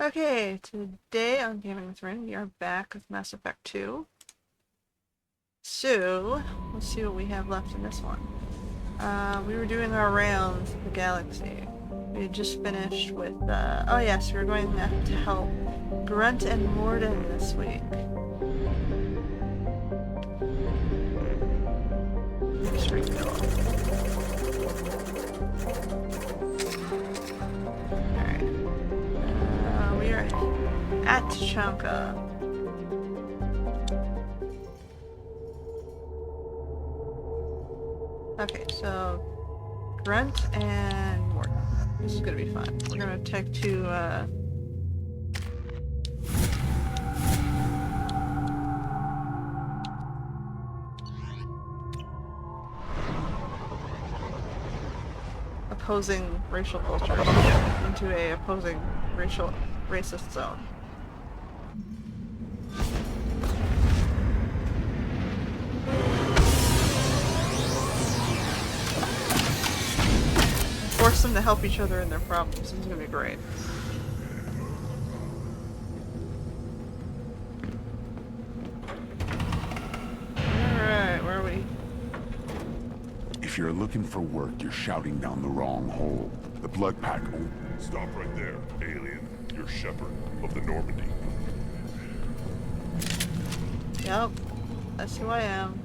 Okay, today on Gaming with Rin, we are back with Mass Effect 2. So, let's see what we have left in this one. We were doing our rounds of the galaxy. We had just finished with, oh yes, we were going to have to help Grunt and Mordin this week. Just refill. Alright. We are at Tachanka. Okay, so Grunt and Mordin. This is gonna be fun. We're gonna take two, opposing racial cultures into a opposing racist zone. Force them to help each other in their problems. This is gonna be great. Alright, where are we? If you're looking for work, you're shouting down the wrong hole. The blood pack. Stop right there, alien. You're Shepherd of the Normandy. Yep, that's who I am.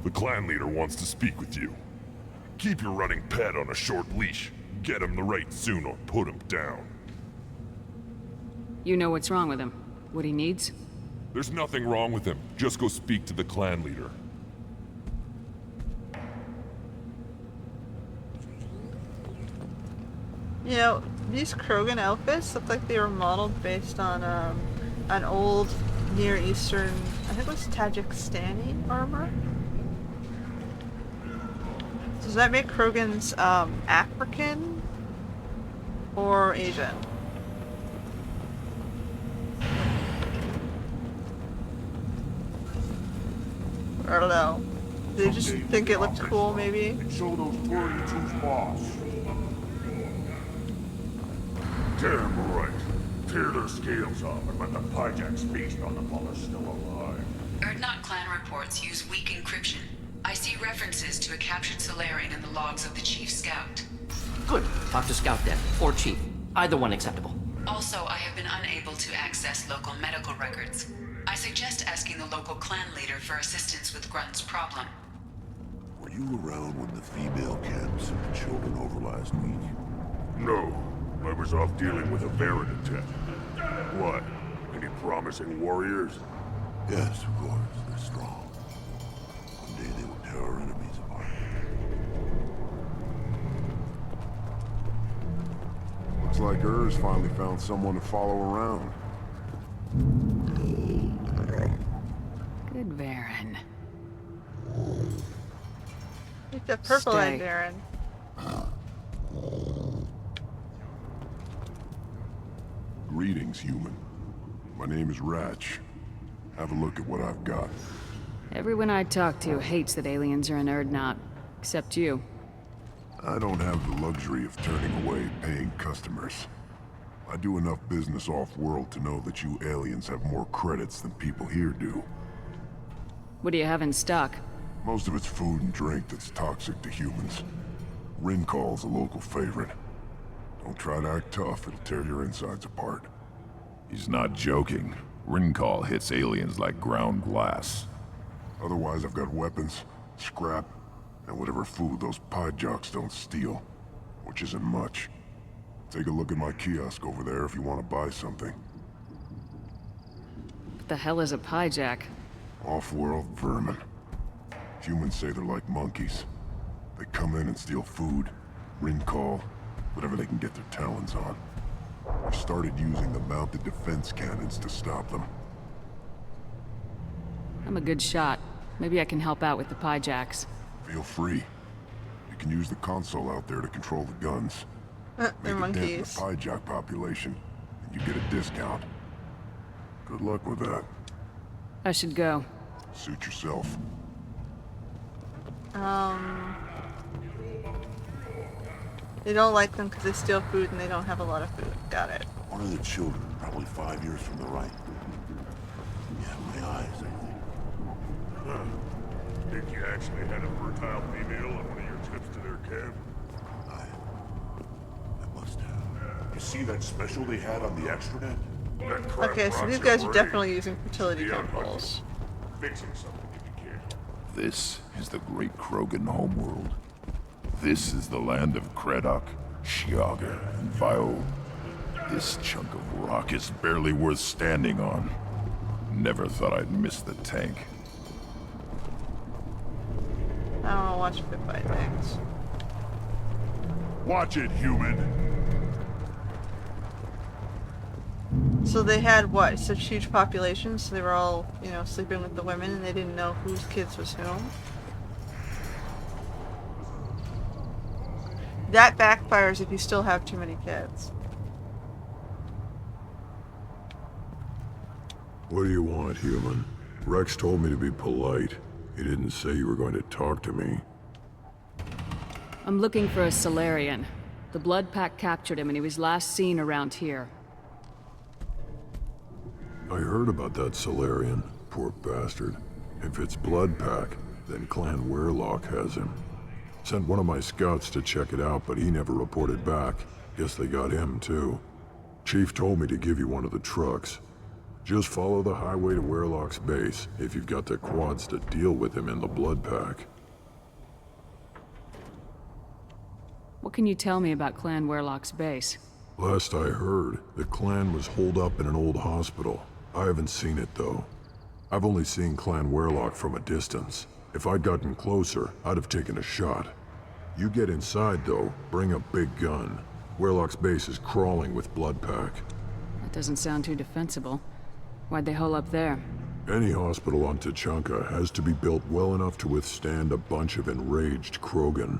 The clan leader wants to speak with you. Keep your running pet on a short leash. Get him the right soon or put him down. You know what's wrong with him? What he needs? There's nothing wrong with him. Just go speak to the clan leader. You know, these Krogan outfits look like they were modeled based on an old Near Eastern, I think it was Tajikistani armor. Does that make Krogans African or Asian? I don't know. They just think it looked cool, maybe? And show those Tories who's boss. Damn right. Tear their scales off and let the Pyjaks feast on them while they're still alive. Erdnot clan reports use weak encryption. I see references to a captured Solarian in the logs of the Chief Scout. Good. Talk to Scout then, or Chief. Either one acceptable. Also, I have been unable to access local medical records. I suggest asking the local clan leader for assistance with Grunt's problem. Were you around when the female camps sent the children over last week? No. I was off dealing with a Baron attack. What? Any promising warriors? Yes, of course. They're strong. One day they will tear our enemies apart. Looks like Urs finally found someone to follow around. Good Baron. Like the purple-eyed Stay. Baron. Greetings, human. My name is Ratch. Have a look at what I've got. Everyone I talk to hates that aliens are an Erdnot. Except you. I don't have the luxury of turning away paying customers. I do enough business off-world to know that you aliens have more credits than people here do. What do you have in stock? Most of it's food and drink that's toxic to humans. Rincall's a local favorite. Don't try to act tough, it'll tear your insides apart. He's not joking. Rincall hits aliens like ground glass. Otherwise, I've got weapons, scrap, and whatever food those Pyjaks don't steal. Which isn't much. Take a look at my kiosk over there if you want to buy something. What the hell is a Pyjak? Off-world vermin. Humans say they're like monkeys. They come in and steal food, Rincall, whatever they can get their talons on. We started using the mounted defense cannons to stop them. I'm a good shot. Maybe I can help out with the Pyjaks. Feel free. You can use the console out there to control the guns. They're Make a dent in the monkeys. Pyjak population, and you get a discount. Good luck with that. I should go. Suit yourself. They don't like them because they steal food and they don't have a lot of food. Got it. One of the children, probably 5 years from the right. Yeah, my eyes, I think. Think you actually had a fertile female on one of your trips to their camp? I must have. You see that special they had on the extranet? That crap Okay, so rots these your guys are brain. definitely using fertility Yeah, chemicals. Fixing something if you can. This is the great Krogan homeworld. This is the land of Kredok, Shiaga, and Vio. This chunk of rock is barely worth standing on. Never thought I'd miss the tank. I don't want to watch fit fight things. Watch it, human. So they had what? Such huge populations, so they were all, you know, sleeping with the women and they didn't know whose kids was whom. That backfires if you still have too many kids. What do you want, human? Rex told me to be polite. He didn't say you were going to talk to me. I'm looking for a Solarian. The Blood Pack captured him and he was last seen around here. I heard about that Solarian. Poor bastard. If it's Blood Pack, then Clan Werelock has him. Sent one of my scouts to check it out, but he never reported back. Guess they got him, too. Chief told me to give you one of the trucks. Just follow the highway to Werelock's base, if you've got the quads to deal with him in the Blood Pack. What can you tell me about Clan Werelock's base? Last I heard, the clan was holed up in an old hospital. I haven't seen it, though. I've only seen Clan Werelock from a distance. If I'd gotten closer, I'd have taken a shot. You get inside, though, bring a big gun. Werelock's base is crawling with Blood Pack. That doesn't sound too defensible. Why'd they hole up there? Any hospital on Tachanka has to be built well enough to withstand a bunch of enraged Krogan.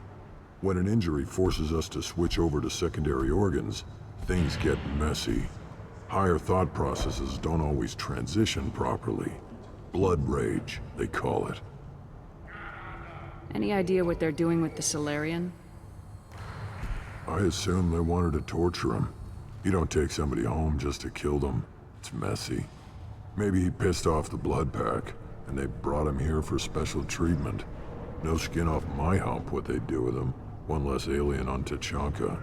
When an injury forces us to switch over to secondary organs, things get messy. Higher thought processes don't always transition properly. Blood rage, they call it. Any idea what they're doing with the Solarian? I assume they wanted to torture him. You don't take somebody home just to kill them. It's messy. Maybe he pissed off the Blood Pack, and they brought him here for special treatment. No skin off my hump what they'd do with him. One less alien on Tachanka.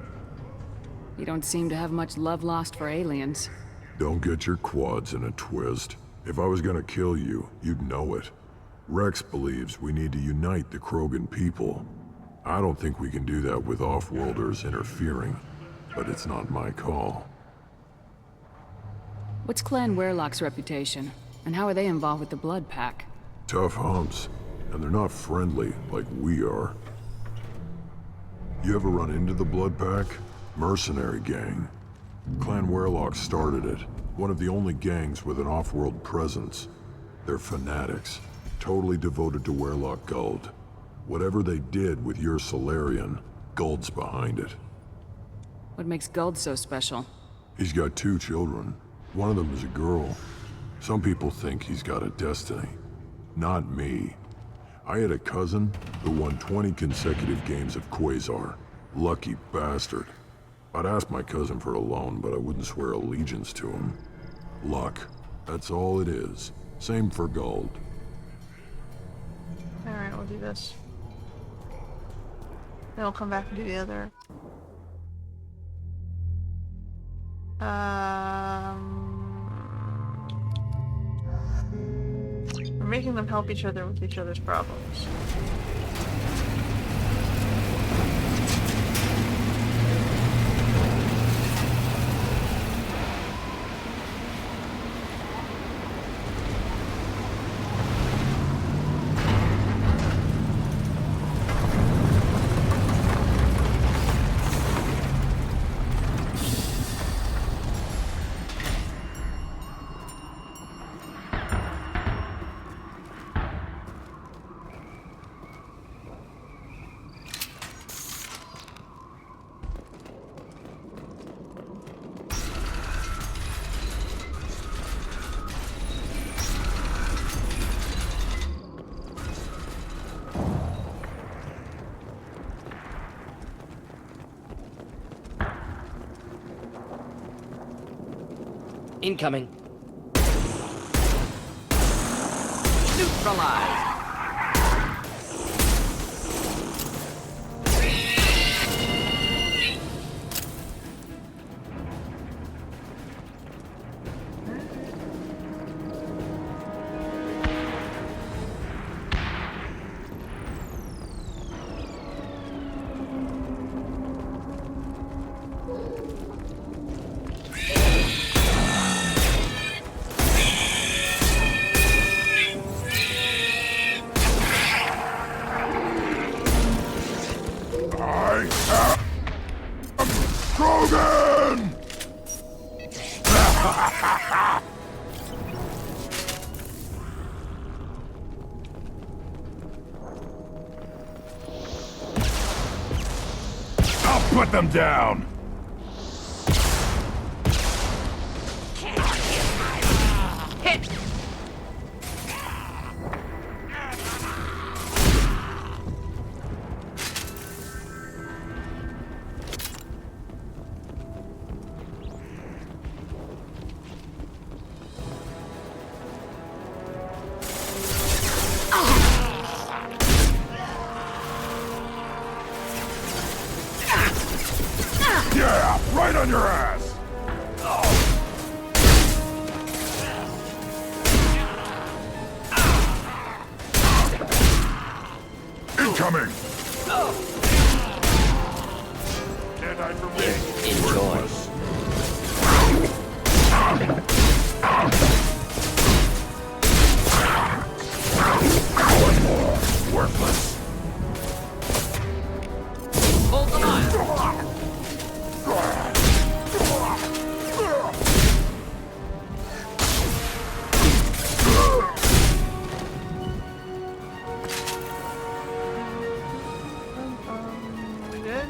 You don't seem to have much love lost for aliens. Don't get your quads in a twist. If I was gonna kill you, you'd know it. Rex believes we need to unite the Krogan people. I don't think we can do that with off-worlders interfering, but it's not my call. What's Clan Werelock's reputation? And how are they involved with the Blood Pack? Tough humps, and they're not friendly like we are. You ever run into the Blood Pack? Mercenary gang. Clan Werelock started it. One of the only gangs with an off-world presence. They're fanatics, totally devoted to Werelock Guld. Whatever they did with your Solarian, Guld's behind it. What makes Guld so special? He's got 2 children. One of them is a girl. Some people think he's got a destiny. Not me. I had a cousin who won 20 consecutive games of Quasar. Lucky bastard. I'd ask my cousin for a loan, but I wouldn't swear allegiance to him. Luck. That's all it is. Same for Guld. Alright, we'll do this. Then we'll come back and do the other. We're making them help each other with each other's problems. Incoming. Neutralized. Krogan! I'll put them down! Hit! Yeah, right on your ass! Incoming! Can't hide from me. Enjoy. One more. Worthless. Hold the line. We good?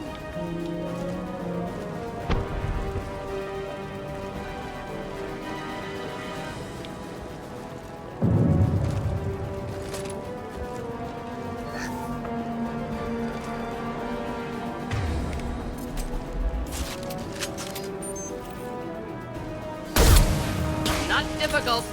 Not difficult.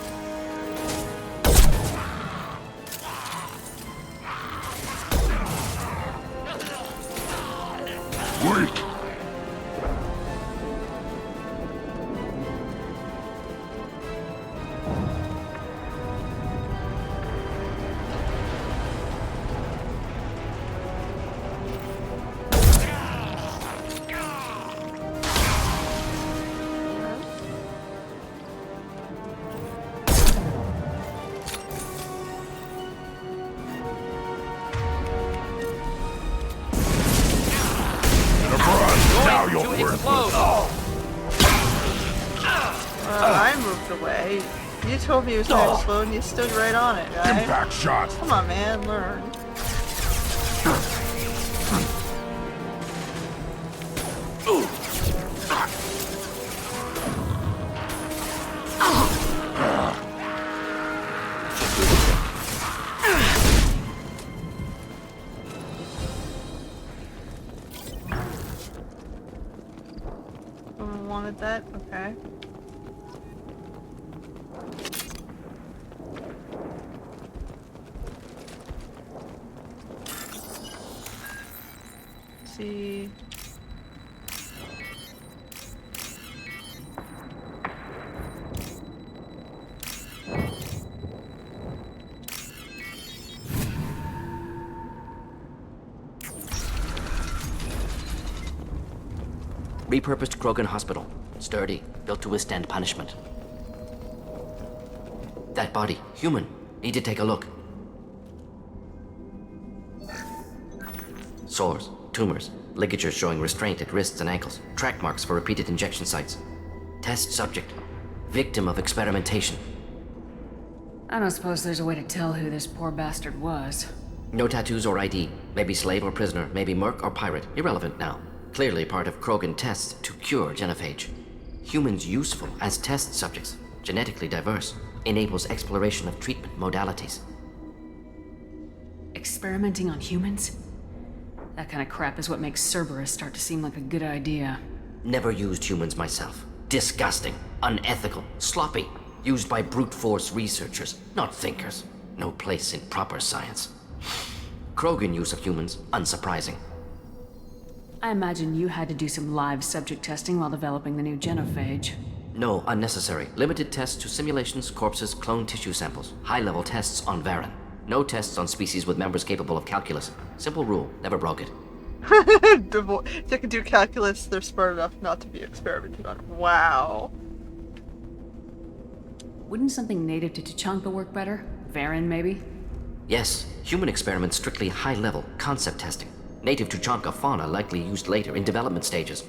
Weak. Now you'll To work. explode. I moved away. You told me it was gonna explode and you stood right on it, guy. Impact shot. Come on, man, learn. Someone wanted that? Okay. See. Repurposed Krogan Hospital. Sturdy, built to withstand punishment. That body, human. Need to take a look. Sores, tumors, ligatures showing restraint at wrists and ankles, track marks for repeated injection sites. Test subject, victim of experimentation. I don't suppose there's a way to tell who this poor bastard was. No tattoos or ID. Maybe slave or prisoner, maybe merc or pirate. Irrelevant now. Clearly part of Krogan tests to cure genophage. Humans useful as test subjects, genetically diverse, enables exploration of treatment modalities. Experimenting on humans? That kind of crap is what makes Cerberus start to seem like a good idea. Never used humans myself. Disgusting, unethical, sloppy. Used by brute force researchers, not thinkers. No place in proper science. Krogan use of humans, unsurprising. I imagine you had to do some live subject testing while developing the new genophage. No, unnecessary. Limited tests to simulations, corpses, cloned tissue samples. High-level tests on Varen. No tests on species with members capable of calculus. Simple rule, never broke it. If they can do calculus, they're smart enough not to be experimented on. Wow. Wouldn't something native to Tuchanka work better? Varen, maybe? Yes, human experiments strictly high-level, concept testing. Native Tuchanka fauna likely used later in development stages.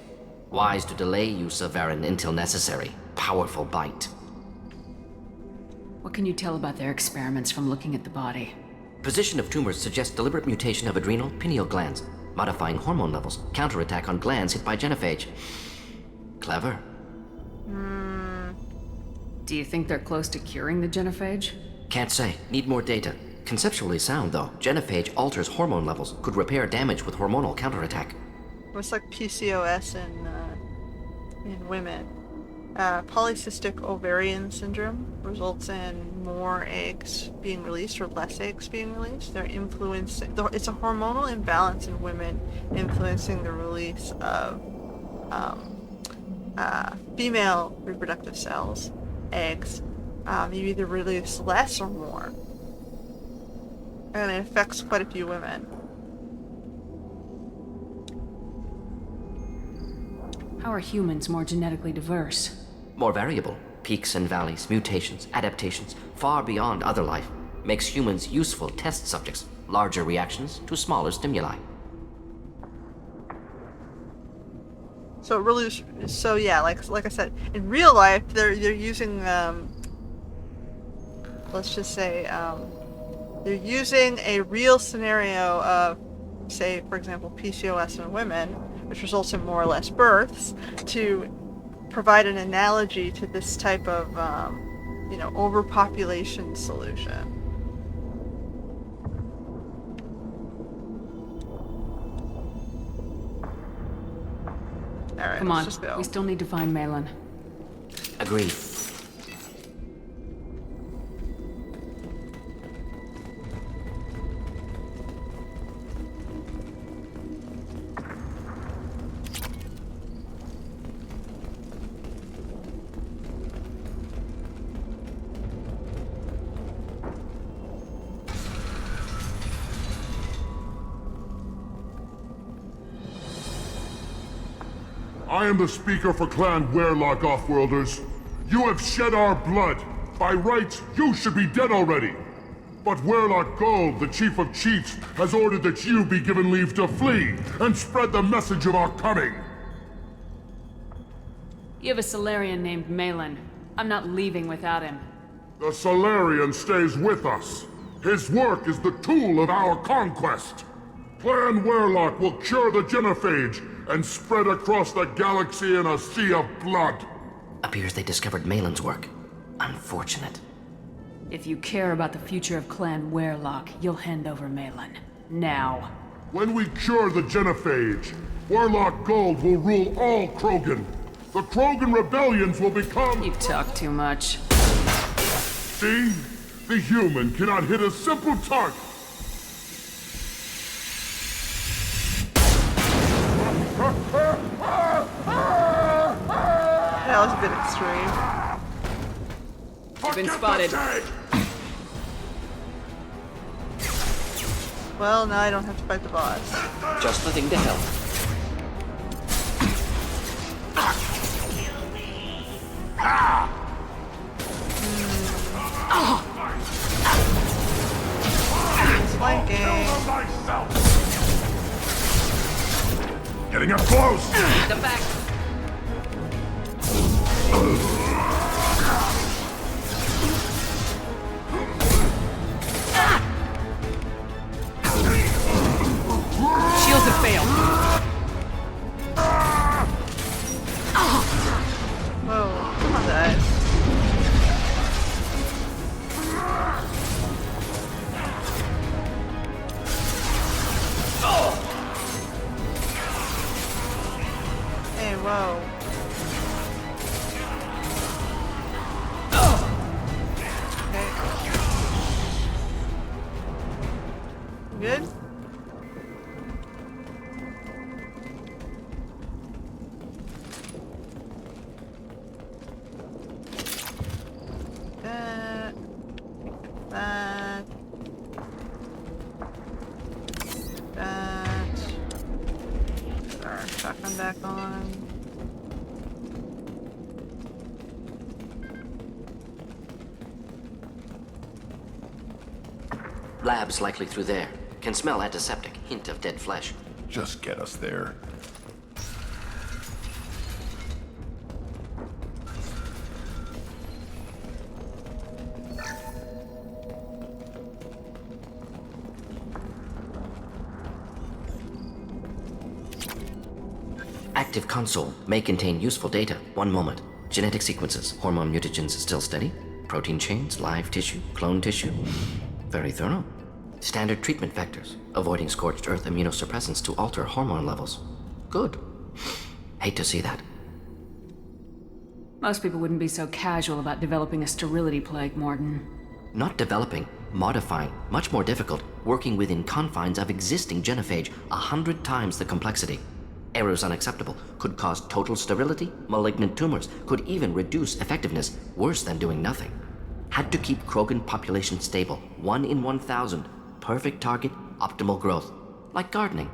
Wise to delay use of Varen until necessary. Powerful bite. What can you tell about their experiments from looking at the body? Position of tumors suggests deliberate mutation of adrenal, pineal glands, modifying hormone levels, counterattack on glands hit by genophage. Clever. Do you think they're close to curing the genophage? Can't say. Need more data. Conceptually sound, though. Genophage alters hormone levels, could repair damage with hormonal counterattack. It's like PCOS in women. Polycystic ovarian syndrome results in more eggs being released or less eggs being released. They're influencing. It's a hormonal imbalance in women, influencing the release of female reproductive cells, eggs. You either release less or more, and it affects quite a few women. How are humans more genetically diverse? More variable. Peaks and valleys, mutations, adaptations, far beyond other life. Makes humans useful test subjects. Larger reactions to smaller stimuli. So it really, so yeah, like I said, in real life, they're using, let's just say, they're using a real scenario of, say, for example, PCOS in women, which results in more or less births, to provide an analogy to this type of, overpopulation solution. Alright, Come let's on, just go. we still need to find Malin. Agreed. I am the speaker for Clan Werlock, Offworlders. You have shed our blood. By rights, you should be dead already. But Werlock Gold, the Chief of Chiefs, has ordered that you be given leave to flee and spread the message of our coming. You have a Solarian named Malin. I'm not leaving without him. The Solarian stays with us. His work is the tool of our conquest. Clan Werlock will cure the genophage and spread across the galaxy in a sea of blood. Appears they discovered Malin's work. Unfortunate. If you care about the future of Clan Werlock, you'll hand over Malin. Now. When we cure the genophage, Werlock Gold will rule all Krogan. The Krogan rebellions will become... You talk too much. See? The human cannot hit a simple target. That was a bit extreme. You've been spotted. Well, now I don't have to fight the boss. Just the thing to help. Flanking. Getting up close! Get them back. Shields have failed. Whoa, come on, guys. Hey, whoa. Good? That. That. That. Put our shotgun back on. Lab's likely through there. Can smell antiseptic, hint of dead flesh. Just get us there. Active console may contain useful data. One moment. Genetic sequences, hormone mutagens still steady. Protein chains, live tissue, clone tissue. Very thorough. Standard treatment vectors, avoiding scorched earth immunosuppressants to alter hormone levels. Good. Hate to see that. Most people wouldn't be so casual about developing a sterility plague, Mordin. Not developing, modifying, much more difficult, working within confines of existing genophage, 100 times the complexity. Errors unacceptable, could cause total sterility, malignant tumors, could even reduce effectiveness, worse than doing nothing. Had to keep Krogan population stable, 1 in 1,000. Perfect target, optimal growth. Like gardening.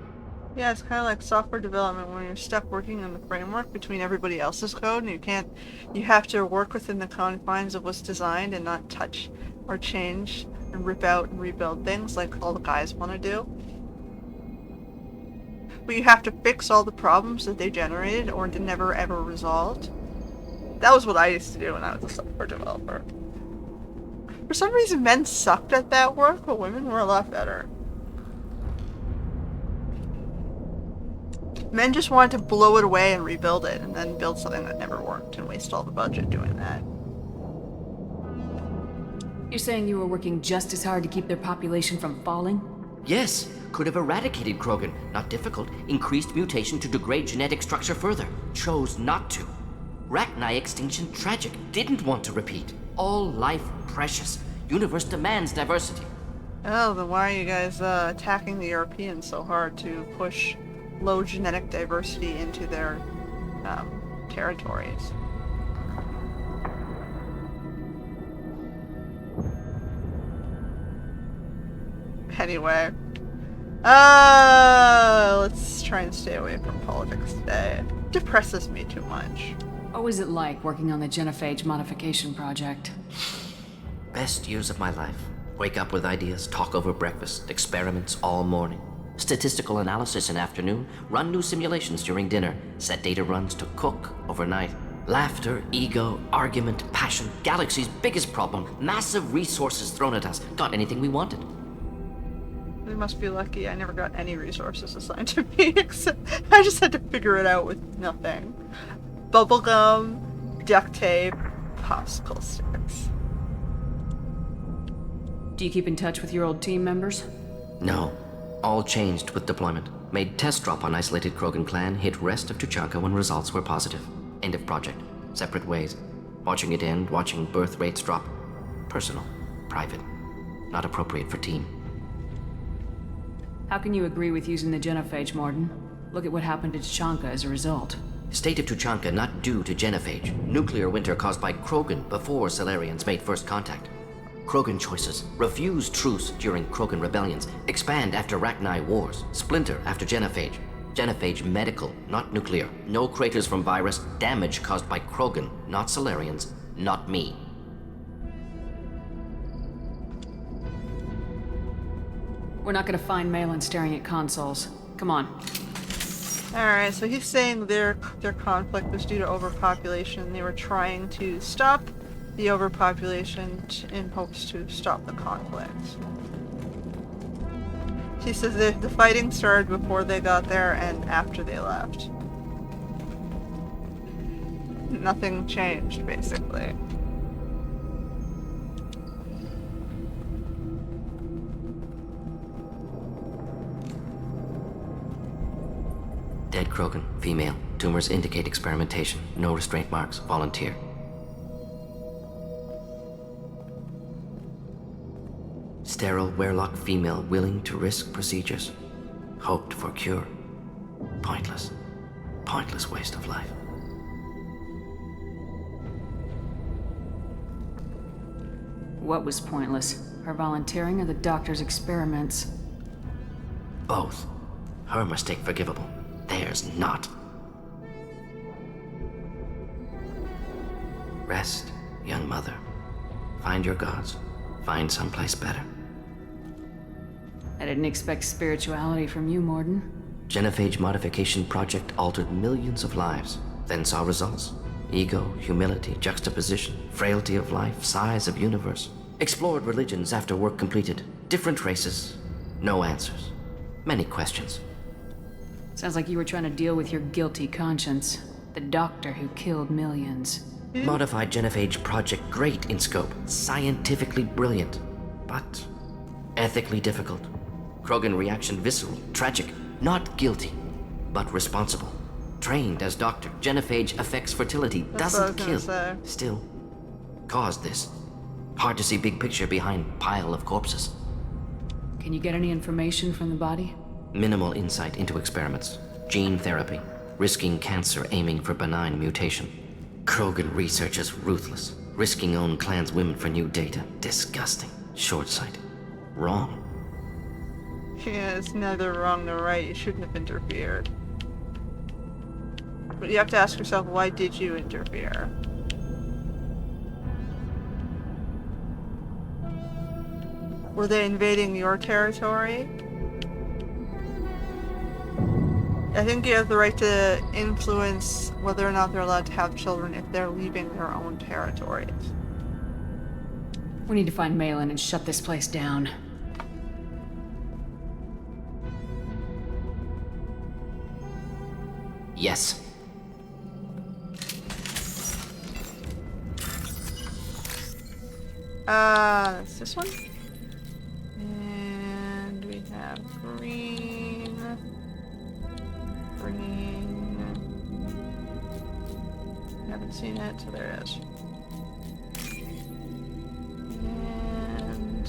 Yeah, it's kind of like software development when you're stuck working in the framework between everybody else's code and you have to work within the confines of what's designed and not touch or change and rip out and rebuild things like all the guys want to do. But you have to fix all the problems that they generated or never ever resolved. That was what I used to do when I was a software developer. For some reason, men sucked at that work, but women were a lot better. Men just wanted to blow it away and rebuild it, and then build something that never worked and waste all the budget doing that. You're saying you were working just as hard to keep their population from falling? Yes, could have eradicated Krogan. Not difficult. Increased mutation to degrade genetic structure further. Chose not to. Rachni extinction tragic. Didn't want to repeat. All life precious. Universe demands diversity. Oh, then why are you guys attacking the Europeans so hard to push low genetic diversity into their territories? Anyway, let's try and stay away from politics today. It depresses me too much. What was it like working on the genophage modification project? Best years of my life. Wake up with ideas, talk over breakfast, experiments all morning. Statistical analysis in afternoon, run new simulations during dinner, set data runs to cook overnight. Laughter, ego, argument, passion, galaxy's biggest problem, massive resources thrown at us. Got anything we wanted. We must be lucky. I never got any resources assigned to me, except I just had to figure it out with nothing. Bubblegum, duct tape, popsicle sticks. Do you keep in touch with your old team members? No. All changed with deployment. Made test drop on isolated Krogan clan, hit rest of Tuchanka when results were positive. End of project. Separate ways. Watching it end, watching birth rates drop. Personal. Private. Not appropriate for team. How can you agree with using the genophage, Mordin? Look at what happened to Tuchanka as a result. State of Tuchanka not due to genophage. Nuclear winter caused by Krogan before Salarians made first contact. Krogan choices. Refuse truce during Krogan rebellions. Expand after Rachni wars. Splinter after genophage. Genophage medical, not nuclear. No craters from virus. Damage caused by Krogan, not Salarians, not me. We're not gonna find Malin staring at consoles. Come on. Alright, so he's saying their conflict was due to overpopulation. They were trying to stop the overpopulation in hopes to stop the conflict. She says the fighting started before they got there and after they left. Nothing changed, basically. Dead Krogan, female. Tumors indicate experimentation. No restraint marks. Volunteer. sterile Werlock female willing to risk procedures. Hoped for cure. Pointless. Pointless waste of life. What was pointless? Her volunteering or the doctor's experiments? Both. Her mistake forgivable. Theirs not. Rest, young mother. Find your gods. Find someplace better. I didn't expect spirituality from you, Mordin. Genophage modification project altered millions of lives, then saw results. Ego, humility, juxtaposition, frailty of life, size of universe. Explored religions after work completed. Different races. No answers. Many questions. Sounds like you were trying to deal with your guilty conscience. The doctor who killed millions. Modified genophage project great in scope. Scientifically brilliant. But ethically difficult. Krogan reaction visceral, tragic. Not guilty, but responsible. Trained as doctor. Genophage affects fertility. That's what I was Doesn't gonna kill. say. Still, caused this. Hard to see big picture behind pile of corpses. Can you get any information from the body? Minimal insight into experiments. Gene therapy. Risking cancer aiming for benign mutation. Krogan researchers ruthless. Risking own clan's women for new data. Disgusting. Short-sighted. Wrong. Yeah, it's neither wrong nor right. You shouldn't have interfered. But you have to ask yourself, why did you interfere? Were they invading your territory? I think you have the right to influence whether or not they're allowed to have children if they're leaving their own territories. We need to find Malin and shut this place down. Yes. That's this one. And we have green. Green. Haven't seen it, so there it is. And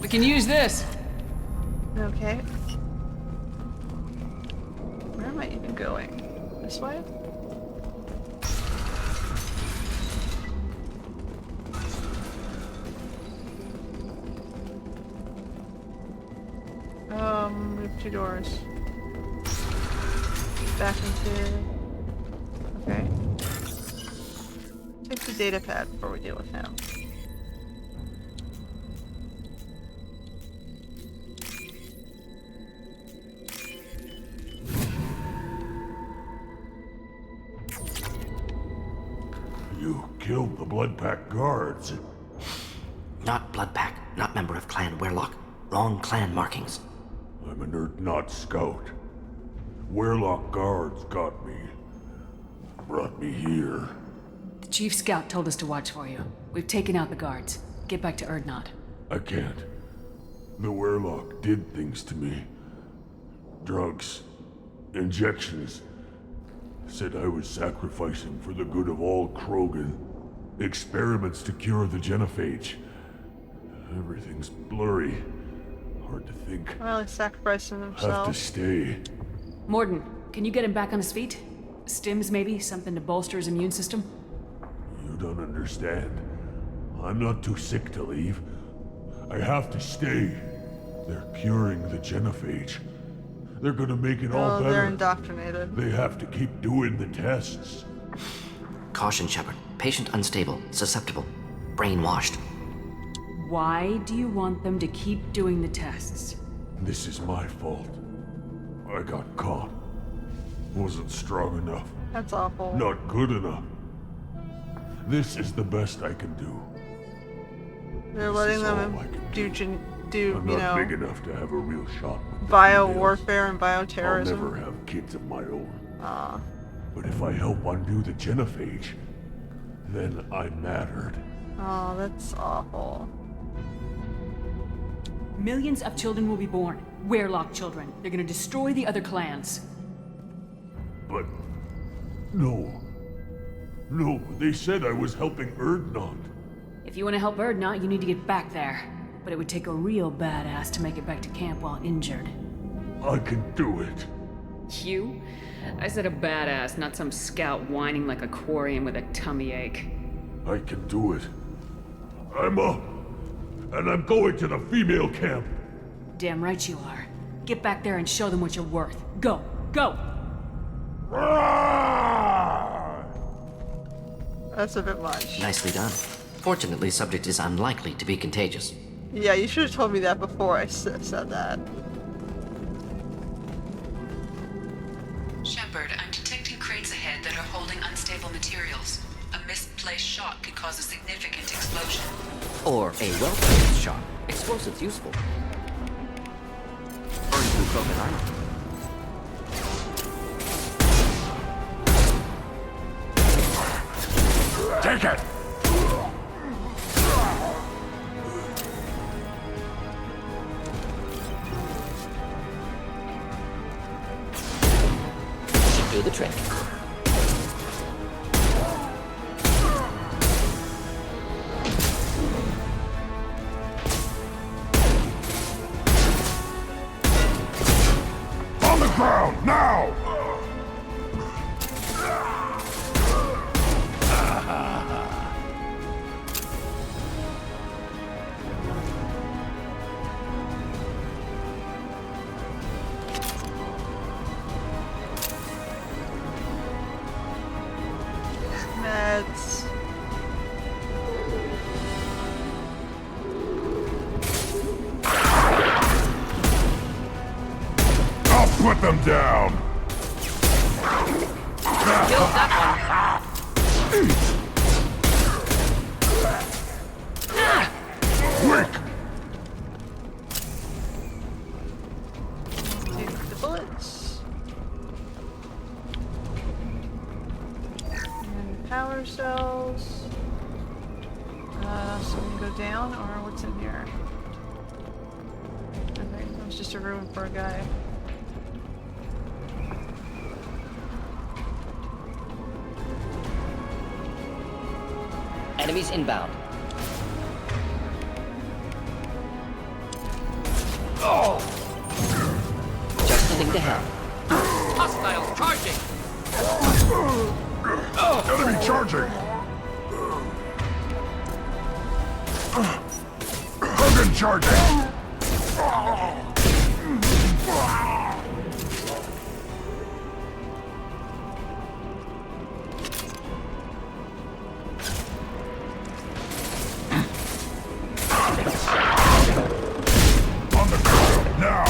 We can use this! okay. Where am I even going? This way? Move 2 doors. Back into... Okay. Take the data pad before we deal with him. You killed the Blood Pack guards. Not Blood Pack. Not member of Clan Werlock. Wrong clan markings. I'm a nerd, not scout. Werlock guards got me. Brought me here. The Chief Scout told us to watch for you. We've taken out the guards. Get back to Erdnot. I can't. The Werlock did things to me. Drugs. Injections. Said I was sacrificing for the good of all Krogan. Experiments to cure the genophage. Everything's blurry. Hard to think. Well, he's sacrificing Have to himself. stay. Mordin, can you get him back on his feet? Stims, maybe? Something to bolster his immune system? You don't understand. I'm not too sick to leave. I have to stay. They're curing the genophage. They're gonna make it all Oh, better. they're indoctrinated. They have to keep doing the tests. Caution, Shepard. Patient unstable. Susceptible. Brainwashed. Why do you want them to keep doing the tests? This is my fault. I got caught. Wasn't strong enough. That's awful. Not good enough. This is the best I can do. They're This letting is them all I can do I'm you not know, big enough to have a real shot with the bio females. warfare and I'll bioterrorism. never have kids of my own. Ah. But if I help undo the genophage, then I mattered. Oh, that's awful. Millions of children will be born. Werlock children. They're gonna destroy the other clans. But no, No, they said I was helping Erdnot. If you want to help Erdnot, you need to get back there. But it would take a real badass to make it back to camp while injured. I can do it. You? I said a badass, not some scout whining like a quarian with a tummy ache. I can do it. I'm up. And I'm going to the female camp. Damn right you are. Get back there and show them what you're worth. Go! Go! That's a bit much. Nicely done. Fortunately, subject is unlikely to be contagious. Yeah, you should have told me that before I said that. Shepard, I'm detecting crates ahead that are holding unstable materials. A misplaced shot could cause a significant explosion. Or a well-placed shot. Explosives useful. Burn through Krogan armor. Take it! Should do the trick. On the ground, now! Meds. I'll put them down! Killed that Quick! Take the bullets. And power cells. So we can go down, or what's in here? Okay, it was just a room for a guy. Enemies inbound. Oh! Just the thing to have. Hostiles charging! Enemy charging! Krogan charging! On the ground, now!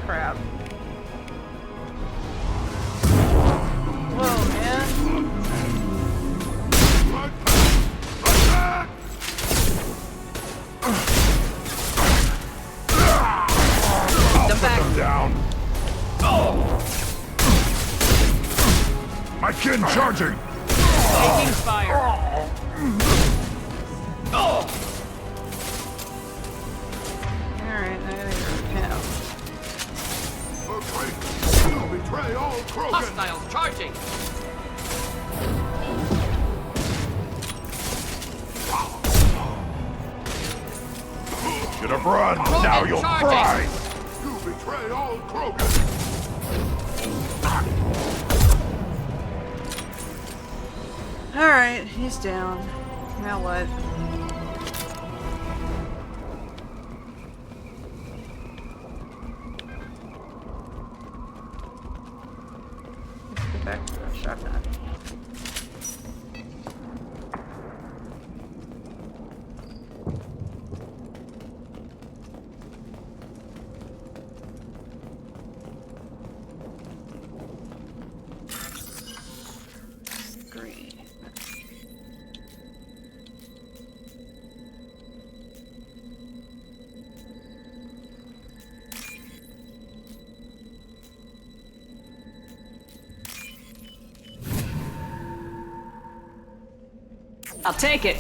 Crap. Whoa, man. I'll put them down! My kin charging! Taking fire! Alright, I gotta go count. Betray all Krogan! Hostiles charging! Should have run! Krogan Now you'll charging! fry! You betray all Krogan! Alright, he's down. Now what? Let's get back to the shotgun. Green. I'll take it!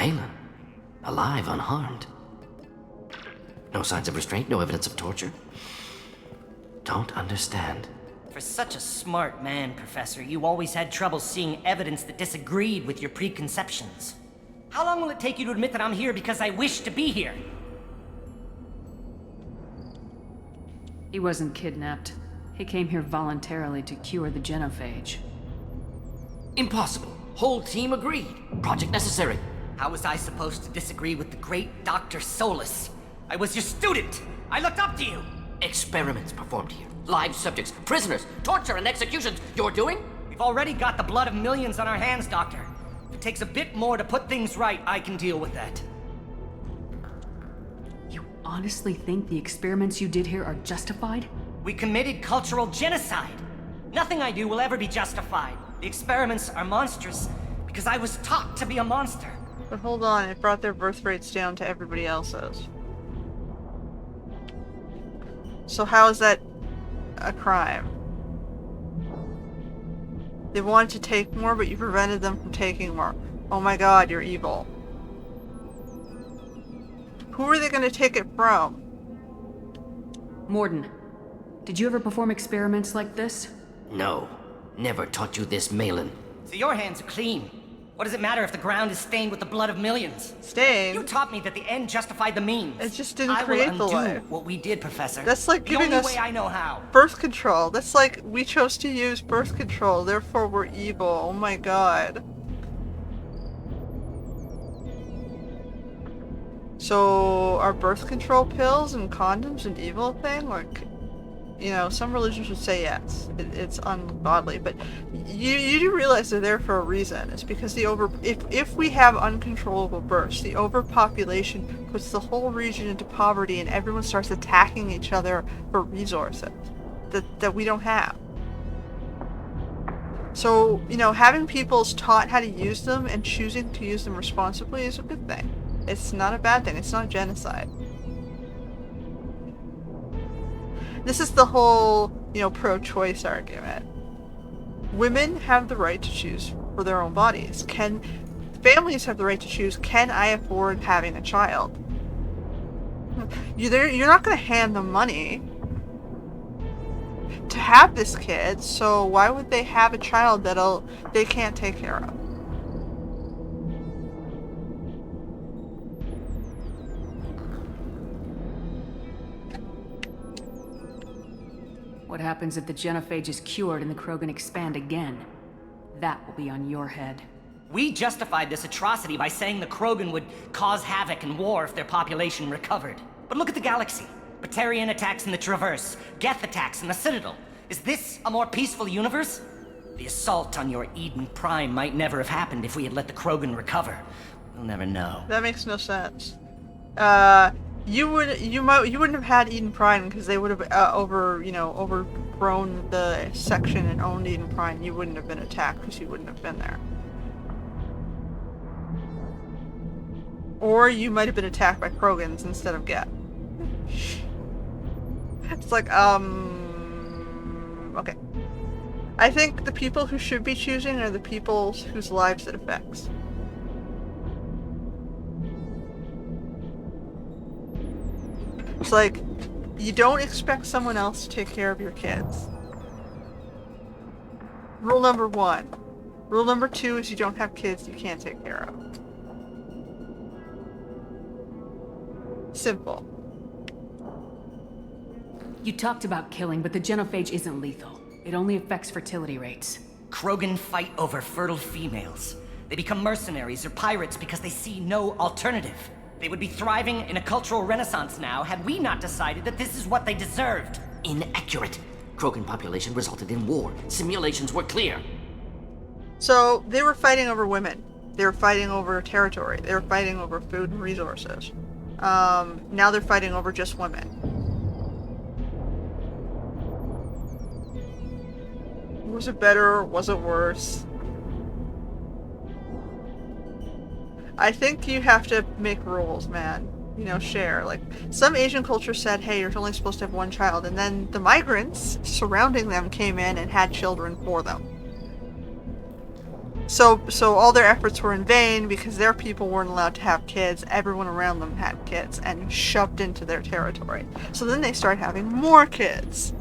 Malin, alive, unharmed. No signs of restraint, no evidence of torture. Don't understand. For such a smart man, Professor, you always had trouble seeing evidence that disagreed with your preconceptions. How long will it take you to admit that I'm here because I wish to be here? He wasn't kidnapped. He came here voluntarily to cure the genophage. Impossible. Whole team agreed. Project necessary. How was I supposed to disagree with the great Dr. Solus? I was your student! I looked up to you! Experiments performed here. Live subjects, prisoners, torture and executions. You're doing? We've already got the blood of millions on our hands, Doctor. If it takes a bit more to put things right, I can deal with that. You honestly think the experiments you did here are justified? We committed cultural genocide. Nothing I do will ever be justified. The experiments are monstrous because I was taught to be a monster. But hold on, it brought their birth rates down to everybody else's. So how is that a crime? They wanted to take more, but you prevented them from taking more. Oh my god, you're evil. Who are they going to take it from? Mordin, did you ever perform experiments like this? No. Never taught you this, Malin. So your hands are clean. What does it matter if the ground is stained with the blood of millions? Stained? You taught me that the end justified the means. It just didn't create the life. I will undo what we did, Professor. That's like giving the us only way I know how. Birth control. That's like we chose to use birth control, therefore we're evil. Oh my god. So are birth control pills and condoms an evil thing? Like, you know, some religions would say yes. It's ungodly, but you do realize they're there for a reason. It's because if we have uncontrollable births, the overpopulation puts the whole region into poverty and everyone starts attacking each other for resources that we don't have. So, you know, having peoples taught how to use them and choosing to use them responsibly is a good thing. It's not a bad thing. It's not genocide. This is the whole, you know, pro-choice argument. Women have the right to choose for their own bodies. Families have the right to choose, can I afford having a child? You're not going to hand them money to have this kid, so why would they have a child that they can't take care of? What happens if the genophage is cured and the Krogan expand again? That will be on your head. We justified this atrocity by saying the Krogan would cause havoc and war if their population recovered. But look at the galaxy. Batarian attacks in the Traverse, Geth attacks in the Citadel. Is this a more peaceful universe? The assault on your Eden Prime might never have happened if we had let the Krogan recover. We'll never know. That makes no sense. You wouldn't have had Eden Prime because they would have overgrown the section and owned Eden Prime. You wouldn't have been attacked because you wouldn't have been there. Or you might have been attacked by Krogans instead of Geth. It's like, okay. I think the people who should be choosing are the people whose lives it affects. It's like, you don't expect someone else to take care of your kids. Rule number 1. Rule number 2 is you don't have kids you can't take care of. Simple. You talked about killing, but the genophage isn't lethal. It only affects fertility rates. Krogan fight over fertile females. They become mercenaries or pirates because they see no alternative. They would be thriving in a cultural renaissance now had we not decided that this is what they deserved. Inaccurate. Krogan population resulted in war. Simulations were clear. So, they were fighting over women. They were fighting over territory. They were fighting over food and resources. Now they're fighting over just women. Was it better? Was it worse? I think you have to make rules, man. You know, share. Like, some Asian culture said, hey, you're only supposed to have one child, and then the migrants surrounding them came in and had children for them. So all their efforts were in vain because their people weren't allowed to have kids. Everyone around them had kids and shoved into their territory. So then they start having more kids.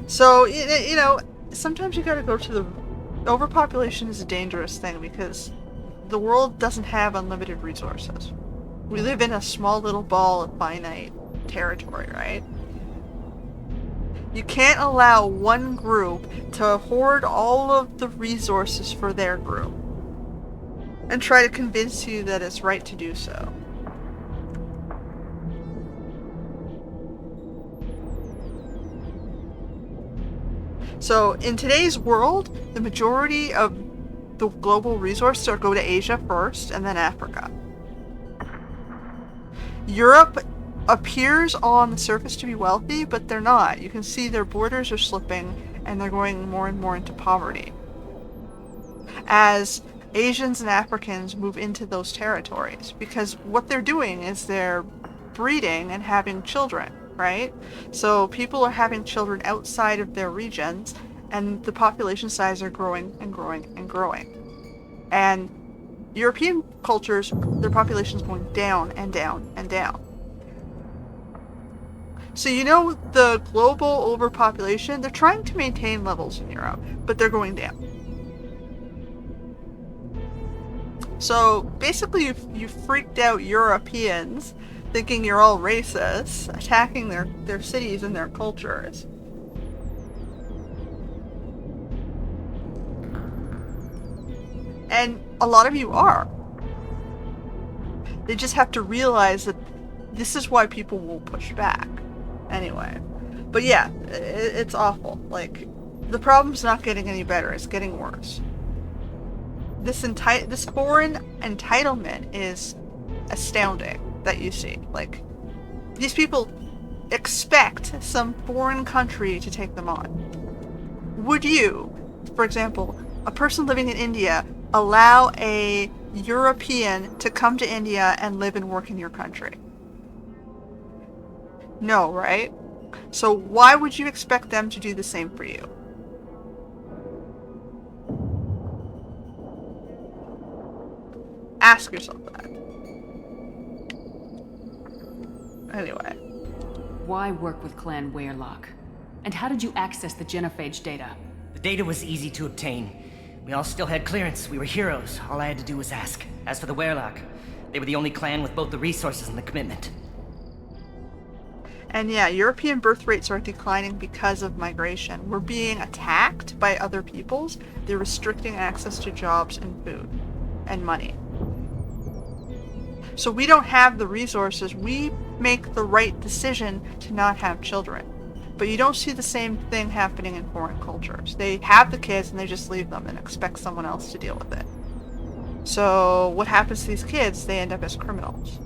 So, you know, sometimes you gotta go to the... Overpopulation is a dangerous thing because the world doesn't have unlimited resources. We live in a small little ball of finite territory, right? You can't allow one group to hoard all of the resources for their group and try to convince you that it's right to do so. So in today's world, the majority of the global resources go to Asia first and then Africa. Europe appears on the surface to be wealthy, but they're not. You can see their borders are slipping and they're going more and more into poverty as Asians and Africans move into those territories, because what they're doing is they're breeding and having children, right? So people are having children outside of their regions and the population size are growing and growing and growing. And European cultures, their population is going down and down and down. So you know the global overpopulation, they're trying to maintain levels in Europe, but they're going down. So basically you freaked out Europeans thinking you're all racist, attacking their cities and their cultures. And a lot of you are. They just have to realize that this is why people will push back. Anyway. But yeah, it's awful. Like, the problem's not getting any better, it's getting worse. This foreign entitlement is astounding that you see. Like, these people expect some foreign country to take them on. Would you, for example, a person living in India, allow a European to come to India and live and work in your country? No, right? So why would you expect them to do the same for you? Ask yourself that. Anyway. Why work with Clan Weyrloc? And how did you access the genophage data? The data was easy to obtain. We all still had clearance. We were heroes. All I had to do was ask. As for the Weyrloc, they were the only clan with both the resources and the commitment. And yeah, European birth rates are declining because of migration. We're being attacked by other peoples. They're restricting access to jobs and food and money. So we don't have the resources. We make the right decision to not have children. But you don't see the same thing happening in foreign cultures. They have the kids and they just leave them and expect someone else to deal with it. So what happens to these kids? They end up as criminals.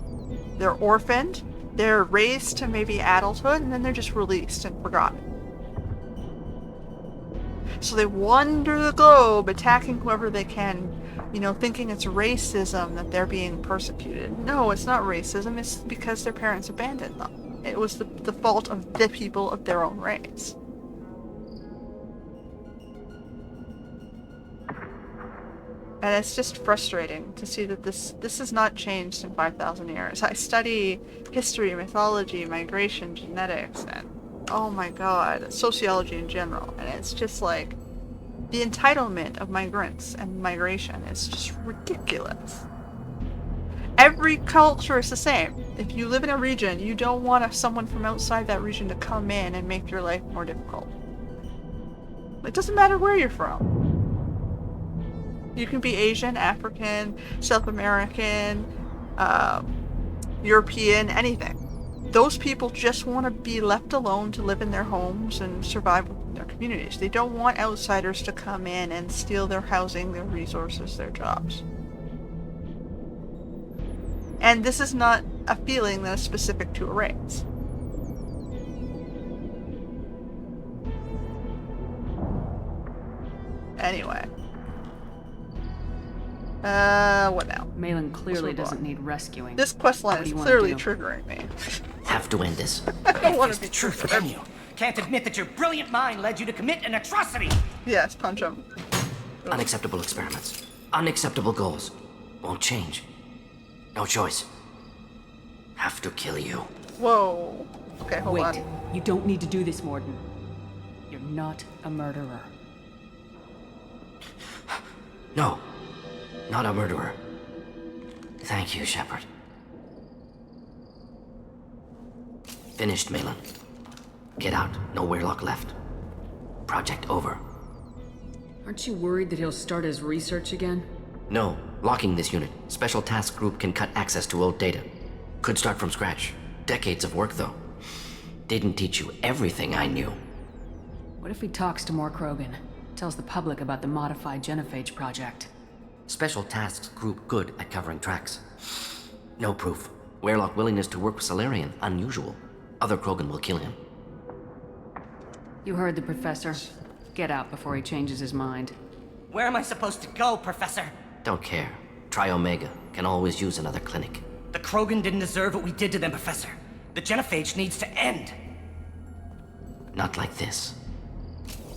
They're orphaned, they're raised to maybe adulthood, and then they're just released and forgotten. So they wander the globe, attacking whoever they can, you know, thinking it's racism that they're being persecuted. No, it's not racism, it's because their parents abandoned them. It was the fault of the people of their own race. And it's just frustrating to see that this has not changed in 5,000 years. I study history, mythology, migration, genetics, and oh my god, sociology in general. And it's just like, the entitlement of migrants and migration is just ridiculous. Every culture is the same. If you live in a region, you don't want someone from outside that region to come in and make your life more difficult. It doesn't matter where you're from. You can be Asian, African, South American, European, anything. Those people just want to be left alone to live in their homes and survive within their communities. They don't want outsiders to come in and steal their housing, their resources, their jobs. And this is not a feeling that is specific to a race. Anyway. What now? Malin clearly doesn't need rescuing. This questline is clearly triggering me. Have to end this. I don't want to be truth triggered. from you. can't admit that your brilliant mind led you to commit an atrocity! Yes, punch him. Unacceptable experiments. Unacceptable goals. Won't change. No choice. Have to kill you. Whoa. Okay, hold Wait, on. you don't need to do this, Mordin. You're not a murderer. No. Not a murderer. Thank you, Shepard. Finished, Malin. Get out. No Weirlock left. Project over. Aren't you worried that he'll start his research again? No. Locking this unit. Special Task Group can cut access to old data. Could start from scratch. Decades of work, though. Didn't teach you everything I knew. What if he talks to more Krogan? Tells the public about the modified genophage project? Special Tasks Group good at covering tracks. No proof. Weirlock willingness to work with Salarian, unusual. Other Krogan will kill him. You heard the professor. Get out before he changes his mind. Where am I supposed to go, Professor? Don't care. Try Omega. Can always use another clinic. The Krogan didn't deserve what we did to them, Professor. The genophage needs to end. Not like this.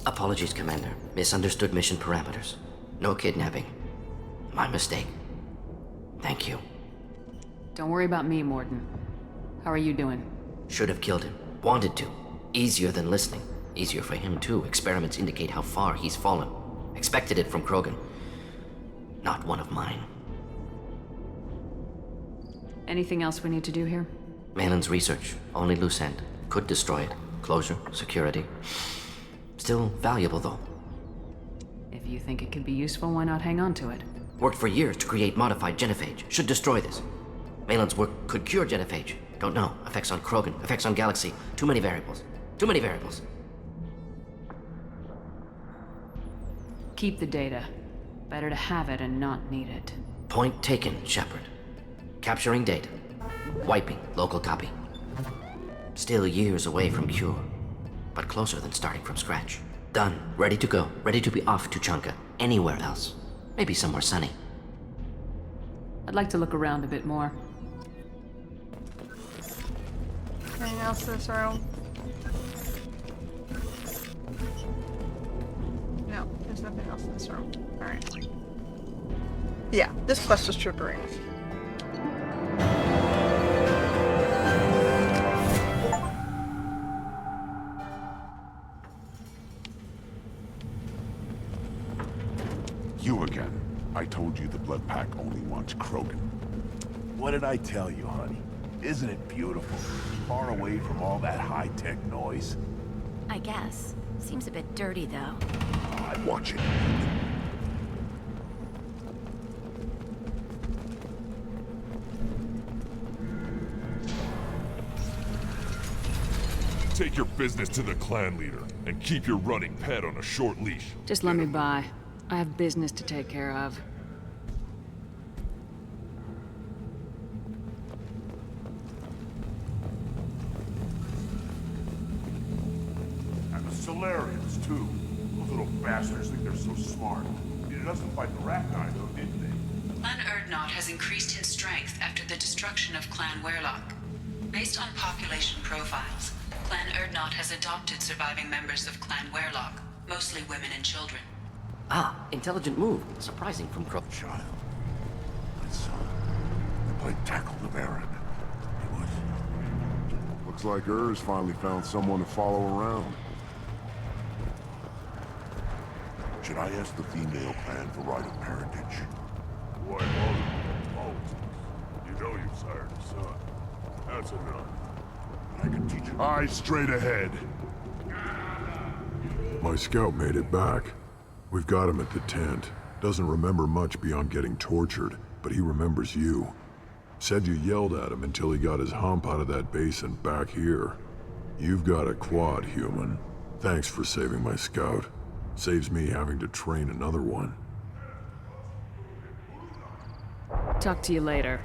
Apologies, Commander. Misunderstood mission parameters. No kidnapping. My mistake. Thank you. Don't worry about me, Mordin. How are you doing? Should have killed him. Wanted to. Easier than listening. Easier for him, too. Experiments indicate how far he's fallen. Expected it from Krogan. Not one of mine. Anything else we need to do here? Malin's research. Only loose end. Could destroy it. Closure. Security. Still valuable, though. If you think it could be useful, why not hang on to it? Worked for years to create modified genophage. Should destroy this. Malin's work could cure genophage. Don't know. Effects on Krogan. Effects on Galaxy. Too many variables. Too many variables. Keep the data. Better to have it and not need it. Point taken, Shepard. Capturing data. Wiping local copy. Still years away from cure. But closer than starting from scratch. Done. Ready to go. Ready to be off to Chanka. Anywhere else. Maybe somewhere sunny. I'd like to look around a bit more. Anything else in this room? No, there's nothing else in this room. Alright. Yeah, this quest was triggering. You again. I told you the Blood Pack only wants Krogan. What did I tell you, honey? Isn't it beautiful? Far away from all that high-tech noise. I guess. Seems a bit dirty, though. I'm watching. Take your business to the clan leader, and keep your running pet on a short leash. Just let me by. I have business to take care of. And the Solarians, too. Those little bastards think they're so smart. It doesn't fight the Rachni, though, did they? Clan Urdnot has increased in strength after the destruction of Clan Weirlock. Based on population profiles, Clan Urdnot has adopted surviving members of Clan Weirlock, mostly women and children. Ah, intelligent move. Surprising from Krogan. Child. My son. I played tackle the Baron. It was... Looks like Ur's finally found someone to follow around. Should I ask the female clan for right of parentage? Why bother? You know you've sired a son. That's enough. I can teach him. Eyes straight ahead. My scout made it back. We've got him at the tent. Doesn't remember much beyond getting tortured, but he remembers you. Said you yelled at him until he got his hump out of that basin back here. You've got a quad, human. Thanks for saving my scout. Saves me having to train another one. Talk to you later.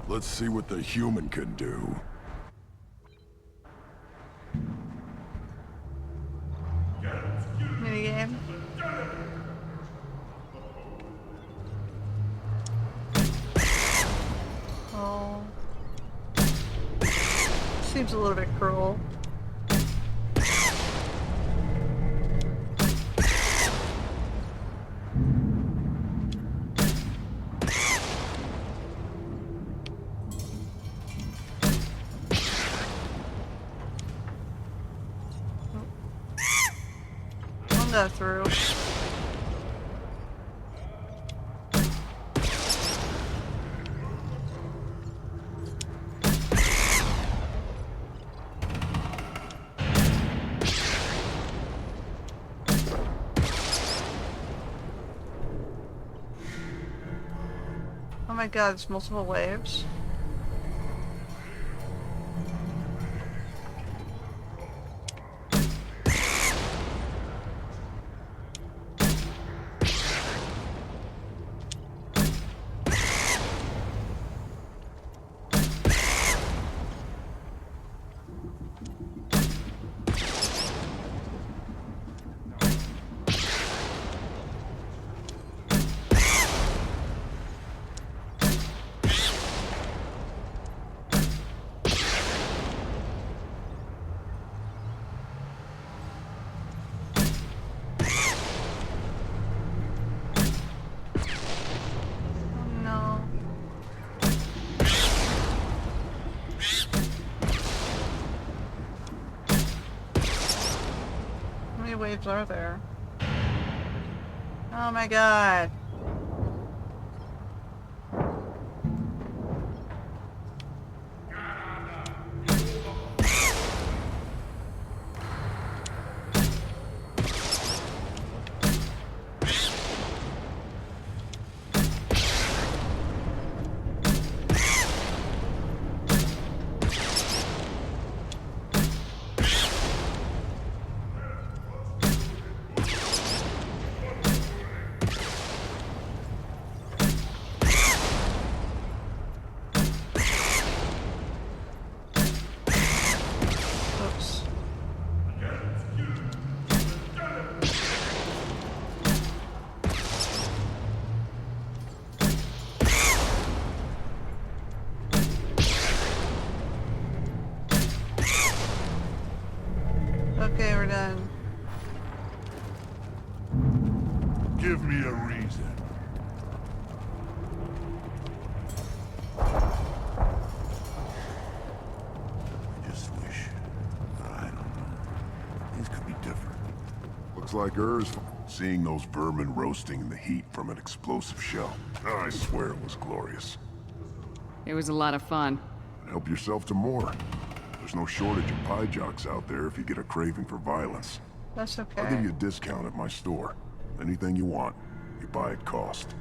Let's see what the human can do. Minigame. Oh. seems a little bit cruel. I'll go through. Oh my god, there's multiple waves. Waves are there? Oh my god. Okay, we're done. Give me a reason. I just wish. I don't know. Things could be different. Looks like hers. Seeing those vermin roasting in the heat from an explosive shell. I swear it was glorious. It was a lot of fun. Help yourself to more. There's no shortage of pie jocks out there if you get a craving for violence. That's okay. I'll give you a discount at my store. Anything you want, you buy at cost.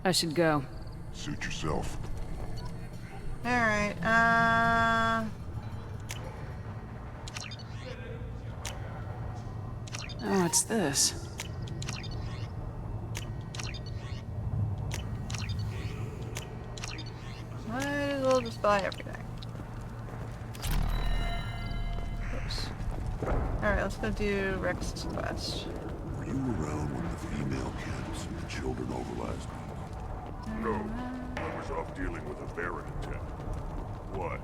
I should go. Suit yourself. Alright, Oh, what's this? might as well just buy everything. Oops. Alright, let's go do Rex's quest. Were you around when the female camps and the children overlast? No, I was off dealing with a Baron attack. What?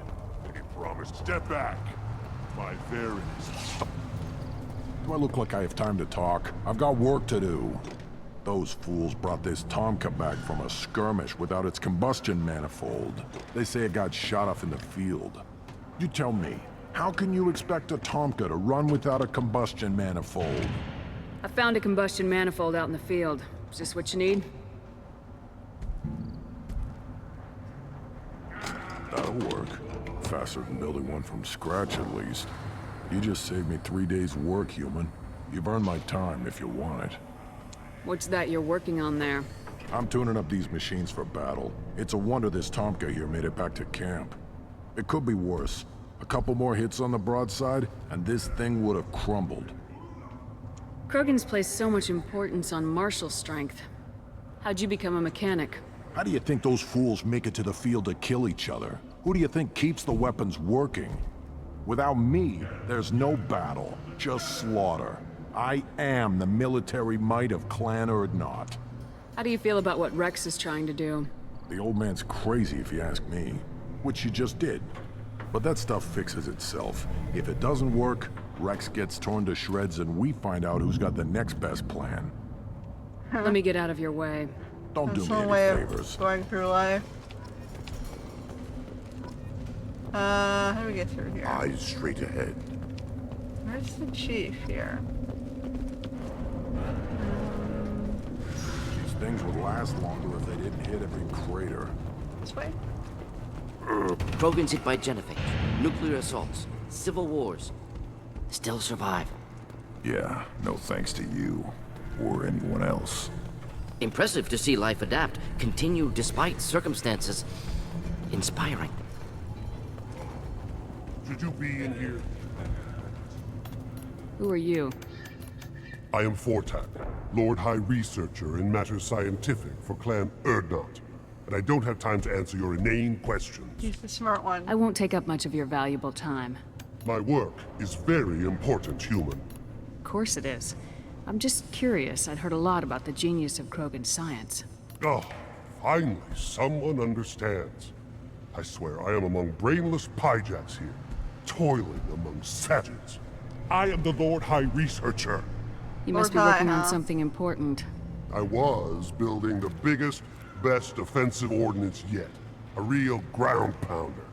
They promised. Step back. My Baron is... Do I look like I have time to talk? I've got work to do. Those fools brought this Tomka back from a skirmish without its combustion manifold. They say it got shot off in the field. You tell me, how can you expect a Tomka to run without a combustion manifold? I found a combustion manifold out in the field. Is this what you need? That'll work. Faster than building one from scratch, at least. You just saved me 3 days' work, human. You've earned my time if you want it. What's that you're working on there? I'm tuning up these machines for battle. It's a wonder this Tomka here made it back to camp. It could be worse. A couple more hits on the broadside, and this thing would have crumbled. Krogan's placed so much importance on martial strength. How'd you become a mechanic? How do you think those fools make it to the field to kill each other? Who do you think keeps the weapons working? Without me, there's no battle, just slaughter. I am the military might of Clan Urdnot. How do you feel about what Rex is trying to do? The old man's crazy if you ask me, which you just did. But that stuff fixes itself. If it doesn't work, Rex gets torn to shreds and we find out who's got the next best plan. Let me get out of your way. Don't do That's me one any way favors. of going through life. How do we get through here? Eyes straight ahead. Where's the chief here? These things would last longer if they didn't hit every crater. This way? Krogan's hit by genophage, nuclear assaults, civil wars. Still survive. Yeah, no thanks to you. Or anyone else. Impressive to see life adapt, continue despite circumstances. Inspiring. Should you be in here? Who are you? I am Fortak, Lord High Researcher in matters scientific for Clan Urdnot. And I don't have time to answer your inane questions. He's the smart one. I won't take up much of your valuable time. My work is very important, human. Of course it is. I'm just curious. I'd heard a lot about the genius of Krogan science. Oh, finally, someone understands. I swear I am among brainless pyjacks here, toiling among savages. I am the Lord High Researcher. You must be Lord working High, on huh? something important. I was building the biggest, best offensive ordnance yet. A real ground pounder.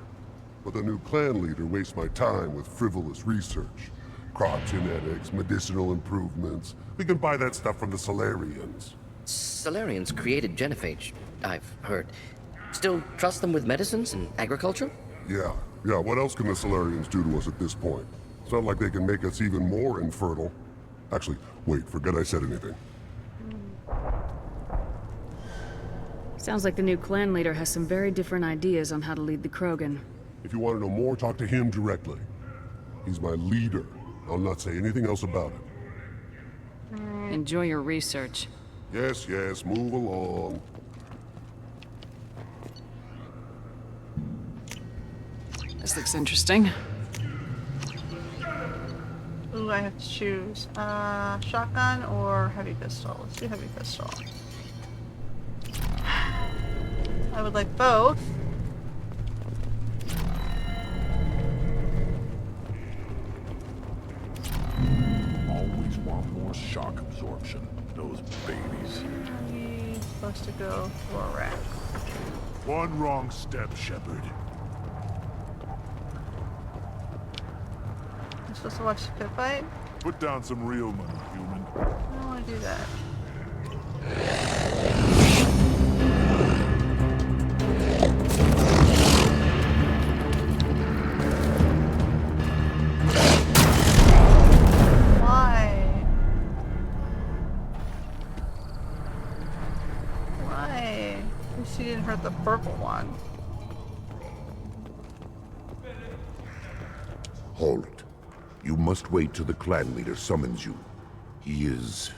But the new clan leader wastes my time with frivolous research. Crop genetics, medicinal improvements. We can buy that stuff from the Solarians. Solarians created genophage, I've heard. Still trust them with medicines and agriculture? Yeah, what else can the Solarians do to us at this point? It's not like they can make us even more infertile. Actually, wait, forget I said anything. Sounds like the new clan leader has some very different ideas on how to lead the Krogan. If you want to know more, talk to him directly. He's my leader. I'll not say anything else about it. Enjoy your research. Yes, move along. This looks interesting. Ooh, I have to choose. Shotgun or heavy pistol? Let's do heavy pistol. I would like both. Always want more shock absorption. Those babies. He's supposed to go for a rack. One wrong step, Shepard. I'm supposed to watch the pit fight? Put down some real money, human. I don't want to do that. Why? At least he didn't hurt the purple one. Halt. You must wait till the clan leader summons you. He is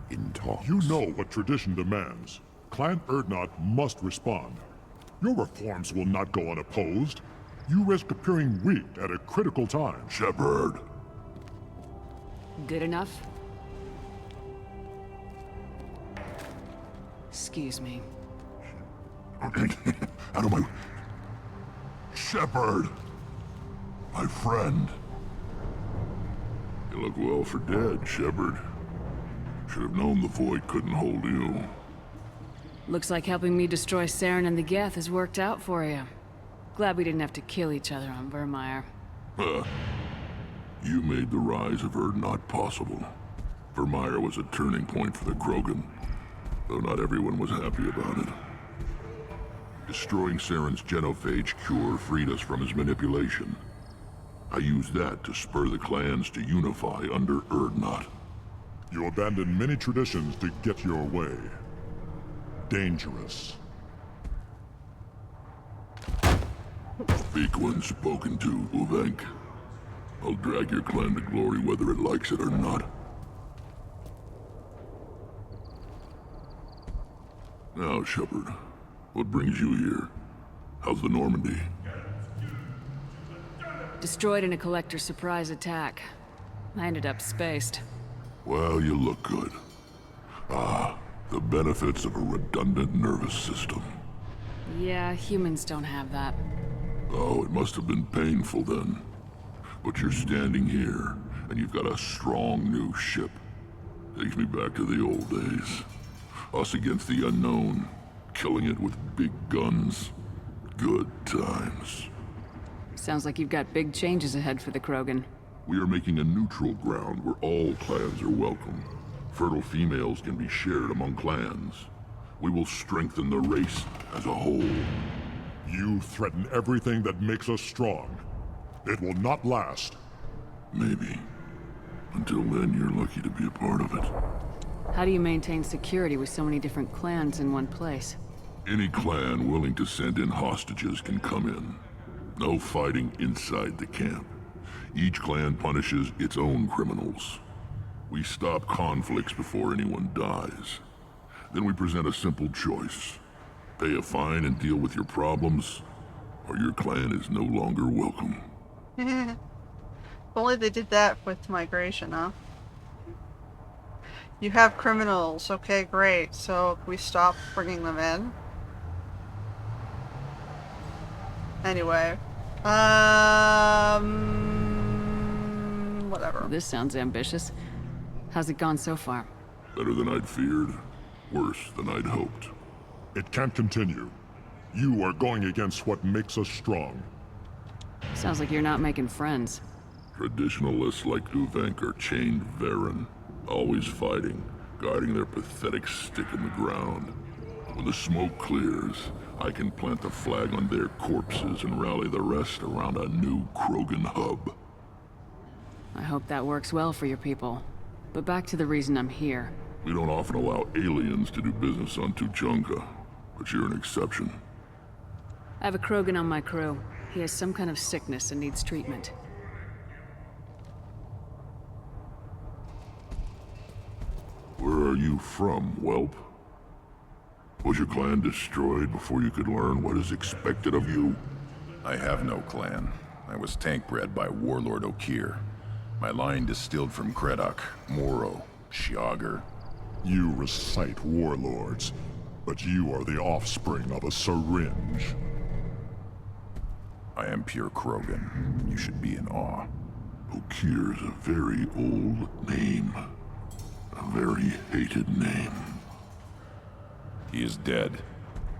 in talks. You know what tradition demands. Clan Urdnot must respond. Your reforms will not go unopposed. You risk appearing weak at a critical time. Shepard. Good enough? Excuse me. Out of my... Shepard! My friend. You look well for dead, Shepard. Should have known the Void couldn't hold you. Looks like helping me destroy Saren and the Geth has worked out for you. Glad we didn't have to kill each other on Vermeer. You made the rise of Urdnot possible. Vermeer was a turning point for the Krogan, though not everyone was happy about it. Destroying Saren's genophage cure freed us from his manipulation. I used that to spur the clans to unify under Urdnot. You abandoned many traditions to get your way. Dangerous. Speak when spoken to, Uvenk. I'll drag your clan to glory whether it likes it or not. Now, Shepard, what brings you here? How's the Normandy? Destroyed in a collector surprise attack. I ended up spaced. Well, you look good. Ah, the benefits of a redundant nervous system. Yeah, humans don't have that. Oh, it must have been painful then. But you're standing here, and you've got a strong new ship. Takes me back to the old days. Us against the unknown, killing it with big guns. Good times. Sounds like you've got big changes ahead for the Krogan. We are making a neutral ground where all clans are welcome. Fertile females can be shared among clans. We will strengthen the race as a whole. You threaten everything that makes us strong. It will not last. Maybe. Until then, you're lucky to be a part of it. How do you maintain security with so many different clans in one place? Any clan willing to send in hostages can come in. No fighting inside the camp. Each clan punishes its own criminals. We stop conflicts before anyone dies. Then we present a simple choice. Pay a fine and deal with your problems, or your clan is no longer welcome. If only they did that with migration, huh? You have criminals. Okay, great. So we stop bringing them in? Anyway. Whatever. This sounds ambitious. How's it gone so far? Better than I'd feared. Worse than I'd hoped. It can't continue. You are going against what makes us strong. Sounds like you're not making friends. Traditionalists like Uvenk are chained Varen, always fighting, guarding their pathetic stick in the ground. When the smoke clears, I can plant the flag on their corpses and rally the rest around a new Krogan hub. I hope that works well for your people. But back to the reason I'm here. We don't often allow aliens to do business on Tuchanka, but you're an exception. I have a Krogan on my crew. He has some kind of sickness and needs treatment. Where are you from, whelp? Was your clan destroyed before you could learn what is expected of you? I have no clan. I was tank bred by Warlord Okir. My line distilled from Kredok, Moro, Shiagar. You recite warlords, but you are the offspring of a syringe. I am pure Krogan. You should be in awe. Okir's a very old name. A very hated name. He is dead.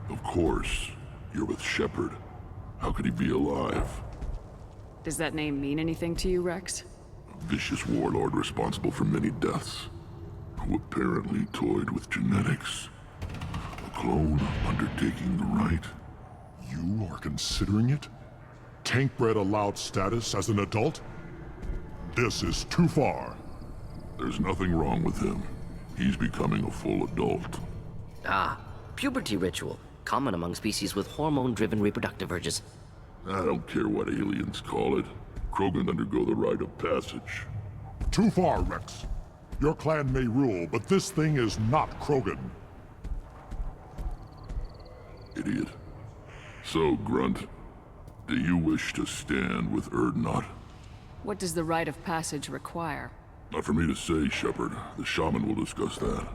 Of course. You're with Shepard. How could he be alive? Does that name mean anything to you, Rex? A vicious warlord responsible for many deaths, who apparently toyed with genetics. A clone undertaking the right. You are considering it? Tank-bred allowed status as an adult? This is too far. There's nothing wrong with him. He's becoming a full adult. Ah, puberty ritual. Common among species with hormone-driven reproductive urges. I don't care what aliens call it. Krogan undergo the rite of passage. Too far, Rex. Your clan may rule, but this thing is not Krogan. Idiot. So, Grunt, do you wish to stand with Urdnot? What does the rite of passage require? Not for me to say, Shepard. The shaman will discuss that.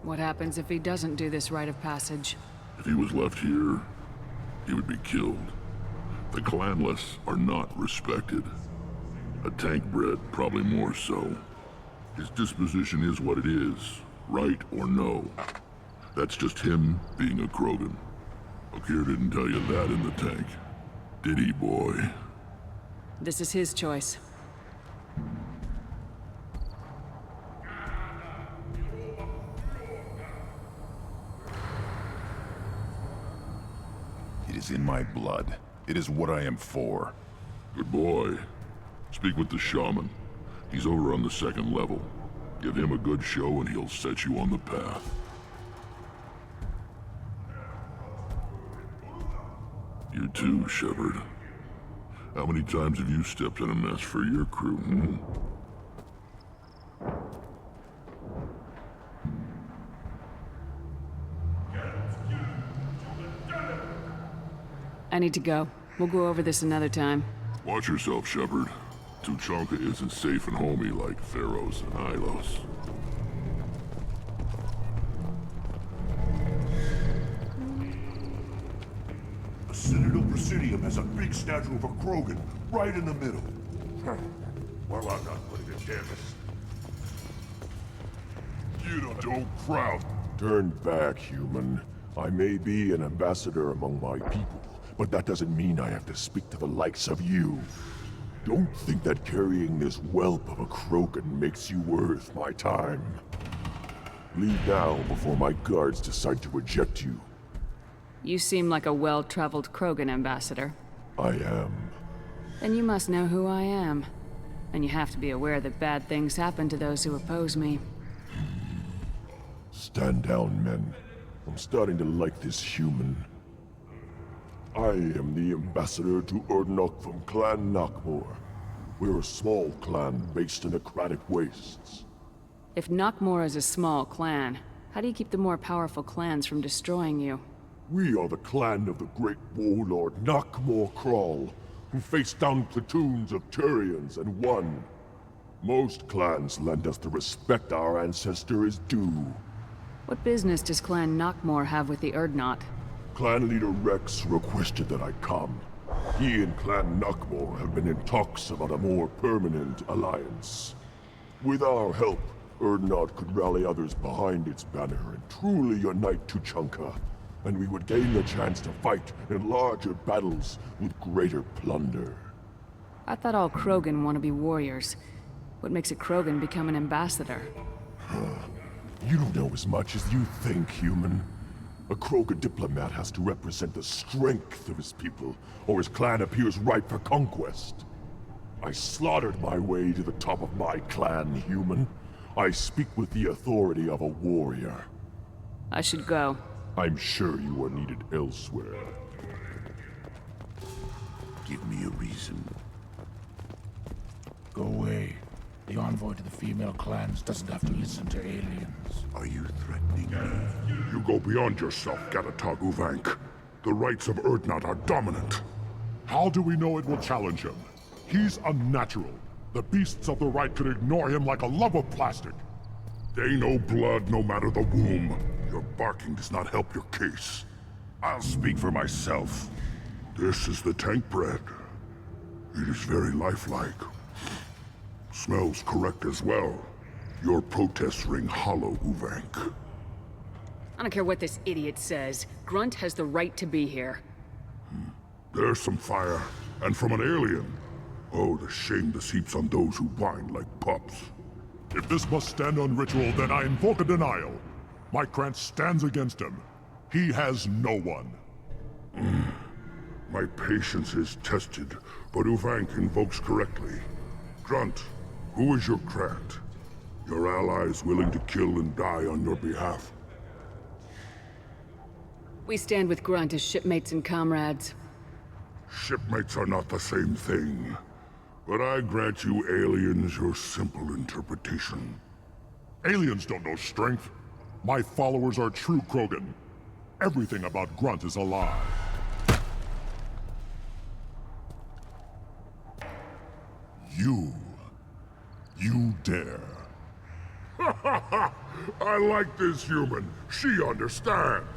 What happens if he doesn't do this rite of passage? If he was left here, he would be killed. The clanless are not respected. A tank-bred, probably more so. His disposition is what it is, right or no. That's just him being a Krogan. Okir didn't tell you that in the tank. Did he, boy? This is his choice. It is in my blood. It is what I am for. Good boy. Speak with the shaman. He's over on the second level. Give him a good show and he'll set you on the path. You too, Shepard. How many times have you stepped in a mess for your crew, hmm? I need to go. We'll go over this another time. Watch yourself, Shepard. Tuchanka isn't safe and homey like Pharaohs and Ilos. Citadel Presidium has a big statue of a Krogan right in the middle. Well, I'm not putting it, damn it. Don't crowd. Turn back, human. I may be an ambassador among my people, but that doesn't mean I have to speak to the likes of you. Don't think that carrying this whelp of a Krogan makes you worth my time. Leave now before my guards decide to eject you. You seem like a well-traveled Krogan ambassador. I am. Then you must know who I am. And you have to be aware that bad things happen to those who oppose me. Stand down, men. I'm starting to like this human. I am the ambassador to Urdnot from Clan Knockmore. We're a small clan based in the Aquatic Wastes. If Knockmore is a small clan, how do you keep the more powerful clans from destroying you? We are the clan of the great warlord Knockmore Crawl, who faced down platoons of Turians and won. Most clans lend us the respect our ancestor is due. What business does Clan Knockmore have with the Urdnot? Clan leader Rex requested that I come. He and Clan Knockmore have been in talks about a more permanent alliance. With our help, Urdnot could rally others behind its banner and truly unite Tuchanka, and we would gain the chance to fight in larger battles with greater plunder. I thought all Krogan want to be warriors. What makes a Krogan become an ambassador? You don't know as much as you think, human. A Krogan diplomat has to represent the strength of his people, or his clan appears ripe for conquest. I slaughtered my way to the top of my clan, human. I speak with the authority of a warrior. I should go. I'm sure you are needed elsewhere. Give me a reason. Go away. The envoy to the female clans doesn't have to listen to aliens. Are you threatening me? You go beyond yourself, Gatatog Uvank. The rights of Urdnot are dominant. How do we know it will challenge him? He's unnatural. The beasts of the right could ignore him like a lump of plastic. They know blood no matter the womb. Your barking does not help your case. I'll speak for myself. This is the tank bread. It is very lifelike. Smells correct as well. Your protests ring hollow, Uvank. I don't care what this idiot says. Grunt has the right to be here. There's some fire, and from an alien. Oh, the shame this heaps on those who whine like pups. If this must stand on ritual, then I invoke a denial. My Krantz stands against him. He has no one. My patience is tested, but Uvank invokes correctly. Grunt, who is your Krant? Your allies willing to kill and die on your behalf? We stand with Grunt as shipmates and comrades. Shipmates are not the same thing. But I grant you aliens your simple interpretation. Aliens don't know strength. My followers are true Krogan. Everything about Grunt is a lie. You dare. I like this human. She understands.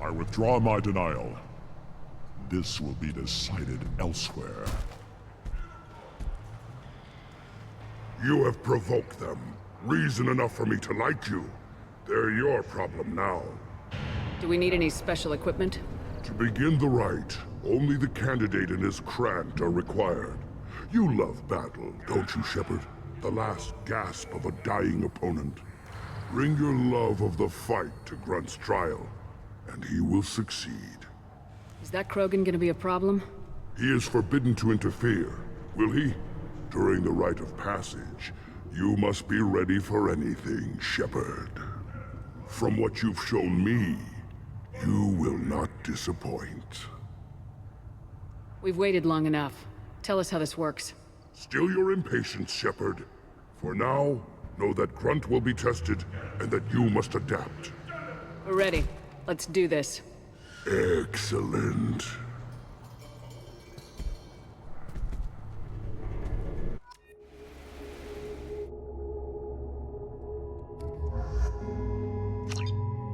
I withdraw my denial. This will be decided elsewhere. You have provoked them. Reason enough for me to like you. They're your problem now. Do we need any special equipment? To begin the rite, only the candidate and his Krant are required. You love battle, don't you, Shepard? The last gasp of a dying opponent. Bring your love of the fight to Grunt's trial, and he will succeed. Is that Krogan gonna be a problem? He is forbidden to interfere, will he? During the rite of passage, you must be ready for anything, Shepard. From what you've shown me, you will not disappoint. We've waited long enough. Tell us how this works. Still your impatience, Shepard. For now, know that Grunt will be tested, and that you must adapt. We're ready. Let's do this. Excellent.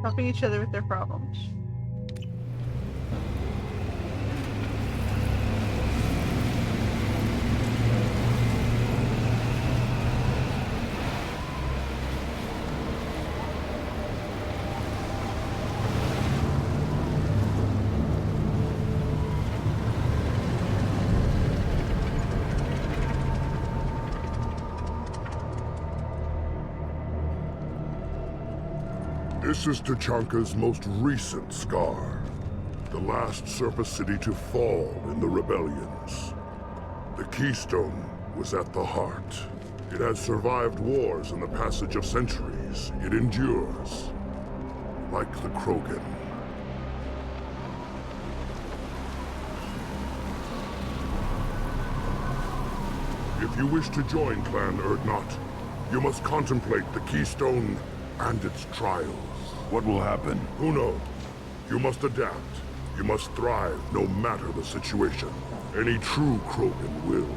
Helping each other with their problems. This is Tachanka's most recent scar. The last surface city to fall in the rebellions. The Keystone was at the heart. It has survived wars and the passage of centuries. It endures. Like the Krogan. If you wish to join Clan Urdnot, you must contemplate the Keystone and its trials. What will happen? Who knows? You must adapt. You must thrive no matter the situation. Any true Krogan will.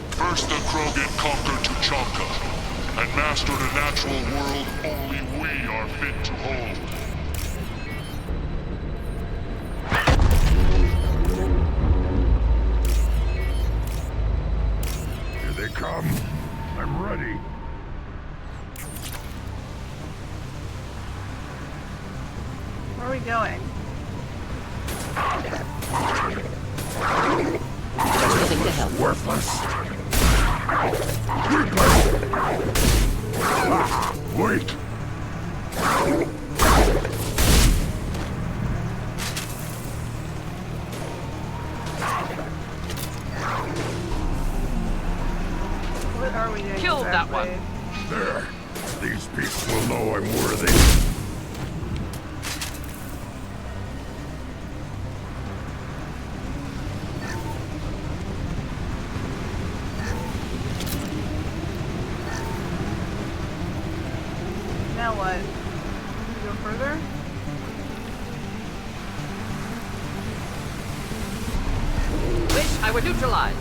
First the Krogan conquered Tachanka, and mastered a natural world only we are fit to hold. Here they come. I'm ready. Where are we going? Anything to help. Worthless. Wait. What are we doing? Killed that one. There. These beasts will know I'm worthy. Now what? Go further? Wish I were neutralized.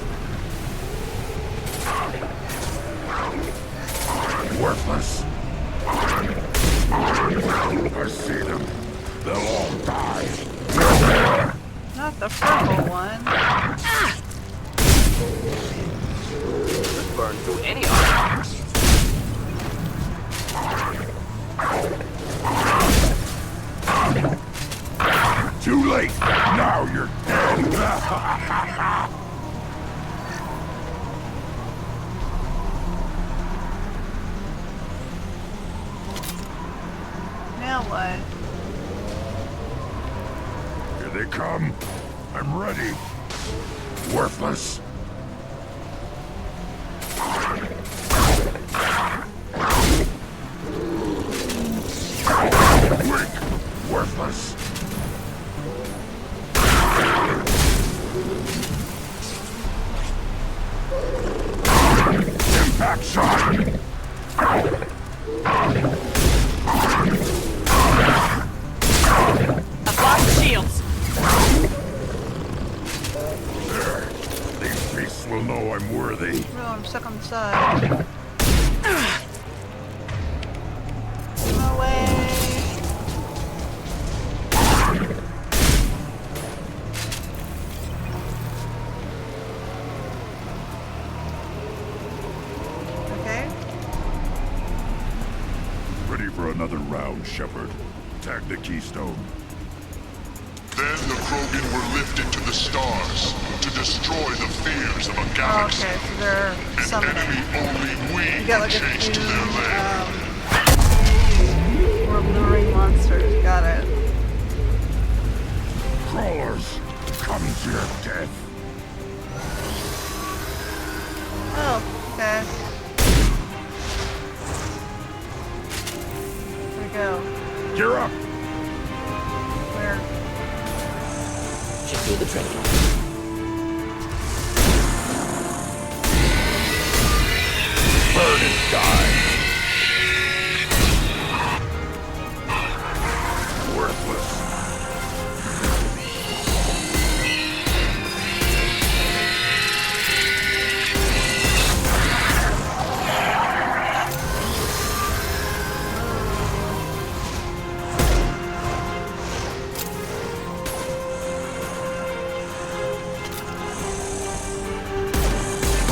Worthless. I see them. They'll all die. Not the purple one. Could burn through any armor. Too late. Now you're dead. Now what? Here they come. I'm ready. Worthless. Weak. Worthless. Impact shot. Apply the shields. There. These beasts will know I'm worthy. Oh, I'm stuck on the side. No way. Okay. Ready for another round, Shepard. Tag the Keystone. Then the Krogan were lifted to the stars to destroy the fears of a galaxy. Okay, so they're An summoning. enemy only we You got can like a chase few to their lair. more luring monsters. Got it. Crawlers, come to your death. Oh, okay. Here we go. Gear up. Where? Should do the trick. Burn and die. Worthless.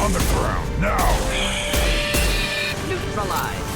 On the ground, now! Neutralized.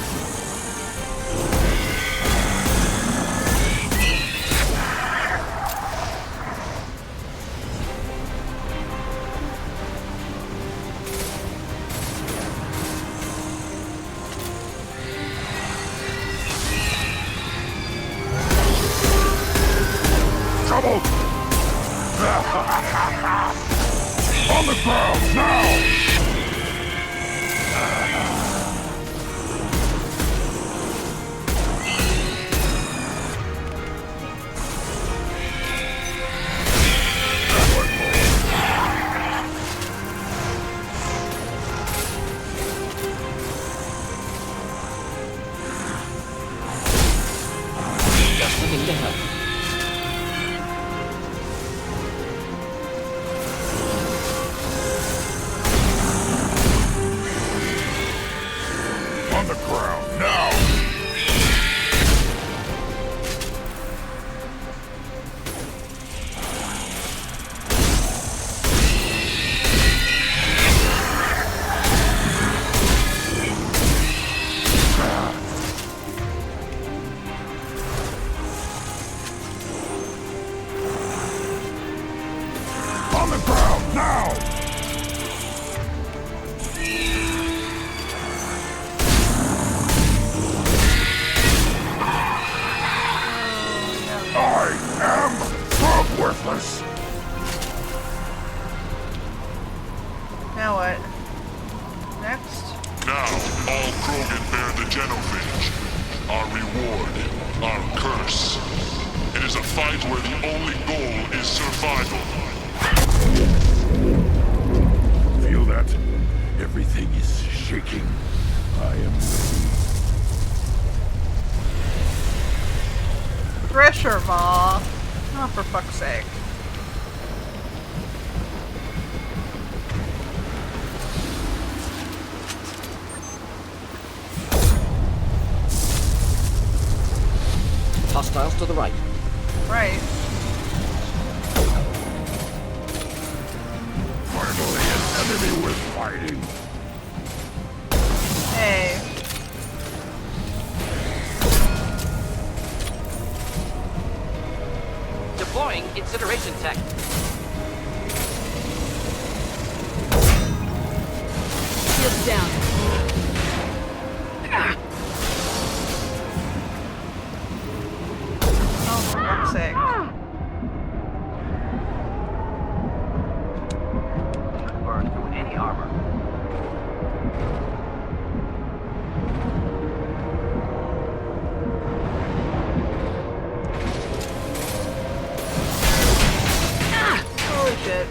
Now what? Next? Now, all Krogan bear the genophage. Our reward, our curse. It is a fight where the only goal is survival. Feel that? Everything is shaking. I am ready. Thresher Maw. Oh, for fuck's sake. Hostiles to the right. Right. Finally, an enemy worth fighting. Hey. Deploying incineration tech. Shields down. Oh, for fuck's sake. Burn through any armor. Holy shit.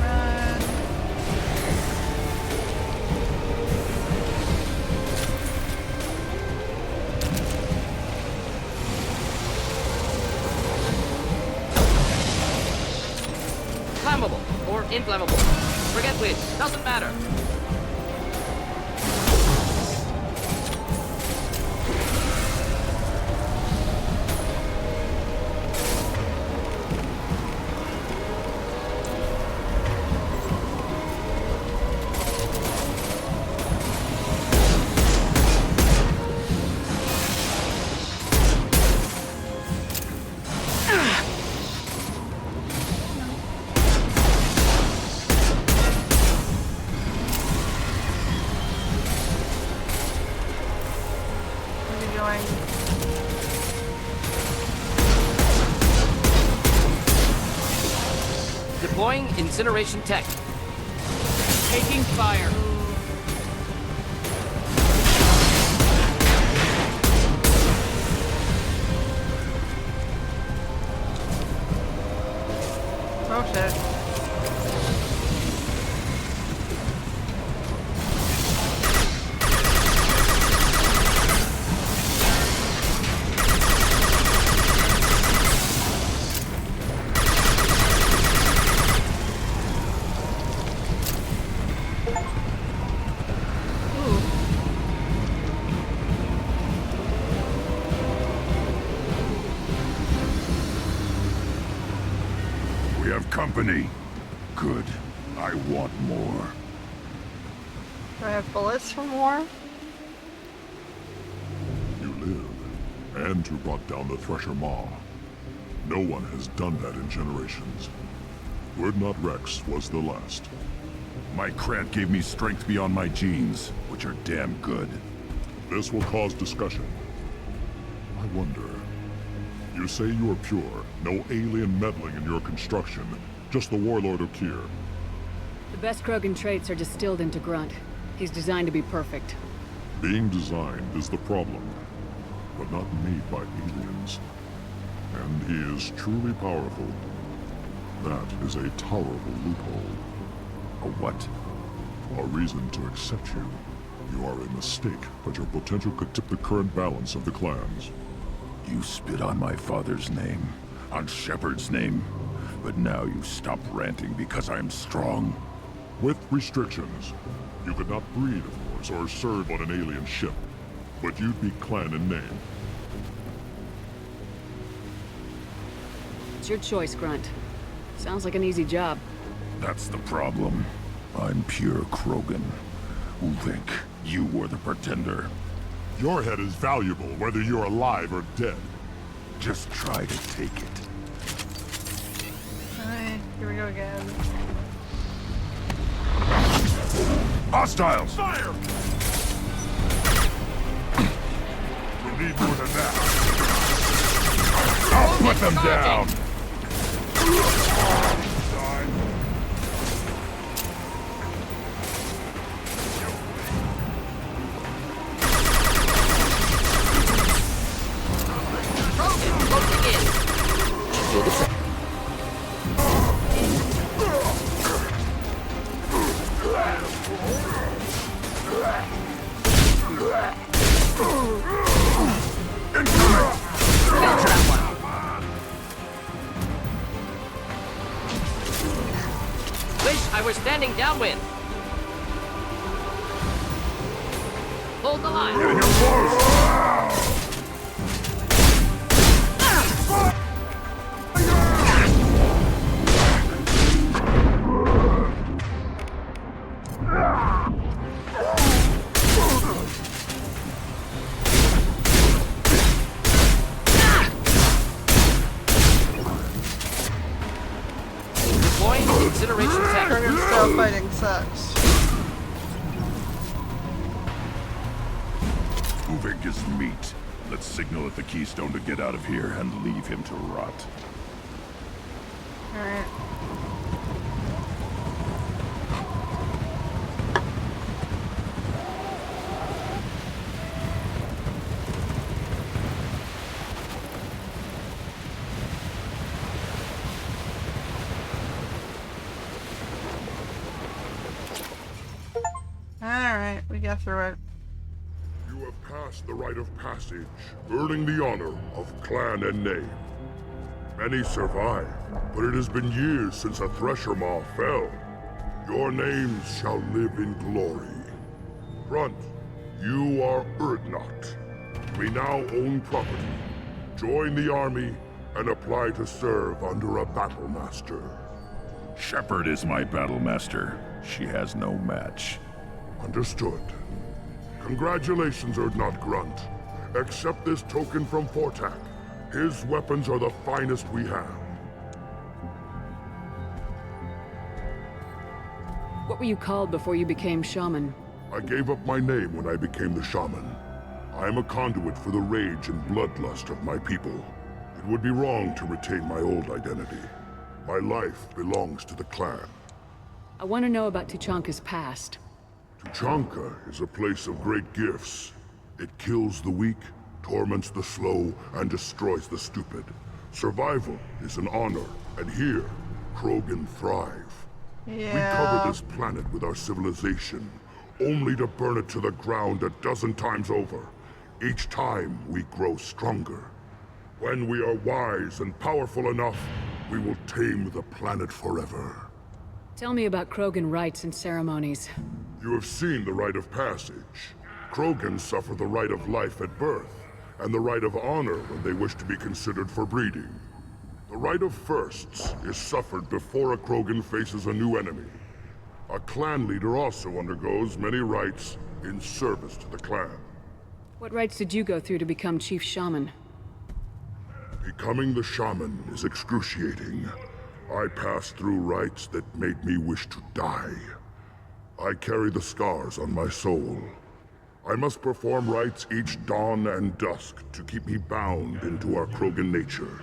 Run. Flammable or inflammable. Forget which. Doesn't matter. Where are you going? Deploying incineration tech. Taking fire. Oh shit. We have company. Good. I want more. Do I have bullets for more? You live, and you brought down the Thresher Maw. No one has done that in generations. Urdnot Rex was the last. My Krant gave me strength beyond my genes, which are damn good. This will cause discussion. I wonder. You say you are pure, no alien meddling in your construction, just the warlord of Kier. The best Krogan traits are distilled into Grunt. He's designed to be perfect. Being designed is the problem, but not made by aliens. And he is truly powerful. That is a tolerable loophole. A what? A reason to accept you. You are a mistake, but your potential could tip the current balance of the clans. You spit on my father's name, on Shepard's name, but now you stop ranting because I'm strong. With restrictions. You could not breed, of course, or serve on an alien ship, but you'd be clan in name. It's your choice, Grunt. Sounds like an easy job. That's the problem. I'm pure Krogan. Ulvik, you were the pretender. Your head is valuable, whether you're alive or dead. Just try to take it. Alright, here we go again. Hostiles! Fire! You'll need more than that. I'll put them down! Wish I were standing downwind. Hold the line. Getting him close! Deploying incineration tech. Krogan style fighting sucks. Uvik is meat. Let's signal at the Keystone to get out of here and leave him to rot. Alright. Alright, we got through it. You have passed the rite of passage, earning the honor of clan and name. Many survive, but it has been years since a Thresher Maw fell. Your names shall live in glory. Grunt, you are Urdnot. We now own property. Join the army and apply to serve under a battle master. Shepard is my battle master. She has no match. Understood. Congratulations, Urdnot Grunt. Accept this token from Fortak. His weapons are the finest we have. What were you called before you became shaman? I gave up my name when I became the shaman. I am a conduit for the rage and bloodlust of my people. It would be wrong to retain my old identity. My life belongs to the clan. I want to know about Tuchanka's past. Tuchanka is a place of great gifts. It kills the weak, torments the slow, and destroys the stupid. Survival is an honor, and here, Krogan thrive. Yeah. We cover this planet with our civilization, only to burn it to the ground a dozen times over. Each time, we grow stronger. When we are wise and powerful enough, we will tame the planet forever. Tell me about Krogan rites and ceremonies. You have seen the rite of passage. Krogan suffer the rite of life at birth, and the rite of honor when they wish to be considered for breeding. The rite of firsts is suffered before a Krogan faces a new enemy. A clan leader also undergoes many rites in service to the clan. What rites did you go through to become Chief Shaman? Becoming the shaman is excruciating. I passed through rites that made me wish to die. I carry the scars on my soul. I must perform rites each dawn and dusk to keep me bound into our Krogan nature.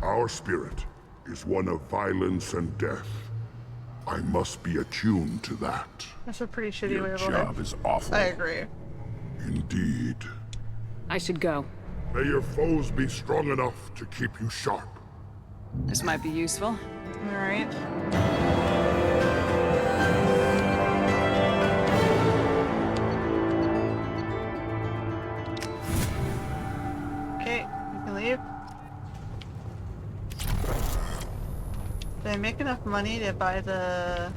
Our spirit is one of violence and death. I must be attuned to that. That's a pretty shitty way Your of job living. is awful. I agree. Indeed. I should go. May your foes be strong enough to keep you sharp. This might be useful. Alright. Okay, you can leave. Did I make enough money to buy the...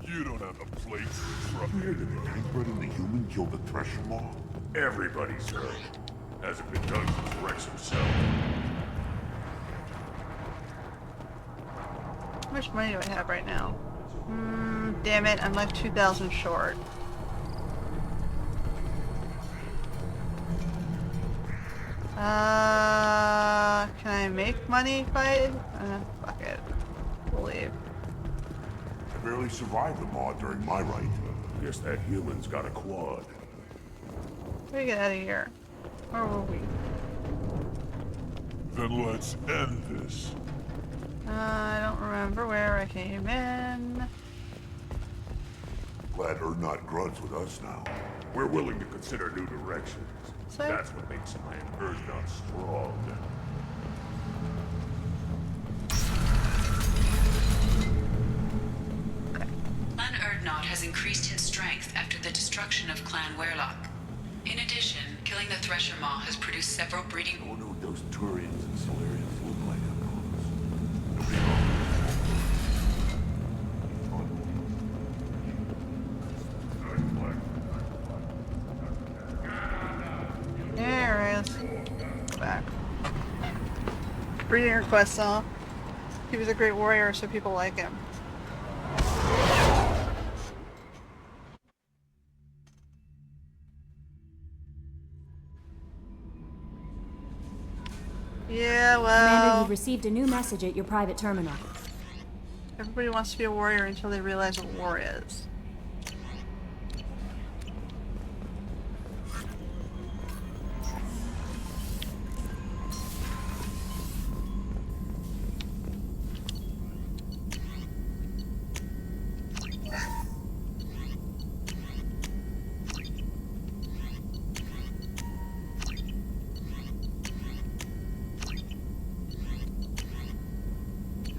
You don't have a place for Did the Tangbird and the human kill the Thresher Maw? Everybody's hurt. Hasn't been done since Rex himself. How much money do I have right now? Damn it, I'm like 2,000 short. Can I make money fighting? Fuck it. We'll leave. I barely survived the Maw during my rite. Guess that human's got a quad. Let me get out of here. Where were we? Then let's end this. I don't remember where I came in. Glad Urdnot Grunt's with us now. We're willing to consider new directions. So- That's what makes Clan Urdnot strong. Clan Urdnot has increased in strength after the destruction of Clan Werlock. In addition, killing the Thresher Maw has produced several breeding... I wonder what those Turians and Solarians look like up close. Nobody knows. breeding request, huh? He was a great warrior, so people like him. Yeah, Commander, well... you've received a new message at your private terminal. Everybody wants to be a warrior until they realize what war is.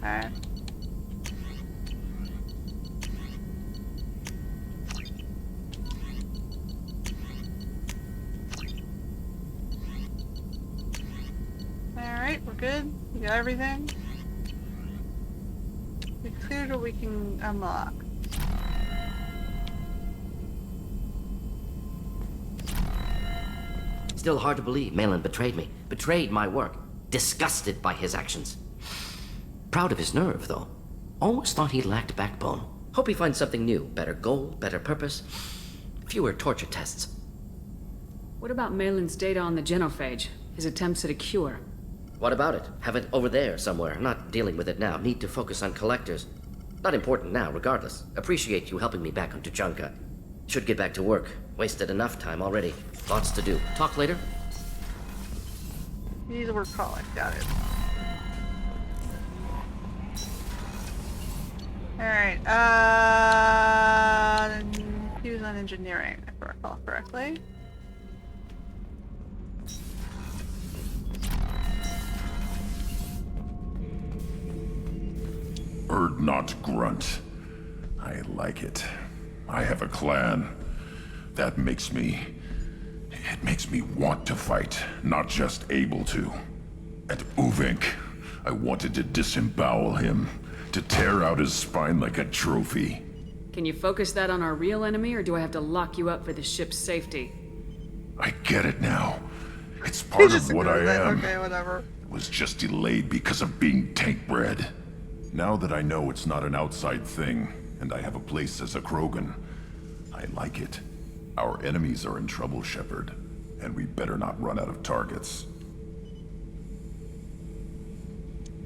Okay. Alright, we're good. We got everything. We cleared what we can unlock. Still hard to believe Malin betrayed me. Betrayed my work. Disgusted by his actions. Proud of his nerve, though. Almost thought he lacked backbone. Hope he finds something new. Better goal, better purpose. Fewer torture tests. What about Malin's data on the genophage? His attempts at a cure? What about it? Have it over there somewhere. Not dealing with it now. Need to focus on collectors. Not important now, regardless. Appreciate you helping me back on Tuchanka. Should get back to work. Wasted enough time already. Lots to do. Talk later? You need the word calling. Got it. Alright, he was on engineering, if I recall correctly. Not Grunt. I like it. I have a clan. That makes me... It makes me want to fight, not just able to. At Uvink, I wanted to disembowel him, to tear out his spine like a trophy. Can you focus that on our real enemy, or do I have to lock you up for the ship's safety? I get it now. It's part of what I am. Okay, whatever. It was just delayed because of being tank-bred. Now that I know it's not an outside thing, and I have a place as a Krogan, I like it. Our enemies are in trouble, Shepard, and we better not run out of targets.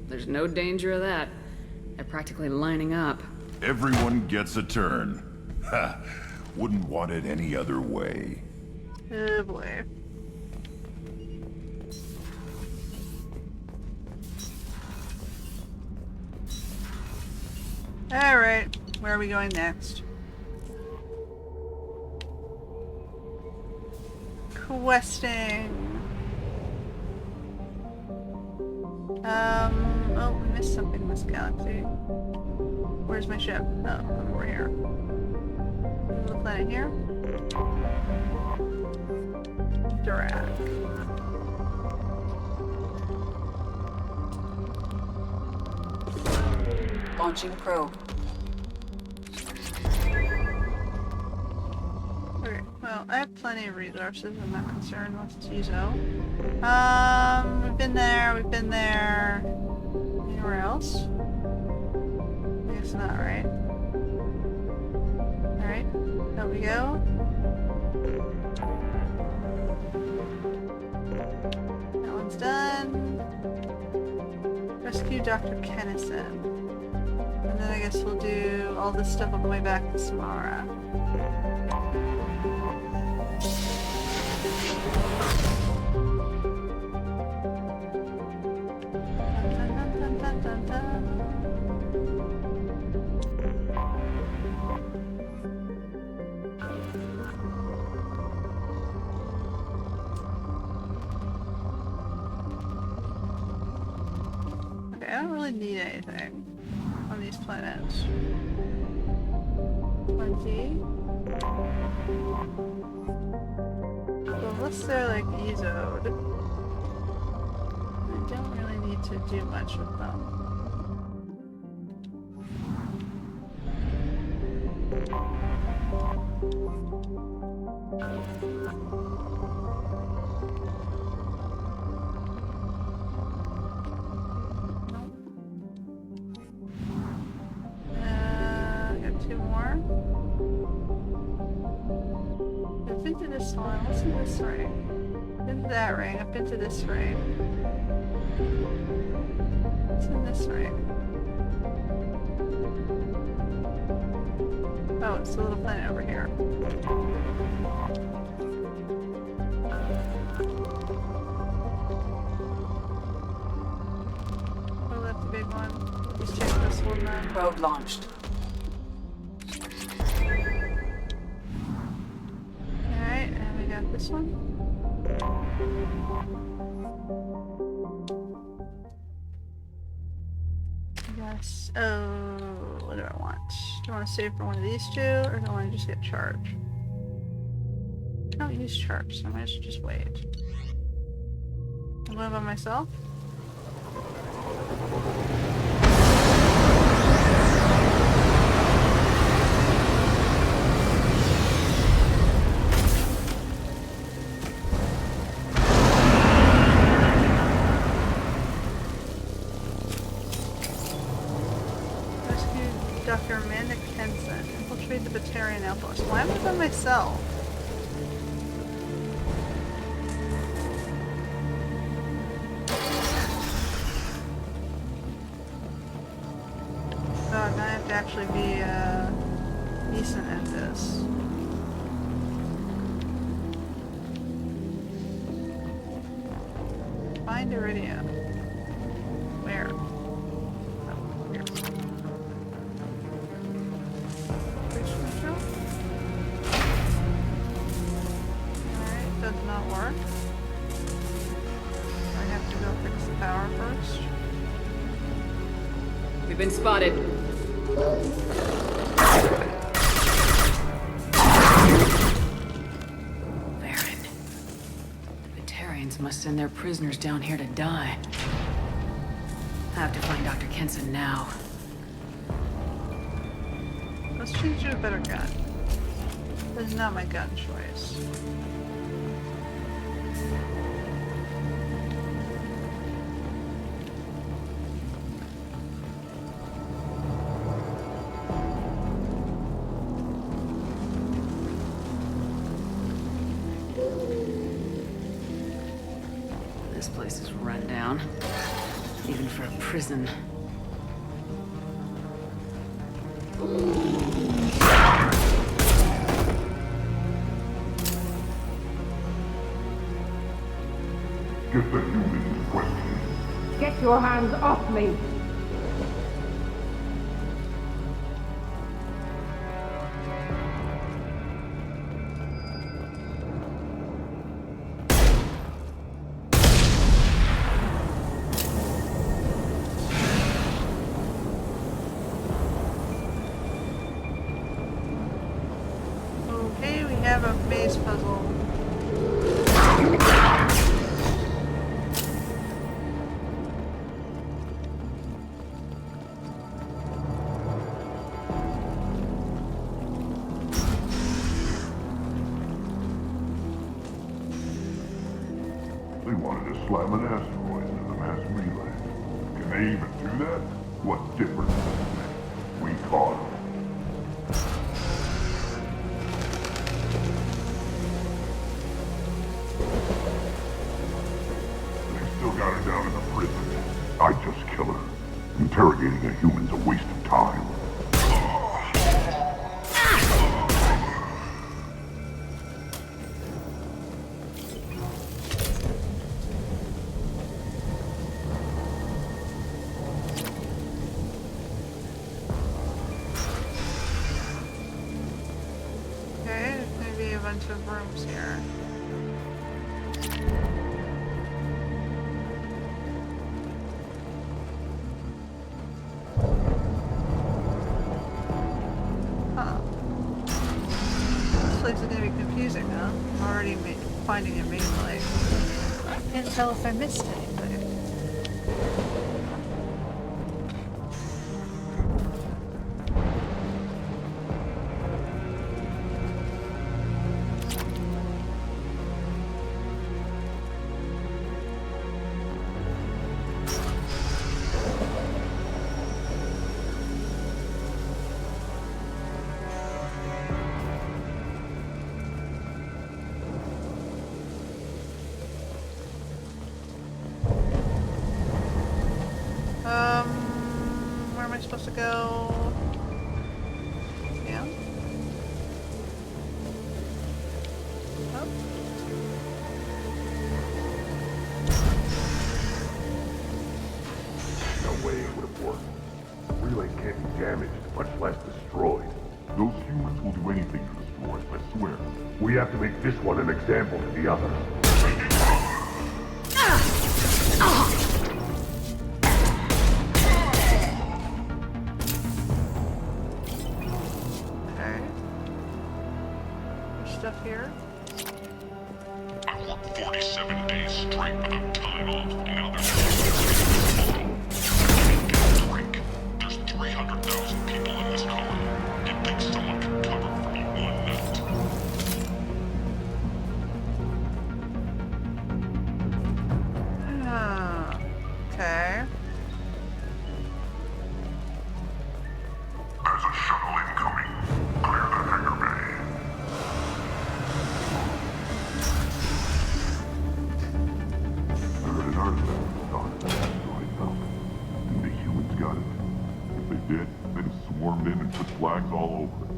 There's no danger of that. They're practically lining up. Everyone gets a turn. Ha! Wouldn't want it any other way. Oh boy. Alright, where are we going next? Questing. Oh, we missed something in this galaxy. Where's my ship? Oh, over here. Is the planet here? Dirac. Launching probe. Okay, well, I have plenty of resources. I'm not concerned with Tizo. We've been there. Anywhere else? I guess not, right? Alright, there we go. That one's done. Rescue Dr. Kennison. And then I guess we'll do all this stuff on the way back to Samara. Okay, I don't really need anything on these planets. 20. So unless they're like Ezo'd, I don't really need to do much with them. more. I've been to this one. What's in this ring? I've been to that ring. I've been to this ring. What's in this ring? Oh, it's the little planet over here. Oh, that's a big one. Let's check this one then. Probe launched. Alright, and we got this one. Yes. Oh, what do I want? Do I want to save for one of these two, or do I want to just get charge? I don't use charge, so I might as well just wait. I'm going by myself. Infiltrate the Batarian outpost. Why am I by myself? Oh, now I have to actually be decent at this. Find Iridium. Where? Does not work. I have to go fix the power first. We've been spotted. Baron. The Batarians must send their prisoners down here to die. I have to find Dr. Kenson now. Let's change to a better gun. This is not my gun choice. This place is run down, even for a prison. Get the humans in question. Get your hands off me! Okay, we have a maze puzzle. They wanted to slam an asteroid into the mass relay. Can they even do that? What difference does it make? We caught them. They still got her down in the prison. I'd just kill her. Interrogating a human's a waste of time. Okay, maybe a bunch of rooms here. Huh. This place is gonna be confusing, huh? I'm already finding it manually. I can't tell if I missed anything. to go down? Oh. No way it would have worked. The relay can't be damaged, much less destroyed. Those humans will do anything to destroy it, I swear. We have to make this one an example to the others. Okay. There's stuff here. I worked 47 days straight without time off, and now there's drink. There's 300,000 people in this colony. You'd think someone could cover for me one night. Okay. There's a shuttle incoming. Clear the hangar bay. I heard an artifact was stocked at the asteroid belt. And the humans got it. If they did, they'd have swarmed in and put flags all over it.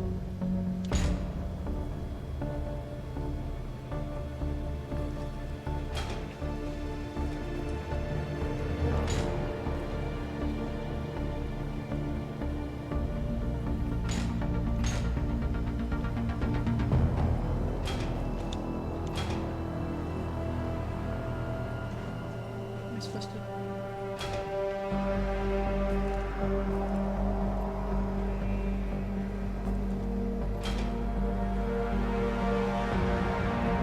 Am I supposed to?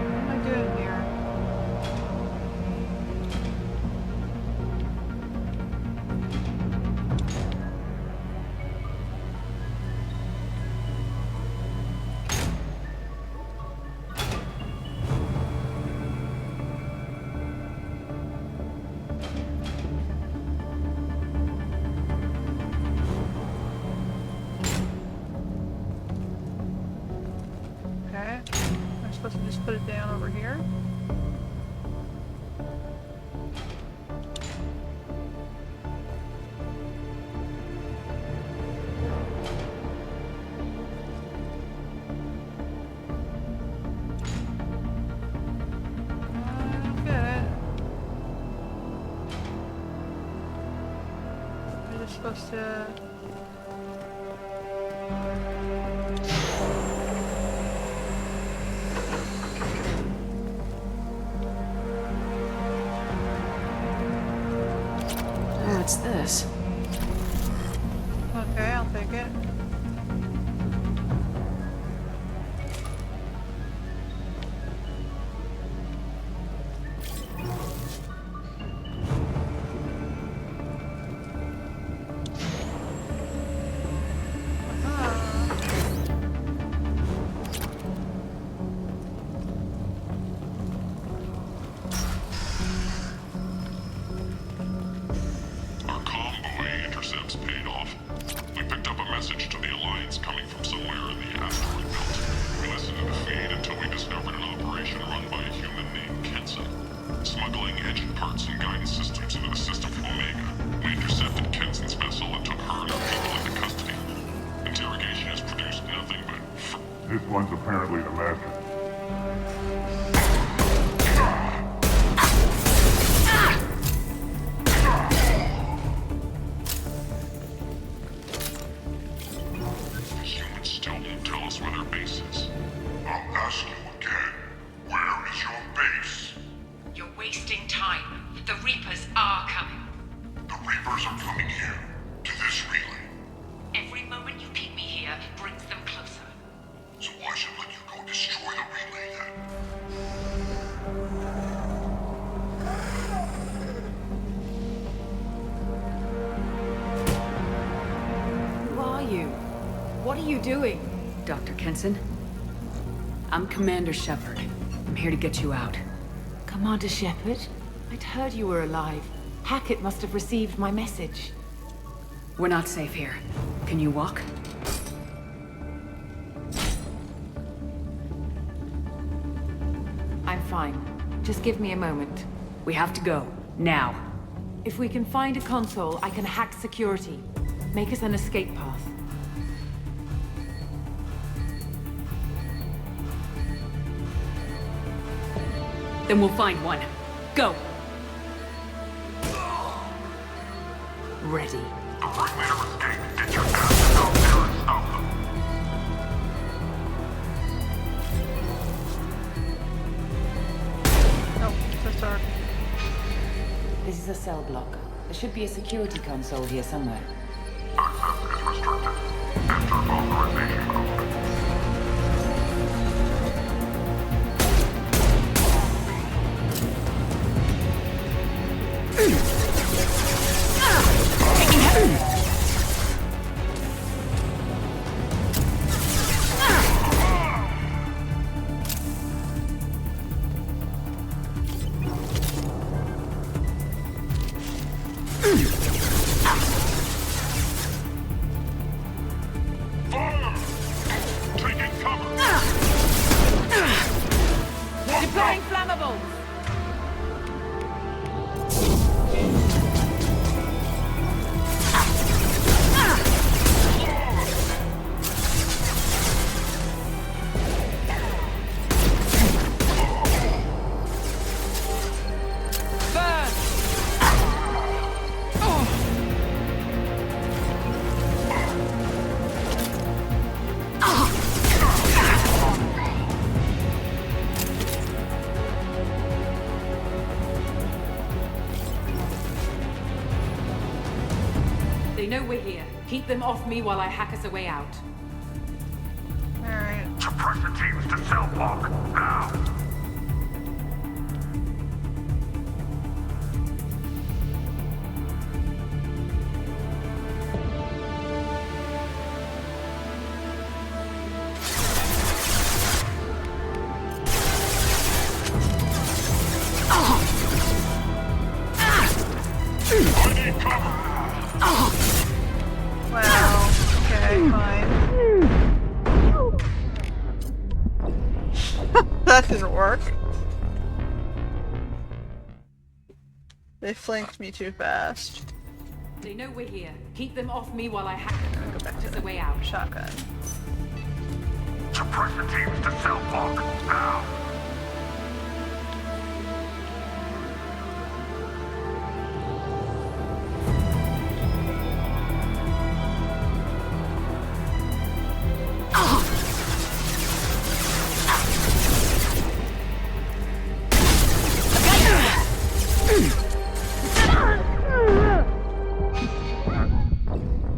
What am I doing here? Okay. I'm supposed to just put it down over here. I don't get it. I'm just supposed to... What's this? Okay, I'll take it. Our convoy intercepts paid off. We picked up a message to the Alliance coming from somewhere in the asteroid belt. We listened to the feed until we discovered an operation run by a human named Kenson, smuggling engine parts and guidance systems into the system from Omega. We intercepted Kenson's vessel and took her and her people into custody. Interrogation has produced nothing but... This one's apparently the master. The humans still won't tell us where their base is. I'll ask you again. Where is your base? You're wasting time. The Reapers are coming. The Reapers are coming here. To this relay. Every moment you keep me here brings them closer. So why should I let you go destroy the relay then? Who are you? What are you doing? Dr. Kenson? I'm Commander Shepard. I'm here to get you out. Commander Shepard? I'd heard you were alive. Hackett must have received my message. We're not safe here. Can you walk? I'm fine. Just give me a moment. We have to go. Now. If we can find a console, I can hack security. Make us an escape path. Then we'll find one. Go! Ready. Oh, so dark. This is a cell block. There should be a security console here somewhere. Deploying flammables! They know we're here. Keep them off me while I hack us a way out. Alright. Suppress the teams to cell block, now! Wow. Okay, fine. That didn't work. They flanked me too fast. They know we're here. Keep them off me while I hack Go back to us a way out. shotgun. Suppress the teams to cell block, now!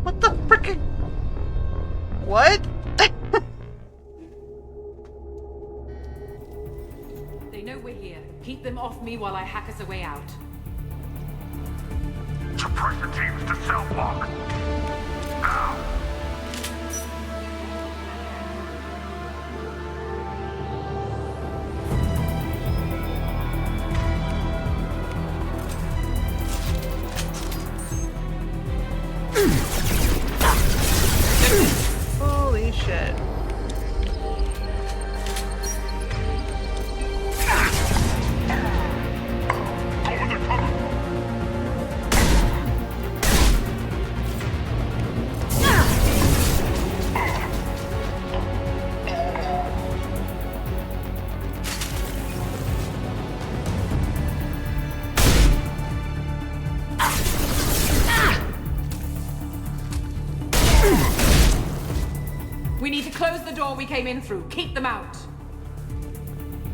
What the frickin'? What? They know we're here. Keep them off me while I hack us a way out. Suppress the teams to cell block, now! Holy shit. We need to close the door we came in through. Keep them out.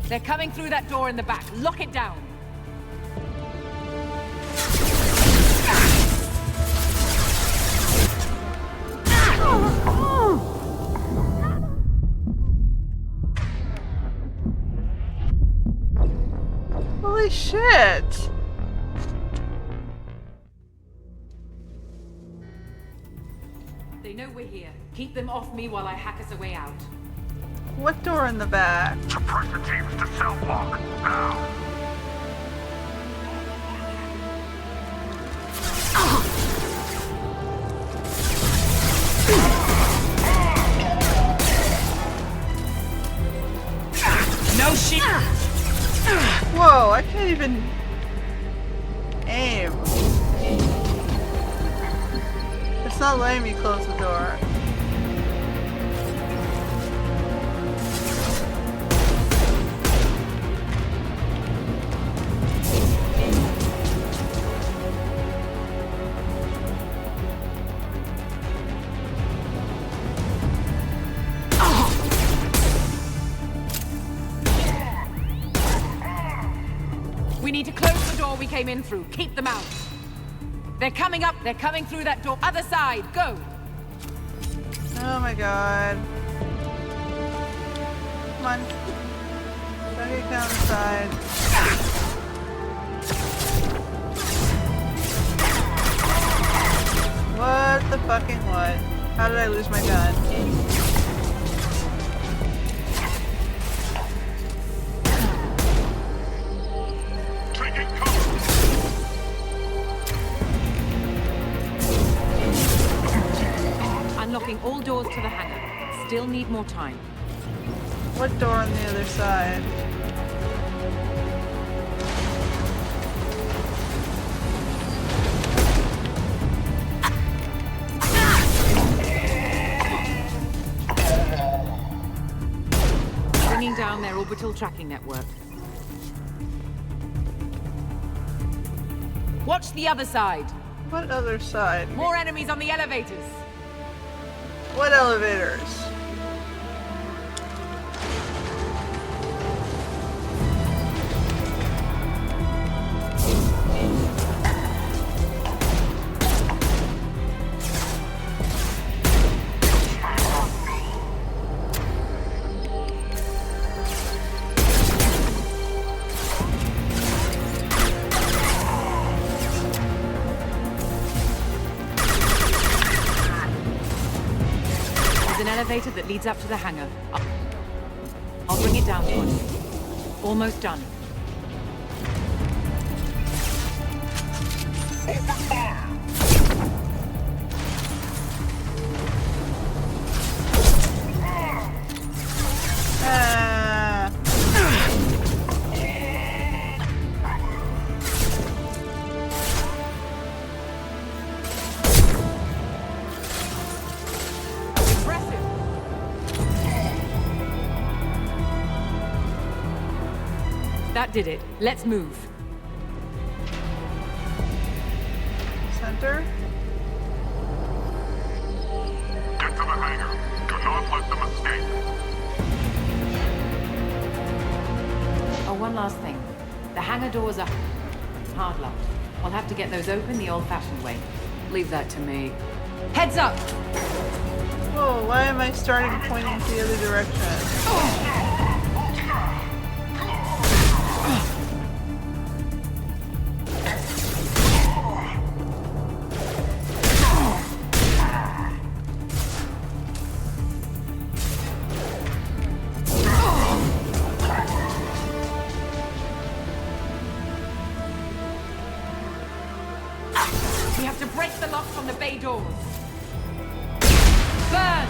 They're coming through that door in the back. Lock it down. Holy shit. They know we're here. Keep them off me while I hack us a way out. What door in the back? Suppress the teams to cell block, now! No shit! Whoa, I can't even aim. It's not letting me close the door. We need to close the door we came in through. Keep them out. They're coming up. They're coming through that door. Other side. Go. Oh my god. Come on. Gotta get down the side. What the fucking what? How did I lose my gun? Unlocking all doors to the hangar. Still need more time. What door on the other side? Bringing down their orbital tracking network. Watch the other side. What other side? More enemies on the elevators. What elevators? Elevator that leads up to the hangar. I'll bring it down to us. Almost done. That did it. Let's move. Center? Get to the hangar. Do not let them escape. Oh, one last thing. The hangar doors are hard locked. I'll have to get those open the old-fashioned way. Leave that to me. Heads up! Whoa, why am I starting pointing to the other direction? We have to break the locks on the bay doors. Burn!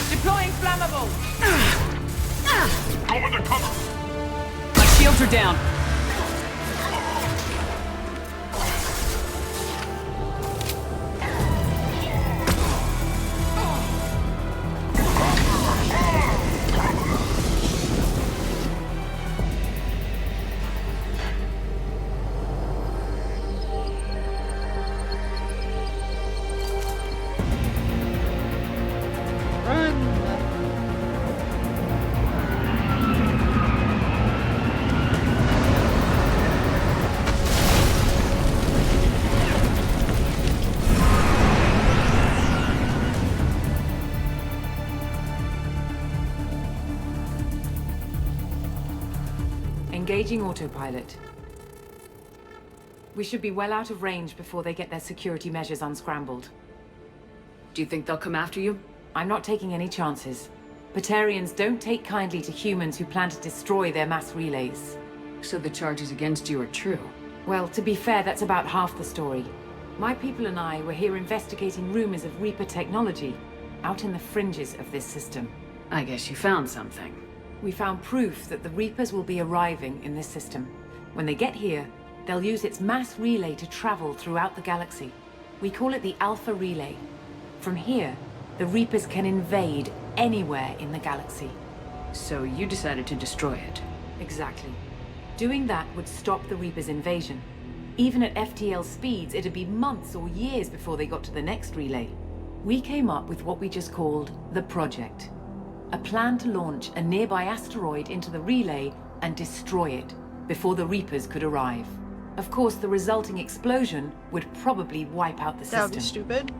Deploying flammable! Go into cover! My shields are down. Engaging autopilot. We should be well out of range before they get their security measures unscrambled. Do you think they'll come after you? I'm not taking any chances. Batarians don't take kindly to humans who plan to destroy their mass relays. So the charges against you are true? Well, to be fair, that's about half the story. My people and I were here investigating rumors of Reaper technology, out in the fringes of this system. I guess you found something. We found proof that the Reapers will be arriving in this system. When they get here, they'll use its mass relay to travel throughout the galaxy. We call it the Alpha Relay. From here, the Reapers can invade anywhere in the galaxy. So you decided to destroy it? Exactly. Doing that would stop the Reapers' invasion. Even at FTL speeds, it'd be months or years before they got to the next relay. We came up with what we just called the Project. A plan to launch a nearby asteroid into the relay and destroy it before the Reapers could arrive. Of course, the resulting explosion would probably wipe out the system. That would be stupid.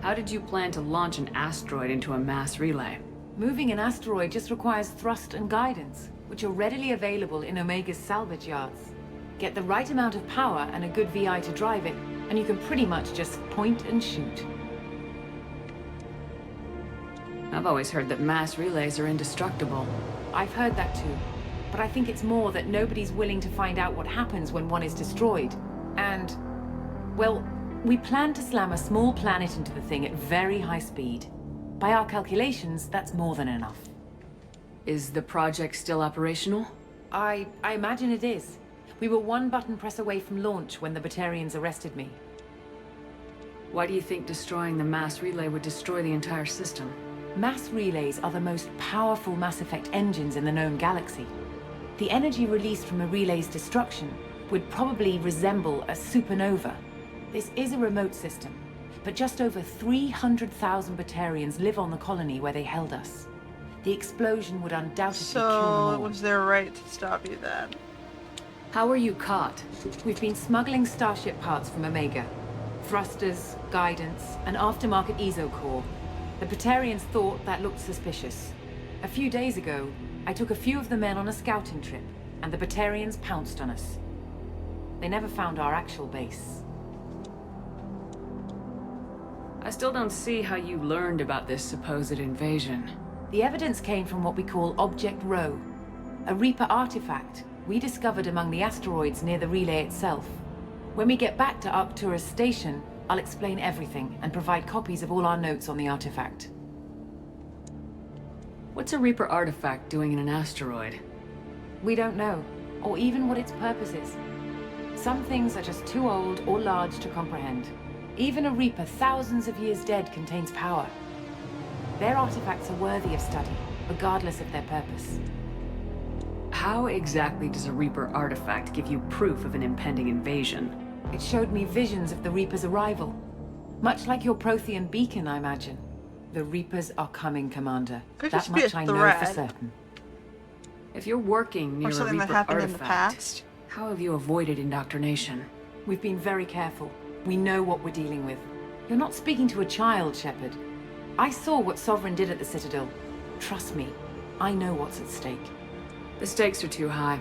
How did you plan to launch an asteroid into a mass relay? Moving an asteroid just requires thrust and guidance, which are readily available in Omega's salvage yards. Get the right amount of power and a good VI to drive it, and you can pretty much just point and shoot. I've always heard that mass relays are indestructible. I've heard that too, but I think it's more that nobody's willing to find out what happens when one is destroyed. And, well, we plan to slam a small planet into the thing at very high speed. By our calculations, that's more than enough. Is the project still operational? I imagine it is. We were one button press away from launch when the Batarians arrested me. Why do you think destroying the mass relay would destroy the entire system? Mass relays are the most powerful Mass Effect engines in the known galaxy. The energy released from a relay's destruction would probably resemble a supernova. This is a remote system, but just over 300,000 Batarians live on the colony where they held us. The explosion would undoubtedly kill them all. So, it was their right to stop you then. How were you caught? We've been smuggling Starship parts from Omega. Thrusters, guidance, and aftermarket ESO core. The Batarians thought that looked suspicious. A few days ago, I took a few of the men on a scouting trip, and the Batarians pounced on us. They never found our actual base. I still don't see how you learned about this supposed invasion. The evidence came from what we call Object Rho, a Reaper artifact we discovered among the asteroids near the relay itself. When we get back to Arcturus Station, I'll explain everything and provide copies of all our notes on the artifact. What's a Reaper artifact doing in an asteroid? We don't know, or even what its purpose is. Some things are just too old or large to comprehend. Even a Reaper thousands of years dead contains power. Their artifacts are worthy of study, regardless of their purpose. How exactly does a Reaper artifact give you proof of an impending invasion? It showed me visions of the Reaper's arrival. Much like your Prothean beacon, I imagine. The Reapers are coming, Commander. Could That just be much a I know threat. for certain. If you're working near Or a something that Reaper happened in the artifact, past. how have you avoided indoctrination? We've been very careful. We know what we're dealing with. You're not speaking to a child, Shepard. I saw what Sovereign did at the Citadel. Trust me, I know what's at stake. The stakes are too high.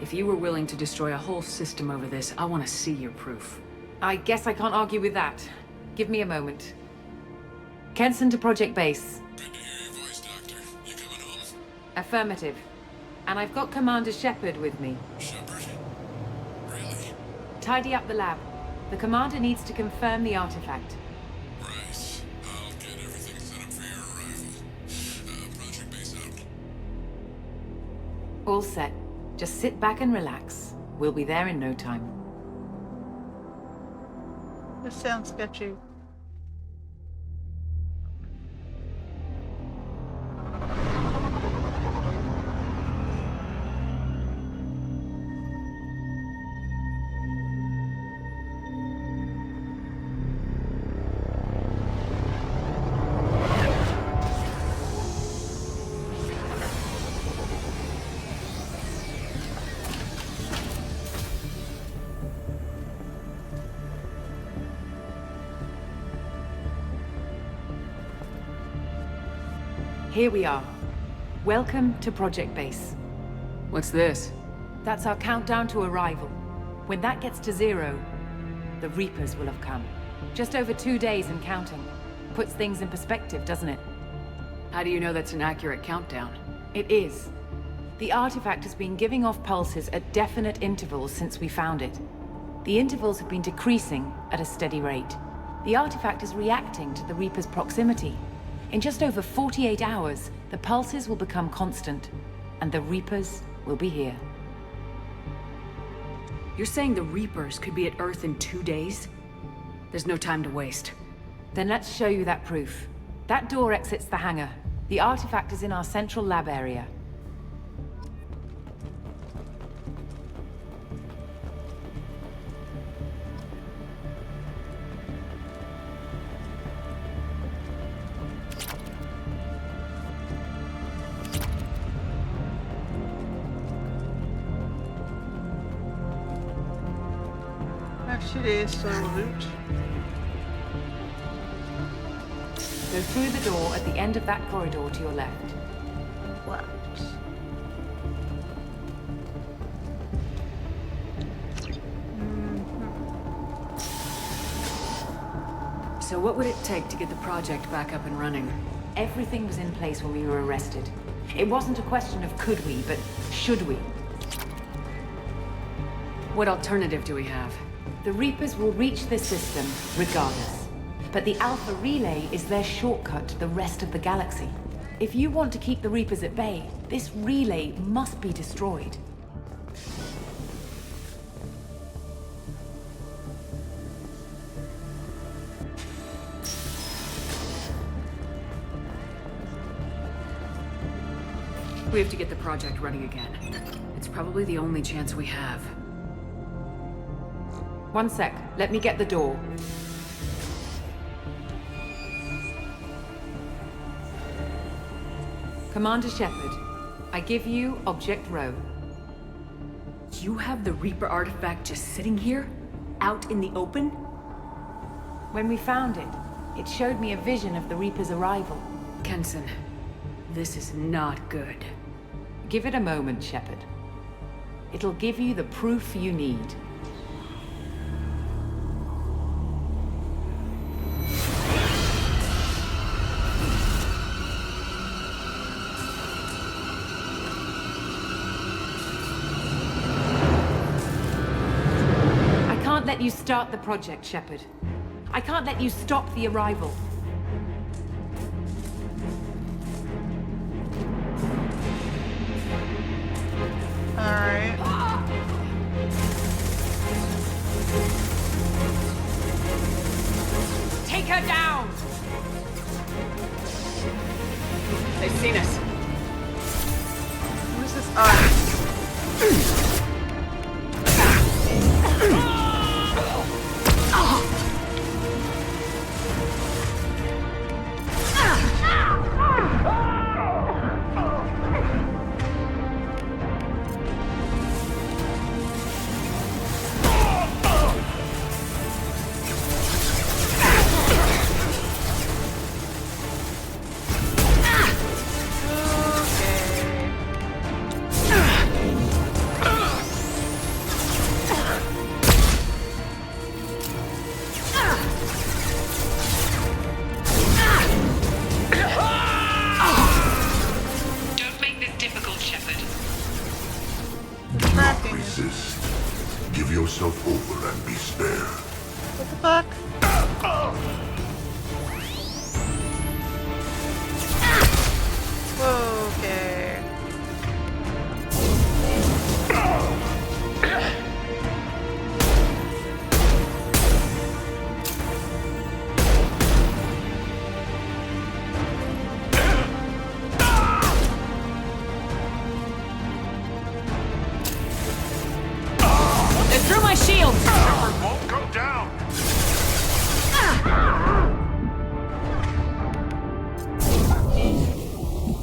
If you were willing to destroy a whole system over this, I want to see your proof. I guess I can't argue with that. Give me a moment. Kenson to Project Base. Good to hear your voice, Doctor. You coming home? Affirmative. And I've got Commander Shepard with me. Shepard? Really? Tidy up the lab. The Commander needs to confirm the artifact. Right. I'll get everything set up for your arrival. Project Base out. All set. Just sit back and relax. We'll be there in no time. This sounds sketchy. Here we are. Welcome to Project Base. What's this? That's our countdown to arrival. When that gets to 0, the Reapers will have come. Just over 2 days and counting. Puts things in perspective, doesn't it? How do you know that's an accurate countdown? It is. The artifact has been giving off pulses at definite intervals since we found it. The intervals have been decreasing at a steady rate. The artifact is reacting to the Reaper's proximity. In just over 48 hours, the pulses will become constant, and the Reapers will be here. You're saying the Reapers could be at Earth in 2 days? There's no time to waste. Then let's show you that proof. That door exits the hangar. The artifact is in our central lab area. Actually, so loot. Go through the door at the end of that corridor to your left. Left. So what would it take to get the project back up and running? Everything was in place when we were arrested. It wasn't a question of could we, but should we. What alternative do we have? The Reapers will reach this system regardless. But the Alpha Relay is their shortcut to the rest of the galaxy. If you want to keep the Reapers at bay, this relay must be destroyed. We have to get the project running again. It's probably the only chance we have. One sec. Let me get the door. Commander Shepard, I give you Object Row. You have the Reaper artifact just sitting here? Out in the open? When we found it, it showed me a vision of the Reaper's arrival. Kenson, this is not good. Give it a moment, Shepard. It'll give you the proof you need. I can't let you start the project, Shepard. I can't let you stop the arrival. Alright. Take her down! They've seen us. Who's this? Resist. Give yourself over and be spared. What the fuck? Okay. Through my shield! Shepard won't come down!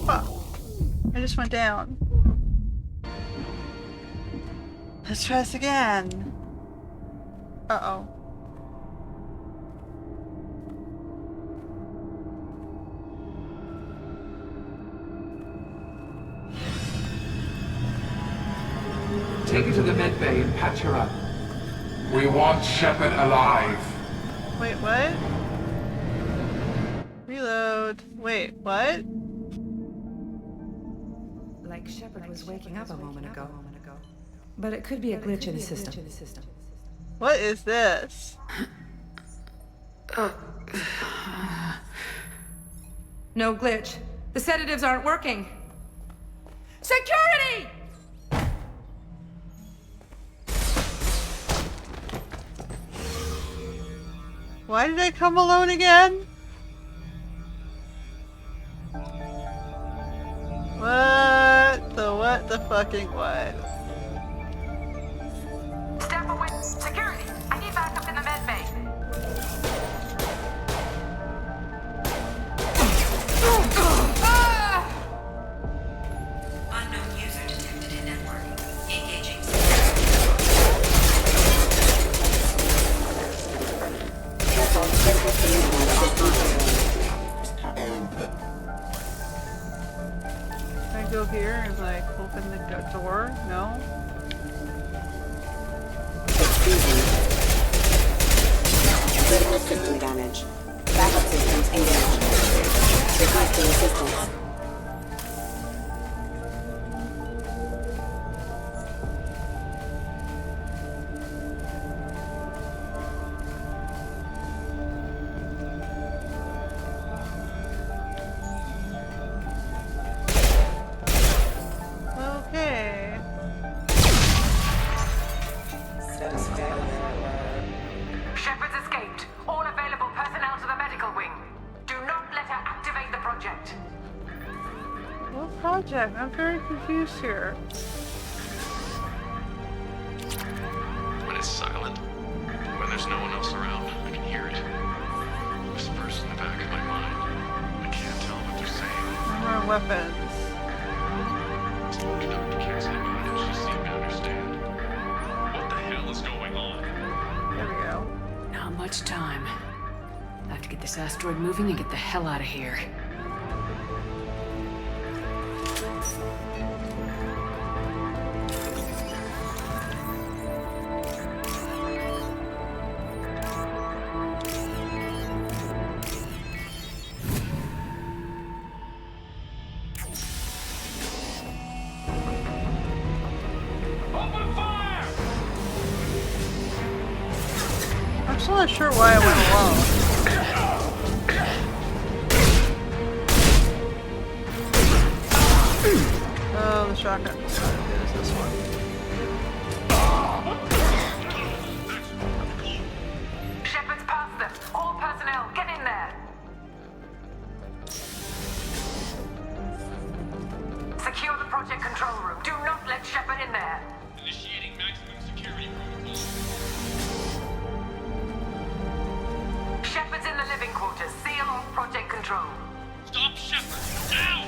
Fuck. I just went down. Let's try this again. Uh-oh. Take her to the med bay and patch her up. We want Shepard alive. Wait, what? Reload. Wait, what? Like Shepard was waking up a moment ago. But it could be a glitch in the system. What is this? No glitch. The sedatives aren't working. Security! Why did I come alone again? What the fucking what? Step away. Security, I need backup in the med bay. Unknown user detected in network. Engaging. Can I go here and like open the door? No? Critical system damage. Backup systems engaged. Requesting assistance. Okay. Shepard's escaped. All available personnel to the medical wing. Do not let her activate the project. What project? I'm very confused here. When it's silent, when there's no one else around, I can hear it. Whispers in the back of my mind. I can't tell what they're saying. More weapons. Dr. Kinsey managed to seem to understand. What the hell is going on? There we go. Not much time. I have to get this asteroid moving and get the hell out of here. I'm still not sure why I went alone. Oh, the shotgun is not as good as this one. Shepard's past them. All personnel, get in there. Secure the project control room. Do not let Shepard in there. Initiating maximum security protocol. Shepard's in the living quarters. Seal off project control. Stop Shepard! Now!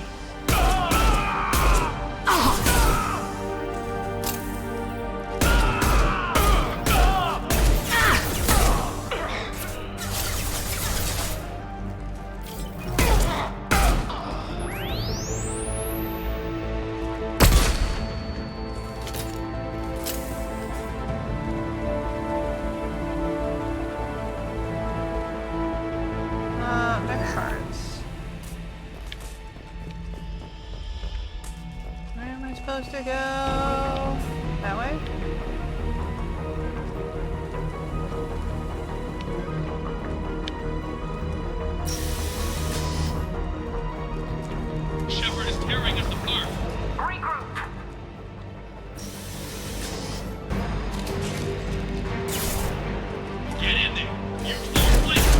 Next cards. Where am I supposed to go? That way? Shepard is tearing us apart! Regroup. Get in there! Use more flames!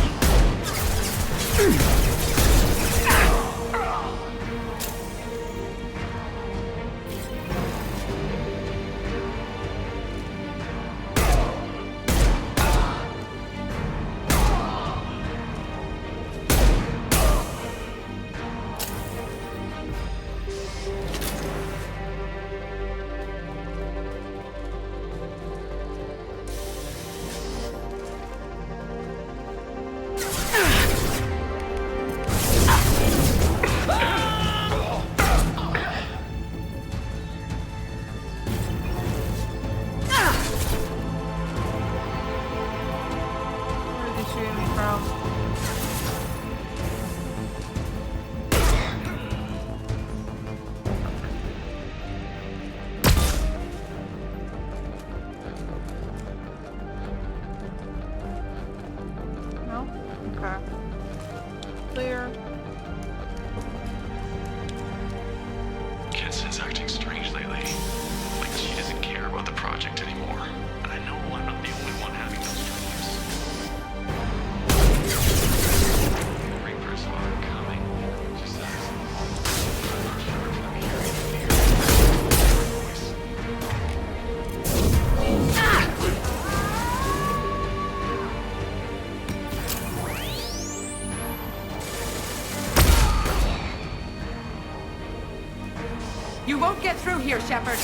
You won't get through here, Shepard.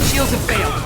Shields have failed.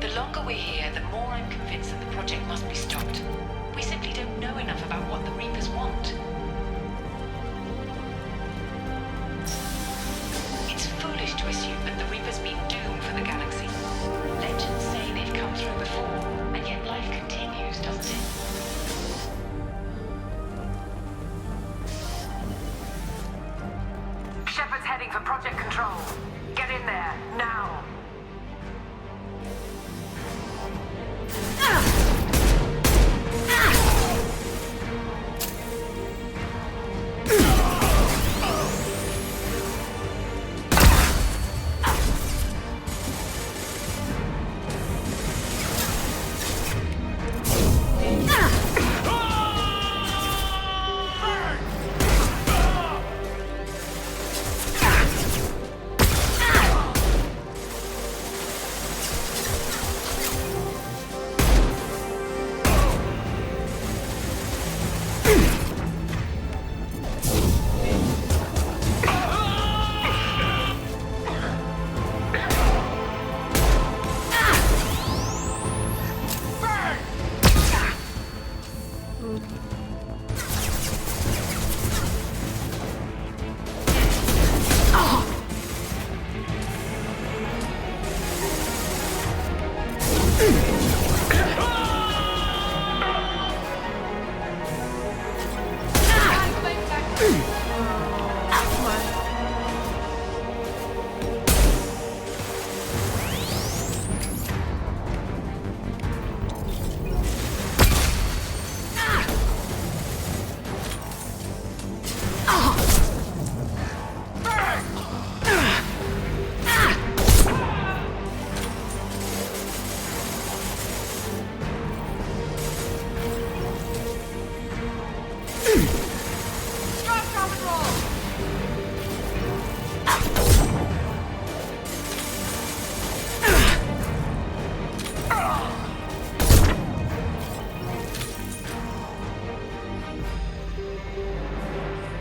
The longer we're here, the more I'm convinced that the project must be stopped. We simply don't know enough about what the Reapers want. It's foolish to assume that the Reapers mean doom for the galaxy. Legends say they've come through before, and yet life continues, doesn't it? Shepard's heading for Project Control. Get in there, now!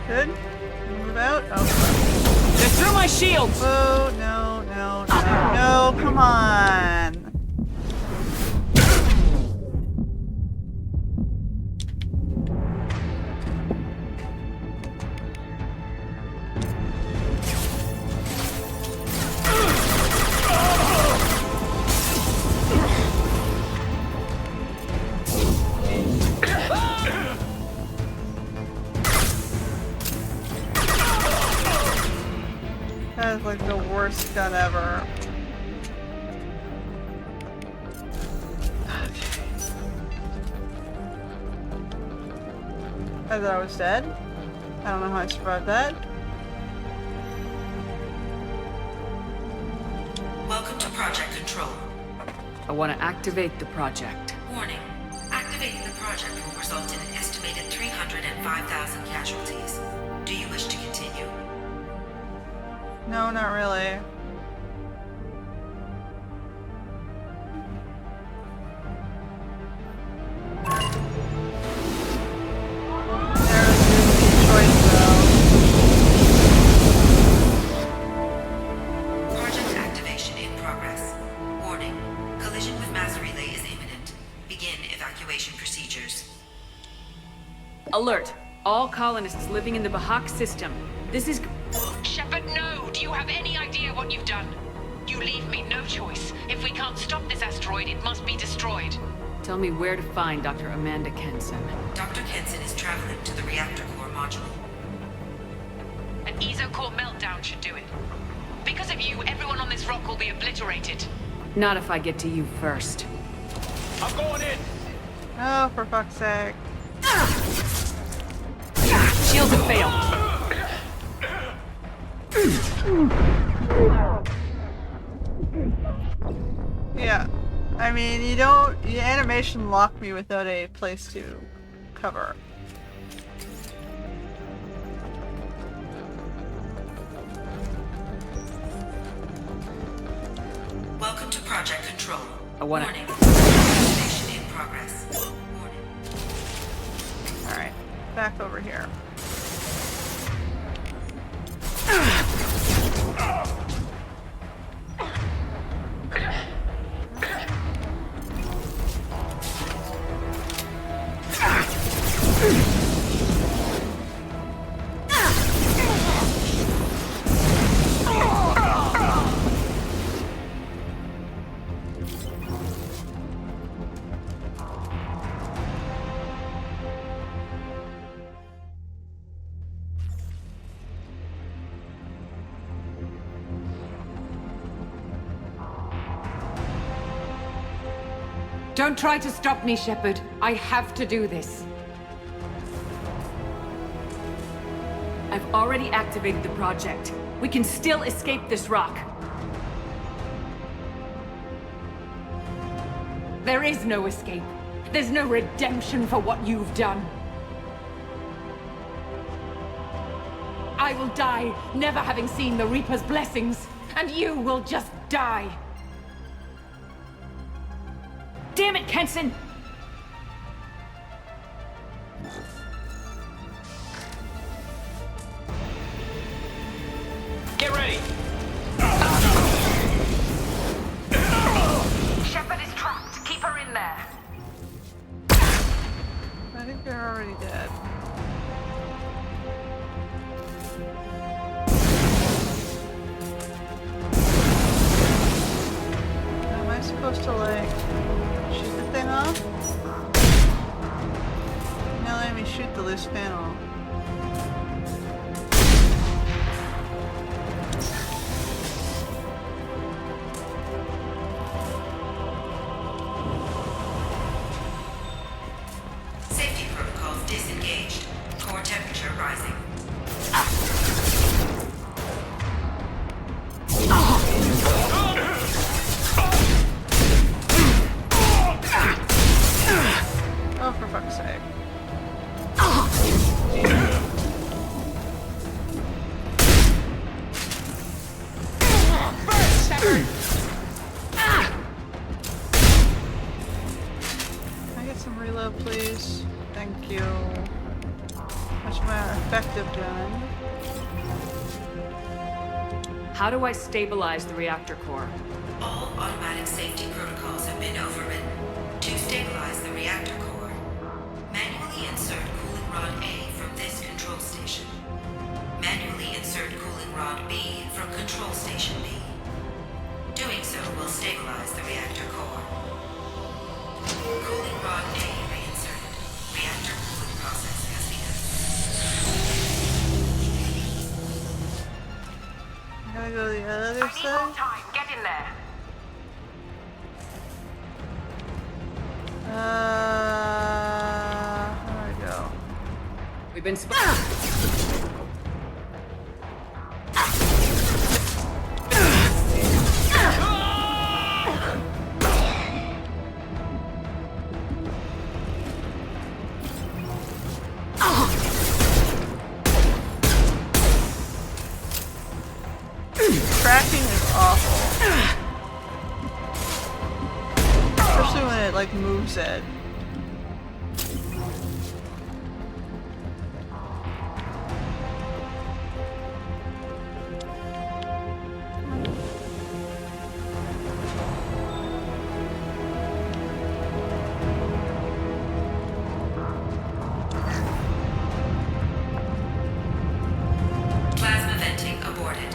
Good. Move out. Oh. They're through my shields! Oh, no, no, no, no, come on. That is like the worst gun ever. Okay. I thought I was dead. I don't know how I survived that. Welcome to Project Control. I want to activate the project. Warning. Activating the project will result in an estimated 305,000 casualties. Do you wish to continue? No, not really. Project activation in progress. Warning. Collision with mass relay is imminent. Begin evacuation procedures. Alert! All colonists living in the Bahak system. This is... Shepard, no! Do you have any idea what you've done? You leave me no choice. If we can't stop this asteroid, it must be destroyed. Tell me where to find Dr. Amanda Kenson. Dr. Kenson is traveling to the reactor core module. An esocore meltdown should do it. Because of you, everyone on this rock will be obliterated. Not if I get to you first. I'm going in. Oh, for fuck's sake. Shields have failed. Yeah. I mean, you don't... The animation locked me without a place to cover. Welcome to Project Control. I want Warning. Activation in progress. Warning. Alright. Back over here. Don't try to stop me, Shepard. I have to do this. I've already activated the project. We can still escape this rock. There is no escape. There's no redemption for what you've done. I will die, never having seen the Reaper's blessings, and you will just die. Damn it, Kenson! Get ready. Shepard is trapped. Keep her in there. I think they're already dead. Am I supposed to, like, shoot the thing off? Now let me shoot the loose panel. Safety protocols disengaged. Core temperature rising. Oh, for fuck's sake. Can I get some reload, please? Thank you. Much more effective gun. How do I stabilize the reactor core? All automatic safety protocols have been overridden. To stabilize the reactor core, manually insert cooling rod A from this control station. Manually insert cooling rod B from control station B. Doing so will stabilize the reactor core. Cooling rod A reinserted. Reactor cooling process has begun. I gotta go to the other I need more side? time. Get in there. How do I go? We've been spotted. Tracking is awful. Especially when it, like, moves it. Plasma venting aborted.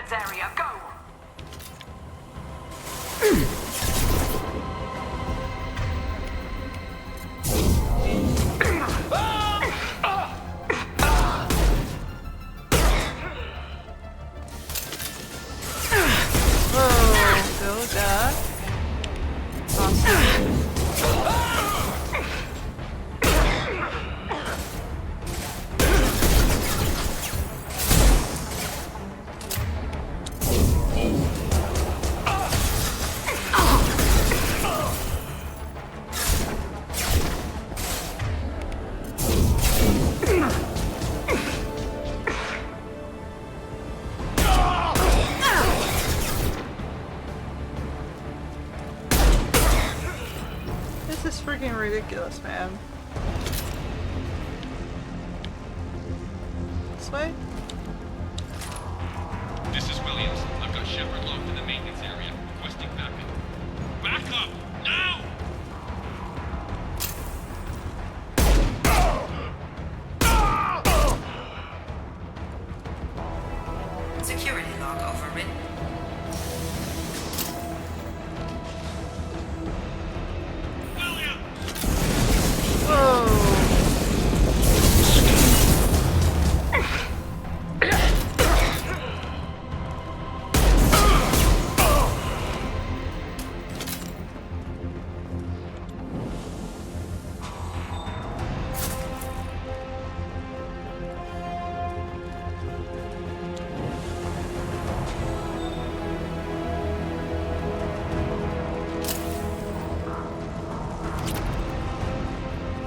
maintenance area. Go! Whoa, go duck. Awesome. This is freaking ridiculous, man. This way? This is Williams. I've got Shepard locked in the maintenance area, requesting backup. Backup! Now! Security log overwritten.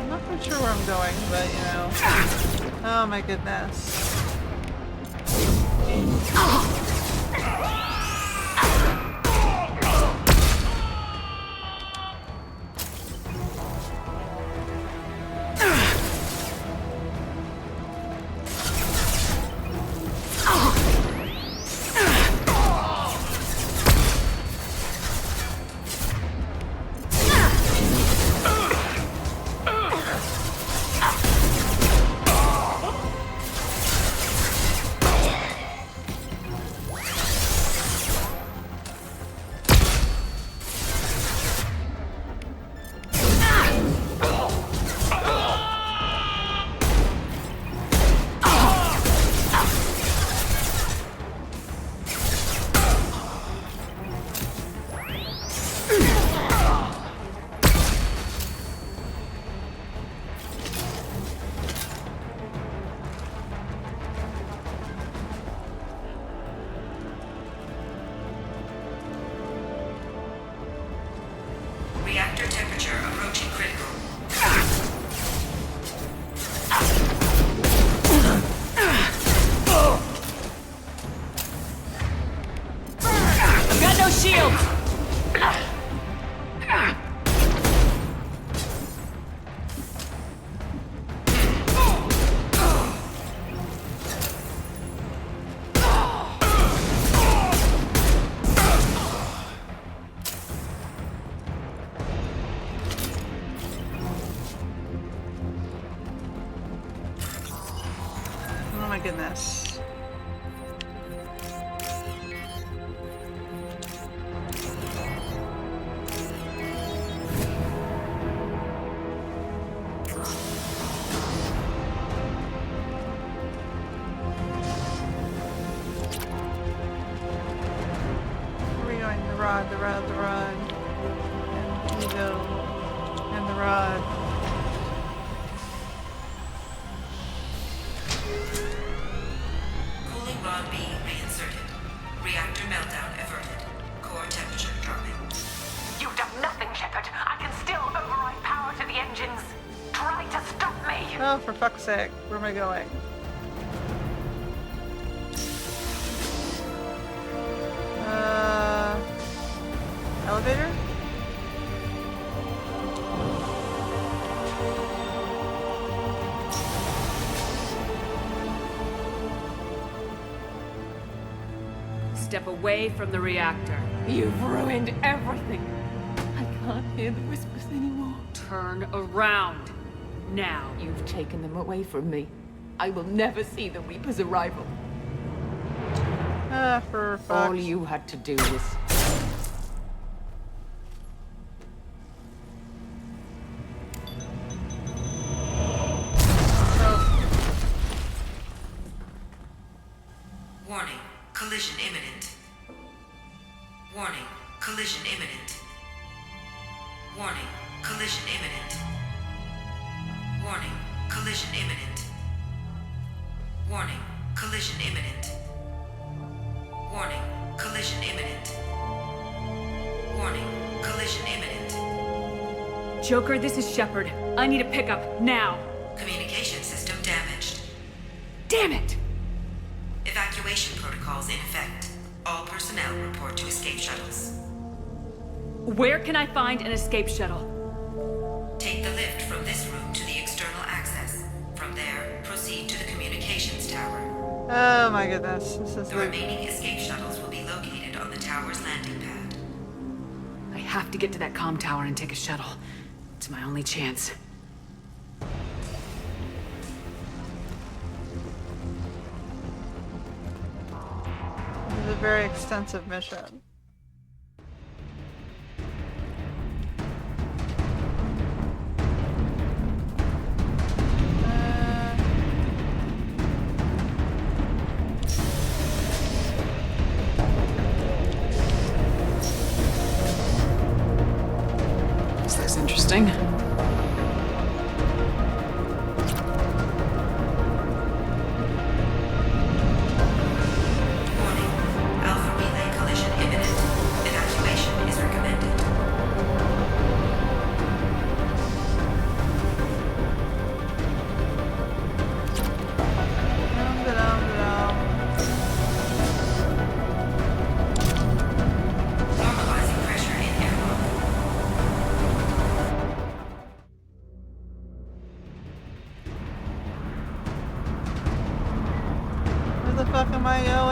Not sure where I'm going, but you know. Oh my goodness. Reactor temperature approaching critical. I've got no shields! Oh my goodness. Where are we going? The rod, the rod, the rod. And ego. And the rod. Cooling rod being reinserted. Reactor meltdown averted. Core temperature dropping. You've done nothing, Shepard. I can still override power to the engines. Try to stop me. Oh, for fuck's sake. Where am I going? Elevator? Step away from the reactor. You've ruined everything. I can't hear the whispers anymore. Turn around. Now. You've taken them away from me. I will never see the Reaper's arrival. for fuck's... All you had to do was... Warning, collision imminent. Warning, collision imminent. Warning, collision imminent. Warning, collision imminent. Warning, collision imminent. Warning, collision imminent. Warning, collision imminent. Joker, this is Shepard. I need a pickup, now. Communication system damaged. Damn it! Evacuation protocols in effect. All personnel report to escape shuttles. Where can I find an escape shuttle? Take the lift from this room to the external access. From there, proceed to the communications tower. Oh my goodness. This is The remaining escape shuttles will be located on the tower's landing pad. I have to get to that comm tower and take a shuttle. It's my only chance. This is a very extensive mission. This looks interesting. Alpha relay collision imminent. Evacuation is recommended. Normalizing pressure in airlock. Where the fuck am I going?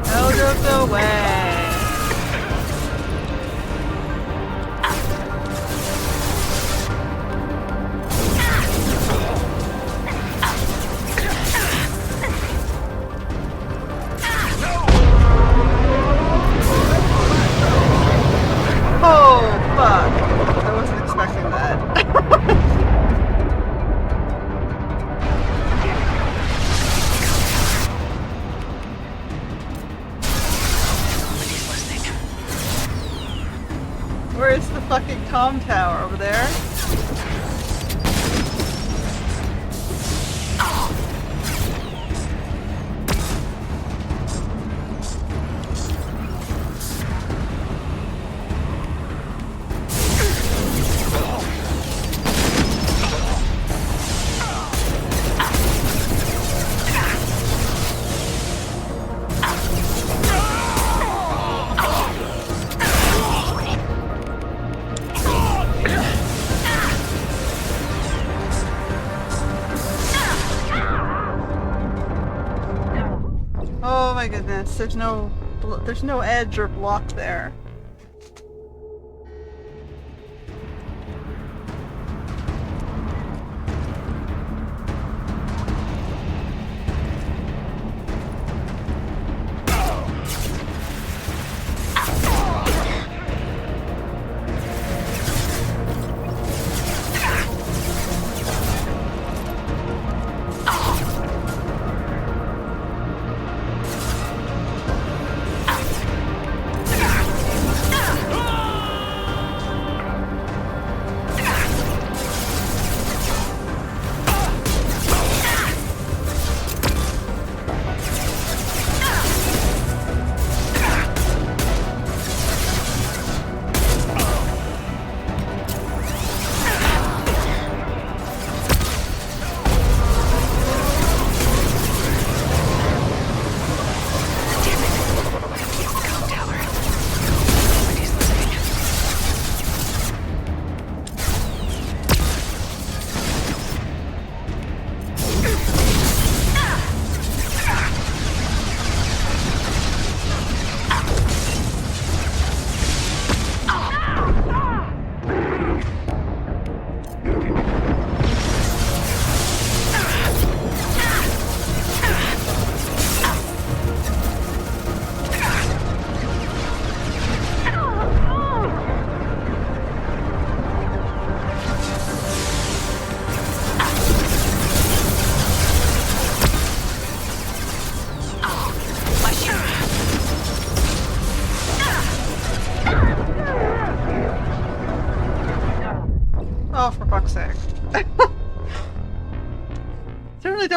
Out of the way! Oh, fuck. I wasn't expecting that. Where's the fucking comm tower? Over there? Oh my goodness, there's no edge or block there.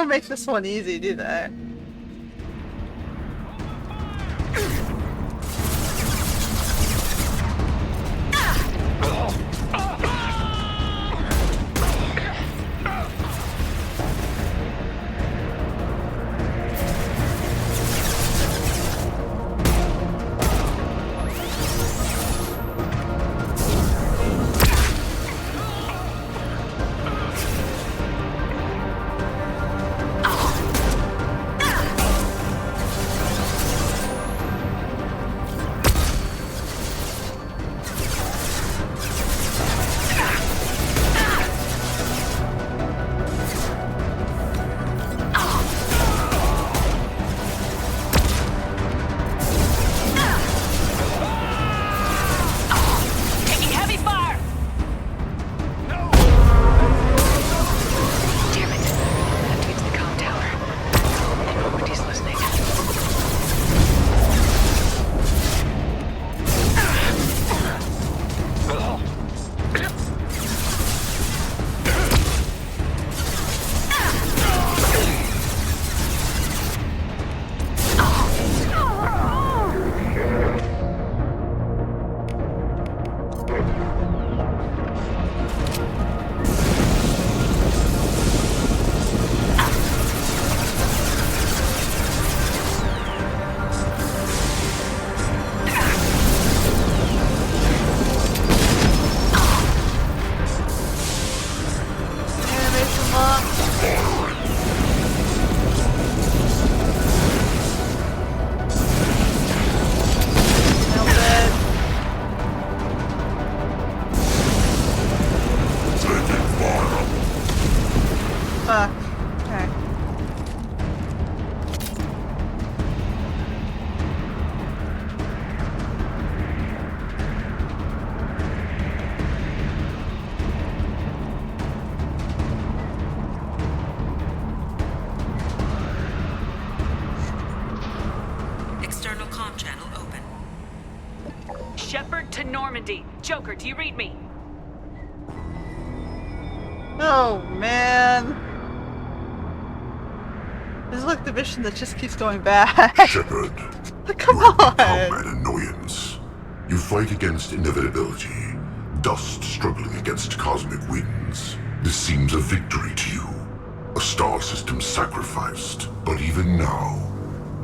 don't make this one easy, do they? Joker, do you read me? Oh, man. This is like the mission that just keeps going back. Shepard, come you have on. become an annoyance. You fight against inevitability, dust struggling against cosmic winds. This seems a victory to you, a star system sacrificed. But even now,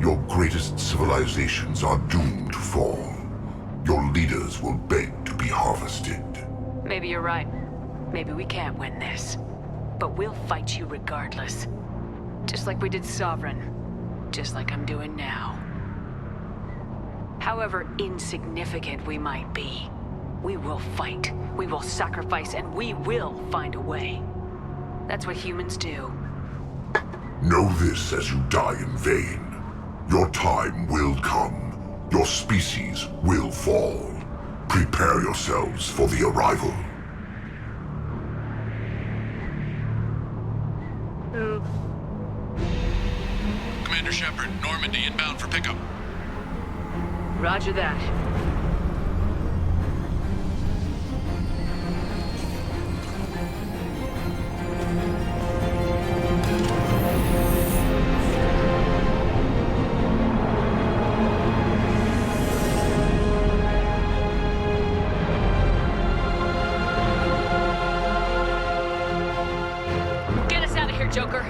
your greatest civilizations are doomed to fall. Your leaders will beg to be harvested. Maybe you're right. Maybe we can't win this. But we'll fight you regardless. Just like we did Sovereign. Just like I'm doing now. However insignificant we might be, we will fight, we will sacrifice, and we will find a way. That's what humans do. Know this as you die in vain. Your time will come. Your species will fall. Prepare yourselves for the arrival. Commander Shepard, Normandy inbound for pickup. Roger that. Joker.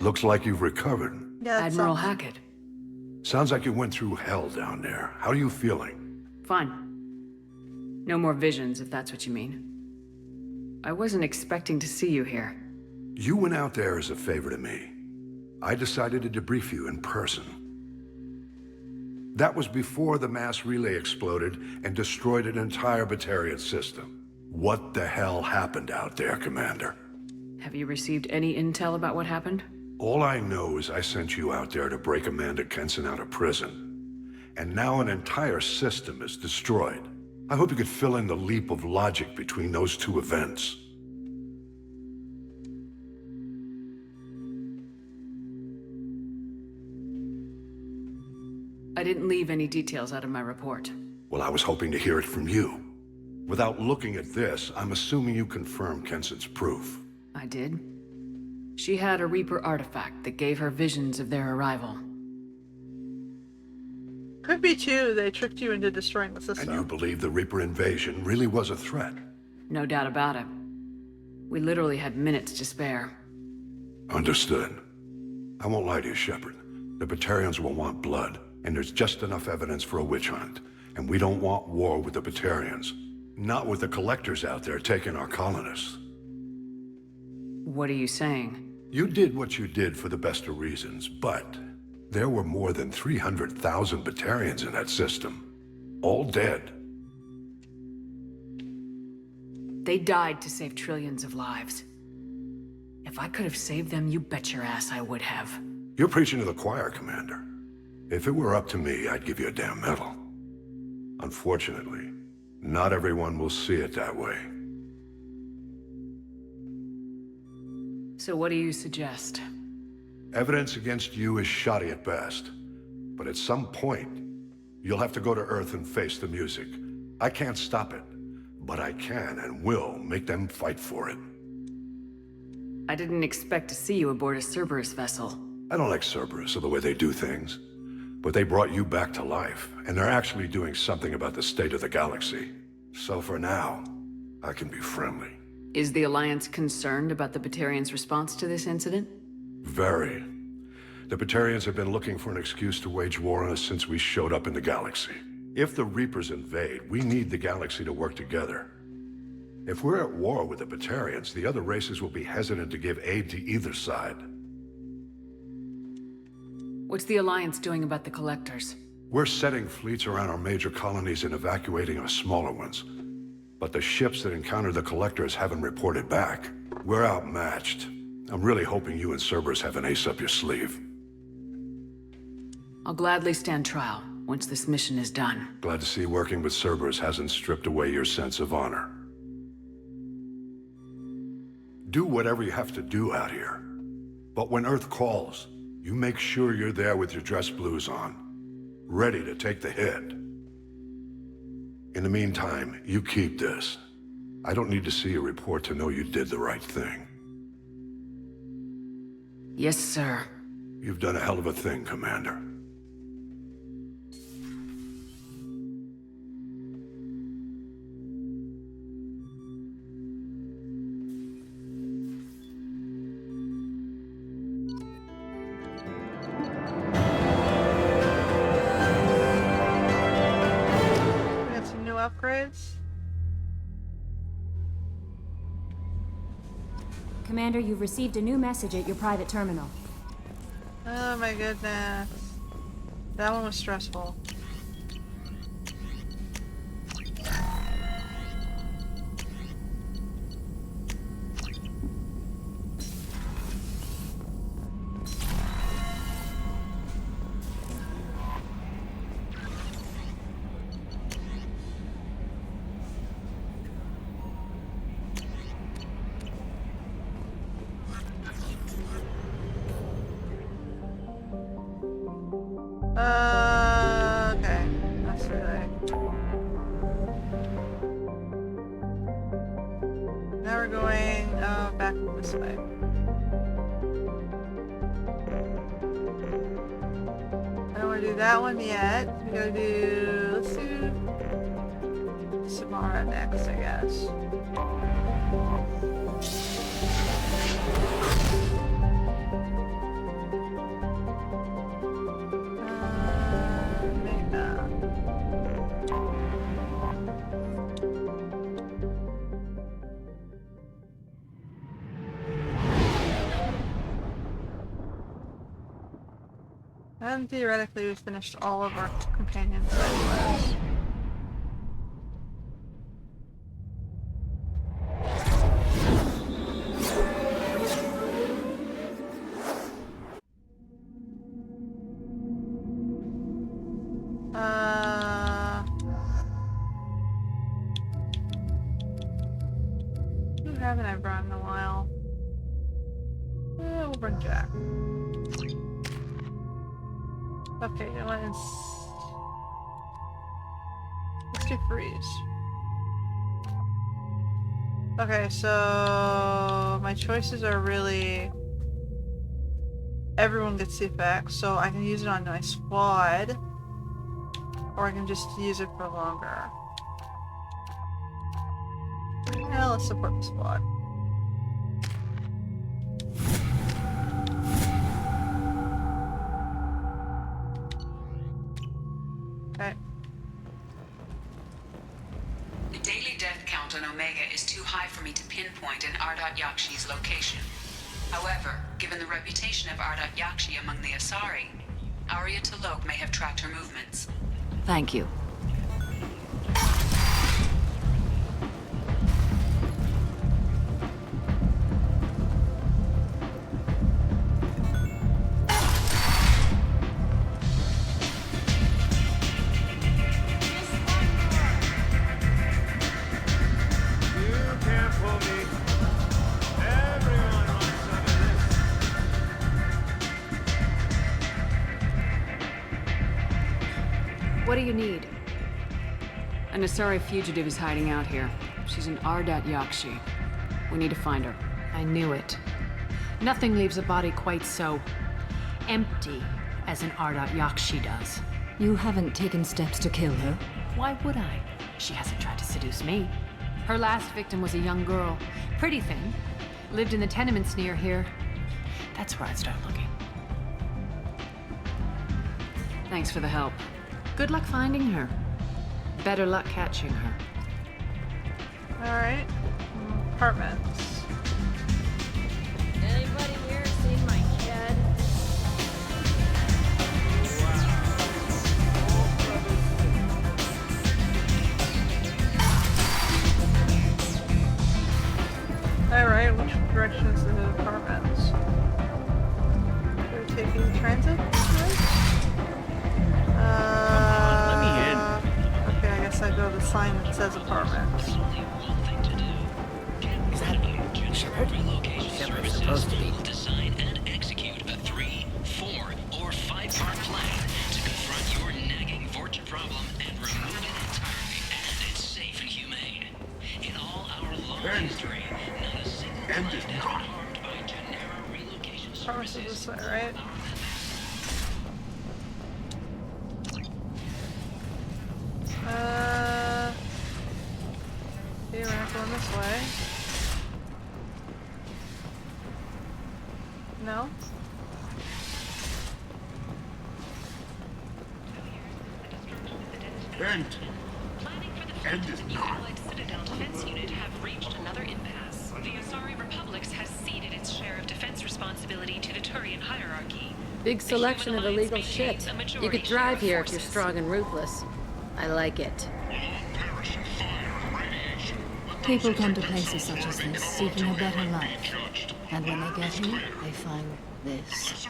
Looks like you've recovered. Yeah, Admiral Hackett. Sounds like you went through hell down there. How are you feeling? Fine. No more visions, if that's what you mean. I wasn't expecting to see you here. You went out there as a favor to me. I decided to debrief you in person. That was before the mass relay exploded and destroyed an entire Batarian system. What the hell happened out there, Commander? Have you received any intel about what happened? All I know is I sent you out there to break Amanda Kenson out of prison. And now an entire system is destroyed. I hope you could fill in the leap of logic between those two events. I didn't leave any details out of my report. Well, I was hoping to hear it from you. Without looking at this, I'm assuming you confirm Kenson's proof. I did. She had a Reaper artifact that gave her visions of their arrival. Could be too, they tricked you into destroying the system. And you believe the Reaper invasion really was a threat? No doubt about it. We literally had minutes to spare. Understood. I won't lie to you, Shepard. The Batarians will want blood, and there's just enough evidence for a witch hunt. And we don't want war with the Batarians. Not with the collectors out there taking our colonists. What are you saying? You did what you did for the best of reasons, but there were more than 300,000 Batarians in that system. All dead. They died to save trillions of lives. If I could have saved them, you bet your ass I would have. You're preaching to the choir, Commander. If it were up to me, I'd give you a damn medal. Unfortunately, not everyone will see it that way. So what do you suggest? Evidence against you is shoddy at best. But at some point, you'll have to go to Earth and face the music. I can't stop it, but I can and will make them fight for it. I didn't expect to see you aboard a Cerberus vessel. I don't like Cerberus or the way they do things. But they brought you back to life, and they're actually doing something about the state of the galaxy. So for now, I can be friendly. Is the Alliance concerned about the Batarians' response to this incident? Very. The Batarians have been looking for an excuse to wage war on us since we showed up in the galaxy. If the Reapers invade, we need the galaxy to work together. If we're at war with the Batarians, the other races will be hesitant to give aid to either side. What's the Alliance doing about the Collectors? We're setting fleets around our major colonies and evacuating our smaller ones. But the ships that encounter the Collectors haven't reported back. We're outmatched. I'm really hoping you and Cerberus have an ace up your sleeve. I'll gladly stand trial once this mission is done. Glad to see working with Cerberus hasn't stripped away your sense of honor. Do whatever you have to do out here. But when Earth calls, you make sure you're there with your dress blues on, ready to take the hit. In the meantime, you keep this. I don't need to see a report to know you did the right thing. Yes, sir. You've done a hell of a thing, Commander. Upgrades. Commander, you've received a new message at your private terminal. Oh my goodness. That one was stressful. Okay. That's really... Now we're going back this way. I don't want to do that one yet. We gotta do... Let's do... Samara next, I guess. And theoretically, we've finished all of our companion side quests. Who haven't I brought in a while? We'll bring Jack. Okay, let's do freeze. Okay, so my choices are really everyone gets the effect, so I can use it on my squad, or I can just use it for longer. Yeah, let's support the squad. Okay. The daily death count on Omega is too high for me to pinpoint an Ardat Yakshi's location. However, given the reputation of Ardat Yakshi among the Asari, Arya T'Loak may have tracked her movements. Thank you. What do you need? An Asari fugitive is hiding out here. She's an Ardat Yakshi. We need to find her. I knew it. Nothing leaves a body quite so empty as an Ardat Yakshi does. You haven't taken steps to kill her? Why would I? She hasn't tried to seduce me. Her last victim was a young girl. Pretty thin. Lived in the tenements near here. That's where I'd start looking. Thanks for the help. Good luck finding her. Better luck catching her. Alright. Apartments. Anybody here seen my kid? Alright, which direction is the apartments? Are we taking transit? Let me in. Okay, I guess I go to the sign that says apartments. Is that Shepard? Shepard's supposed to be. Design and execute a 3, 4, or 5-part plan to confront your nagging fortune problem and remove it entirely. And it's safe and humane. In all our long history, not a single blood has been harmed by Genera relocation Apartments is this way, right? Okay, we're not going this way. No? End. End is not. Citadel Defense Unit have reached another impasse. The Asari Republics has ceded its share of defense responsibility to the Turian hierarchy. Big selection of illegal shit. You could drive here if you're strong and ruthless. I like it. People come to places such as this seeking a better life. And when they get here, they find this.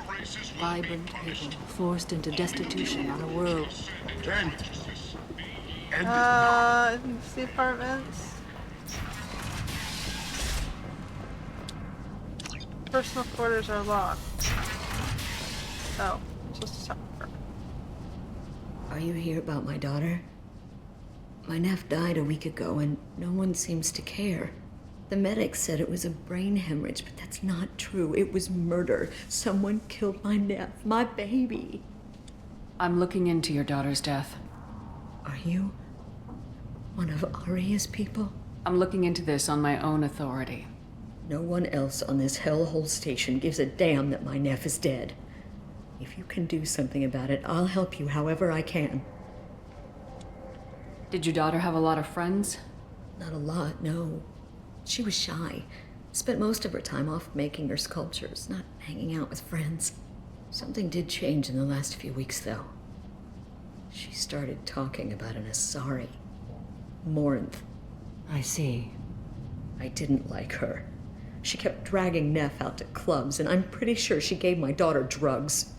Vibrant people forced into destitution on a world. It's the apartments. Personal quarters are locked. Oh, supposed to stop her. Are you here about my daughter? My nephew died a week ago and no one seems to care. The medics said it was a brain hemorrhage, but that's not true. It was murder. Someone killed my nephew, my baby. I'm looking into your daughter's death. Are you one of Arya's people? I'm looking into this on my own authority. No one else on this hellhole station gives a damn that my nephew is dead. If you can do something about it, I'll help you however I can. Did your daughter have a lot of friends? Not a lot, no. She was shy. Spent most of her time off making her sculptures, not hanging out with friends. Something did change in the last few weeks, though. She started talking about an Asari. Morinth. I see. I didn't like her. She kept dragging Neff out to clubs, and I'm pretty sure she gave my daughter drugs.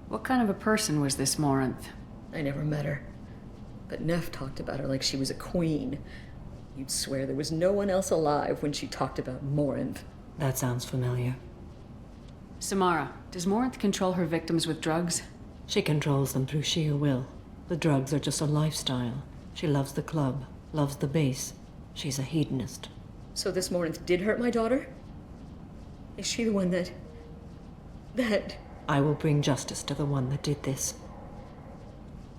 What kind of a person was this Morinth? I never met her. But Neff talked about her like she was a queen. You'd swear there was no one else alive when she talked about Morinth. That sounds familiar. Samara, does Morinth control her victims with drugs? She controls them through sheer will. The drugs are just a lifestyle. She loves the club, loves the base. She's a hedonist. So this Morinth did hurt my daughter? Is she the one that... I will bring justice to the one that did this.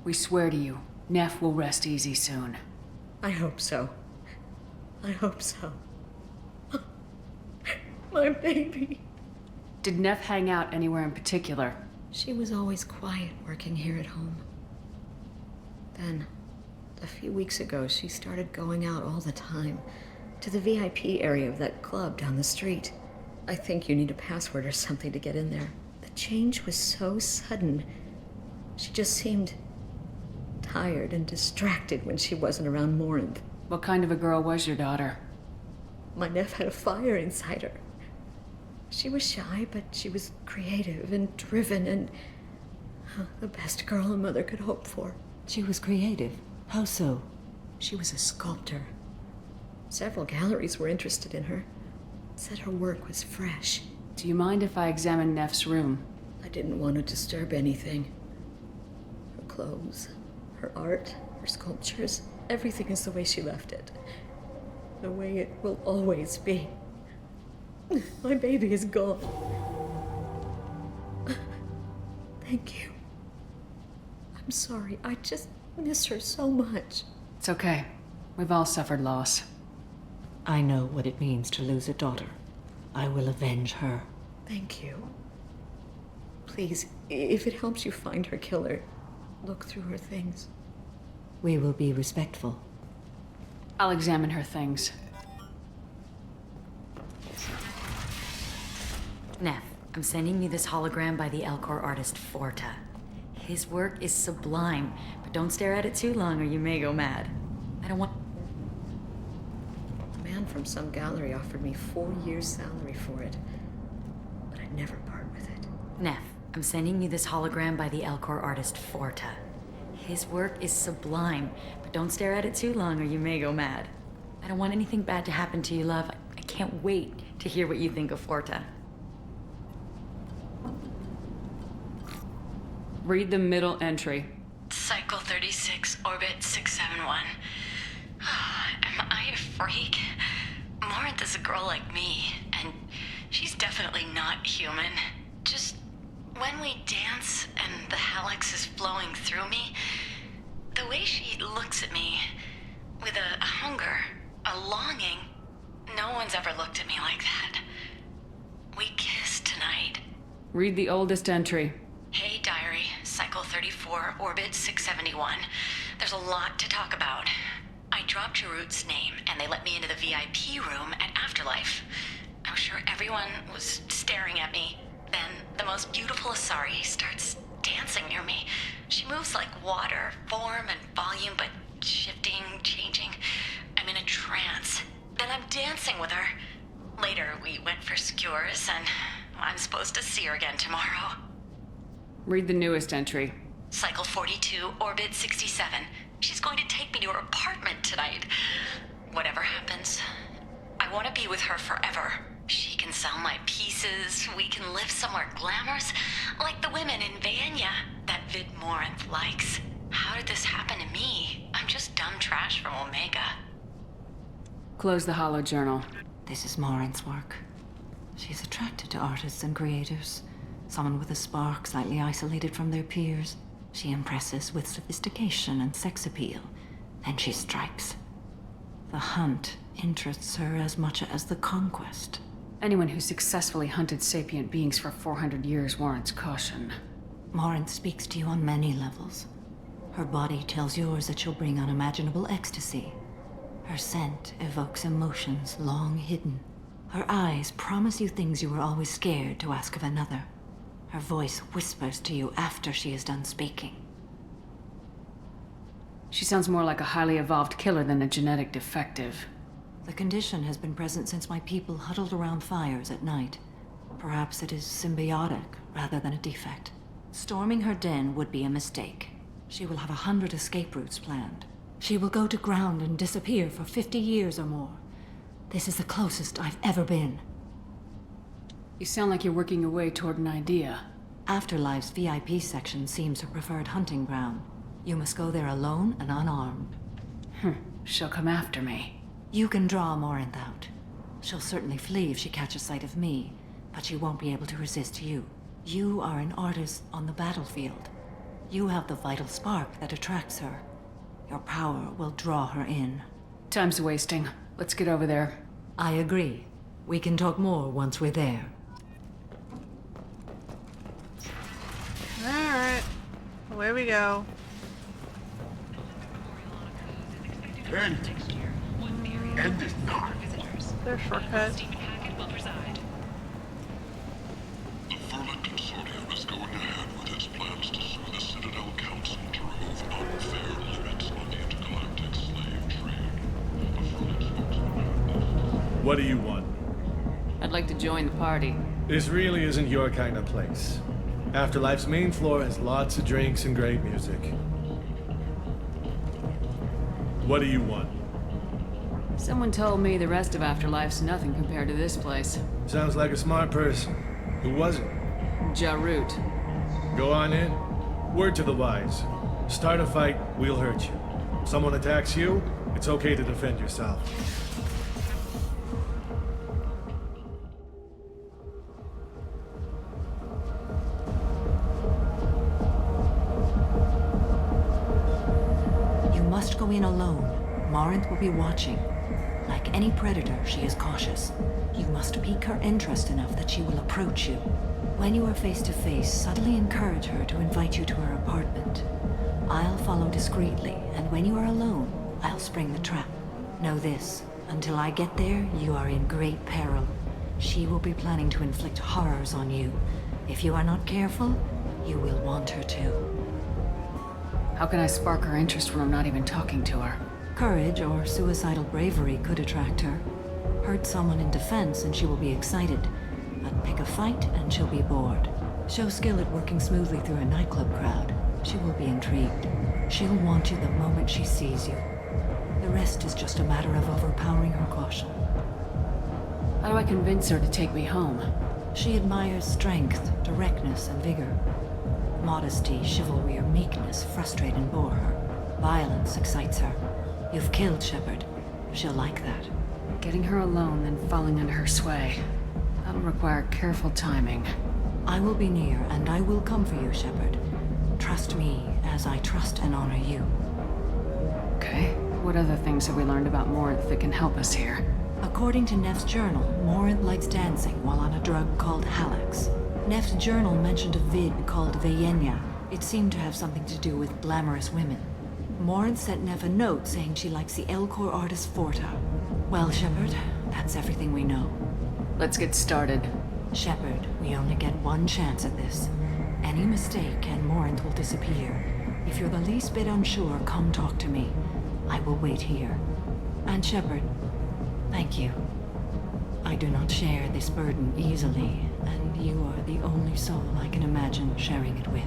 We swear to you, Neff will rest easy soon. I hope so. I hope so. My baby. Did Neff hang out anywhere in particular? She was always quiet working here at home. Then, a few weeks ago, she started going out all the time to the VIP area of that club down the street. I think you need a password or something to get in there. The change was so sudden. She just seemed tired and distracted when she wasn't around Morinth. What kind of a girl was your daughter? My Neff had a fire inside her. She was shy, but she was creative and driven and the best girl a mother could hope for. She was creative? How so? She was a sculptor. Several galleries were interested in her. Said her work was fresh. Do you mind if I examine Neff's room? I didn't want to disturb anything. Her clothes, her art, her sculptures, everything is the way she left it. The way it will always be. My baby is gone. Thank you. I'm sorry. I just miss her so much. It's okay. We've all suffered loss. I know what it means to lose a daughter. I will avenge her. Thank you. Please, if it helps you find her killer, look through her things. We will be respectful. I'll examine her things. Neff, I'm sending you this hologram by the Elcor artist Forta. His work is sublime, but don't stare at it too long or you may go mad. I don't want... A man from some gallery offered me 4 years' salary for it, but I'd never part with it. Neff, I'm sending you this hologram by the Elcor artist Forta. His work is sublime, but don't stare at it too long or you may go mad. I don't want anything bad to happen to you, love. I can't wait to hear what you think of Forta. Read the middle entry. Cycle 36, orbit 671. Am I a freak? Morinth is a girl like me, and she's definitely not human. Just when we dance and the hallex is flowing through me, the way she looks at me with a hunger, a longing, no one's ever looked at me like that. We kissed tonight. Read the oldest entry. Hey, diary. Cycle 34, orbit 671. There's a lot to talk about. I dropped Jarut's name, and they let me into the VIP room at Afterlife. I'm sure everyone was staring at me. Then the most beautiful Asari starts dancing near me. She moves like water, form and volume, but shifting, changing. I'm in a trance. Then I'm dancing with her. Later, we went for skewers, and I'm supposed to see her again tomorrow. Read the newest entry. Cycle 42, orbit 67. She's going to take me to her apartment tonight. Whatever happens, I want to be with her forever. She can sell my pieces. We can live somewhere glamorous, like the women in Vanya that Vid Morinth likes. How did this happen to me? I'm just dumb trash from Omega. Close the holo journal. This is Morinth's work. She's attracted to artists and creators. Someone with a spark, slightly isolated from their peers. She impresses with sophistication and sex appeal. Then she strikes. The hunt interests her as much as the conquest. Anyone who successfully hunted sapient beings for 400 years warrants caution. Morinth speaks to you on many levels. Her body tells yours that she'll bring unimaginable ecstasy. Her scent evokes emotions long hidden. Her eyes promise you things you were always scared to ask of another. Her voice whispers to you after she is done speaking. She sounds more like a highly evolved killer than a genetic defective. The condition has been present since my people huddled around fires at night. Perhaps it is symbiotic rather than a defect. Storming her den would be a mistake. She will have 100 escape routes planned. She will go to ground and disappear for 50 years or more. This is the closest I've ever been. You sound like you're working your way toward an idea. Afterlife's VIP section seems her preferred hunting ground. You must go there alone and unarmed. She'll come after me. You can draw Morinth out. She'll certainly flee if she catches sight of me, but she won't be able to resist you. You are an artist on the battlefield. You have the vital spark that attracts her. Your power will draw her in. Time's wasting. Let's get over there. I agree. We can talk more once we're there. Alright. Away we go. End it not. Their shortcut. The Vermin Consortium is going ahead with its plans to sue the Citadel Council to remove unfair limits on the intergalactic slave trade. What do you want? I'd like to join the party. This really isn't your kind of place. Afterlife's main floor has lots of drinks and great music. What do you want? Someone told me the rest of Afterlife's nothing compared to this place. Sounds like a smart person. Who was it? Jarut. Go on in. Word to the wise. Start a fight, we'll hurt you. Someone attacks you, it's okay to defend yourself. You must go in alone. Morinth will be watching. Like any predator, she is cautious. You must pique her interest enough that she will approach you. When you are face to face, subtly encourage her to invite you to her apartment. I'll follow discreetly, and when you are alone, I'll spring the trap. Know this, until I get there, you are in great peril. She will be planning to inflict horrors on you. If you are not careful, you will want her to. How can I spark her interest when I'm not even talking to her? Courage or suicidal bravery could attract her. Hurt someone in defense and she will be excited. But pick a fight and she'll be bored. Show skill at working smoothly through a nightclub crowd. She will be intrigued. She'll want you the moment she sees you. The rest is just a matter of overpowering her caution. How do I convince her to take me home? She admires strength, directness, and vigor. Modesty, chivalry, or meekness frustrate and bore her. Violence excites her. You've killed Shepard. She'll like that. Getting her alone, then falling under her sway. That'll require careful timing. I will be near, and I will come for you, Shepard. Trust me, as I trust and honor you. Okay. What other things have we learned about Morinth that can help us here? According to Neff's journal, Morinth likes dancing while on a drug called Halax. Neff's journal mentioned a vid called Veyenya. It seemed to have something to do with glamorous women. Morinth sent Neff a note saying she likes the Elcor artist Forta. Well, Shepard, that's everything we know. Let's get started. Shepard, we only get one chance at this. Any mistake and Morinth will disappear. If you're the least bit unsure, come talk to me. I will wait here. And Shepard, thank you. I do not share this burden easily, and you are the only soul I can imagine sharing it with.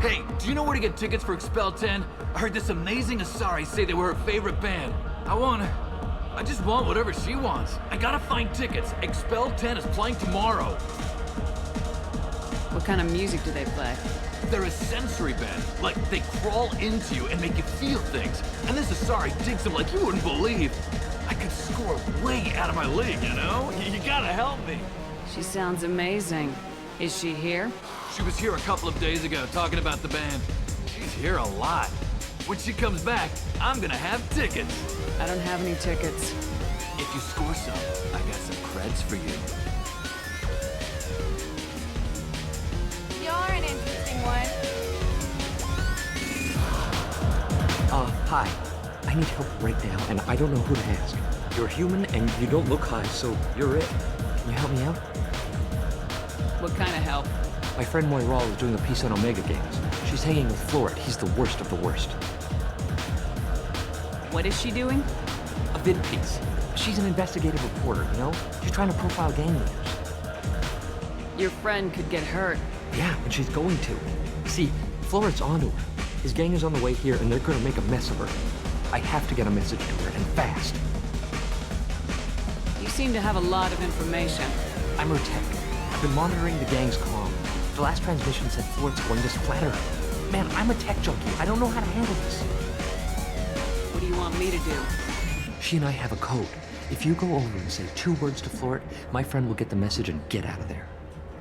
Hey, do you know where to get tickets for Expel 10? I heard this amazing Asari say they were her favorite band. I just want whatever she wants. I gotta find tickets. Expel 10 is playing tomorrow. What kind of music do they play? They're a sensory band. Like, they crawl into you and make you feel things. And this Asari digs them like you wouldn't believe. I could score way out of my league, you know? You gotta help me. She sounds amazing. Is she here? She was here a couple of days ago talking about the band. She's here a lot. When she comes back, I'm gonna have tickets. I don't have any tickets. If you score some, I got some creds for you. You're an interesting one. Hi. I need help right now, and I don't know who to ask. You're human, and you don't look high, so you're it. Can you help me out? What kind of help? My friend Moira is doing a piece on Omega Games. She's hanging with Florid. He's the worst of the worst. What is she doing? A vid piece. She's an investigative reporter, you know? She's trying to profile gang leaders. Your friend could get hurt. Yeah, and she's going to. See, Florid's onto her. His gang is on the way here, and they're gonna make a mess of her. I have to get a message to her, and fast. You seem to have a lot of information. I'm her tech. I've been monitoring the gang's comm. The last transmission said Florid's going to splatter her. Man, I'm a tech junkie. I don't know how to handle this. What do you want me to do? She and I have a code. If you go over and say 2 words to Florid, my friend will get the message and get out of there.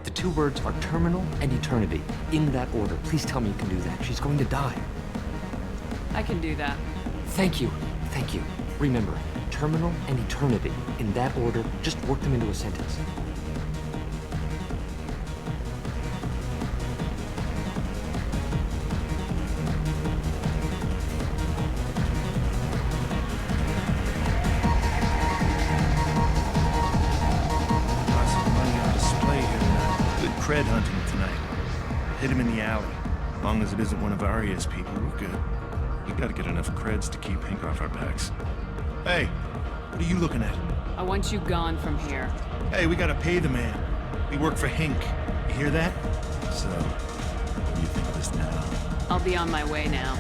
The 2 words are terminal and eternity. In that order. Please tell me you can do that. She's going to die. I can do that. Thank you. Thank you. Remember, terminal and eternity. In that order, just work them into a sentence. Cred hunting tonight. Hit him in the alley. As long as it isn't one of Arya's people, we're good. We gotta get enough creds to keep Hink off our backs. Hey, what are you looking at? I want you gone from here. Hey, we gotta pay the man. We work for Hink. You hear that? So, what do you think of this now? I'll be on my way now.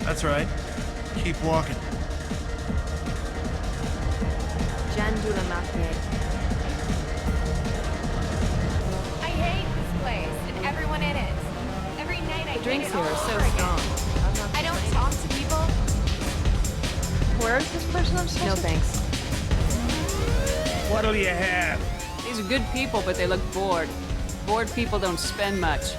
That's right. Keep walking. Jan de la Marque. Everyone in it. Every night I Drinks drink here it are so over again. strong. I don't talk to people. Where is this person I'm supposed No to? thanks. What'll you have? These are good people, but they look bored. Bored people don't spend much.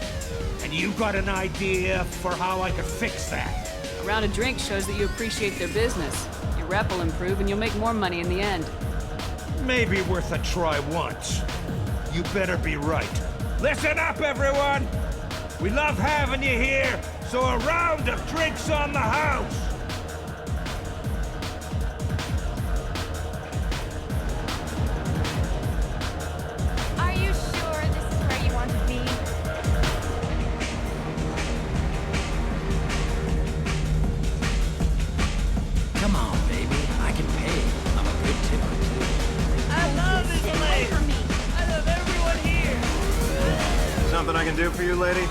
And you got an idea for how I could fix that? A round of drinks shows that you appreciate their business. Your rep will improve and you'll make more money in the end. Maybe worth a try once. You better be right. Listen up, everyone! We love having you here, so a round of drinks on the house! Are you sure this is where you want to be? Come on, baby. I can pay. I'm a good tipper, too. I love this place! For me. I love everyone here! Something I can do for you, lady?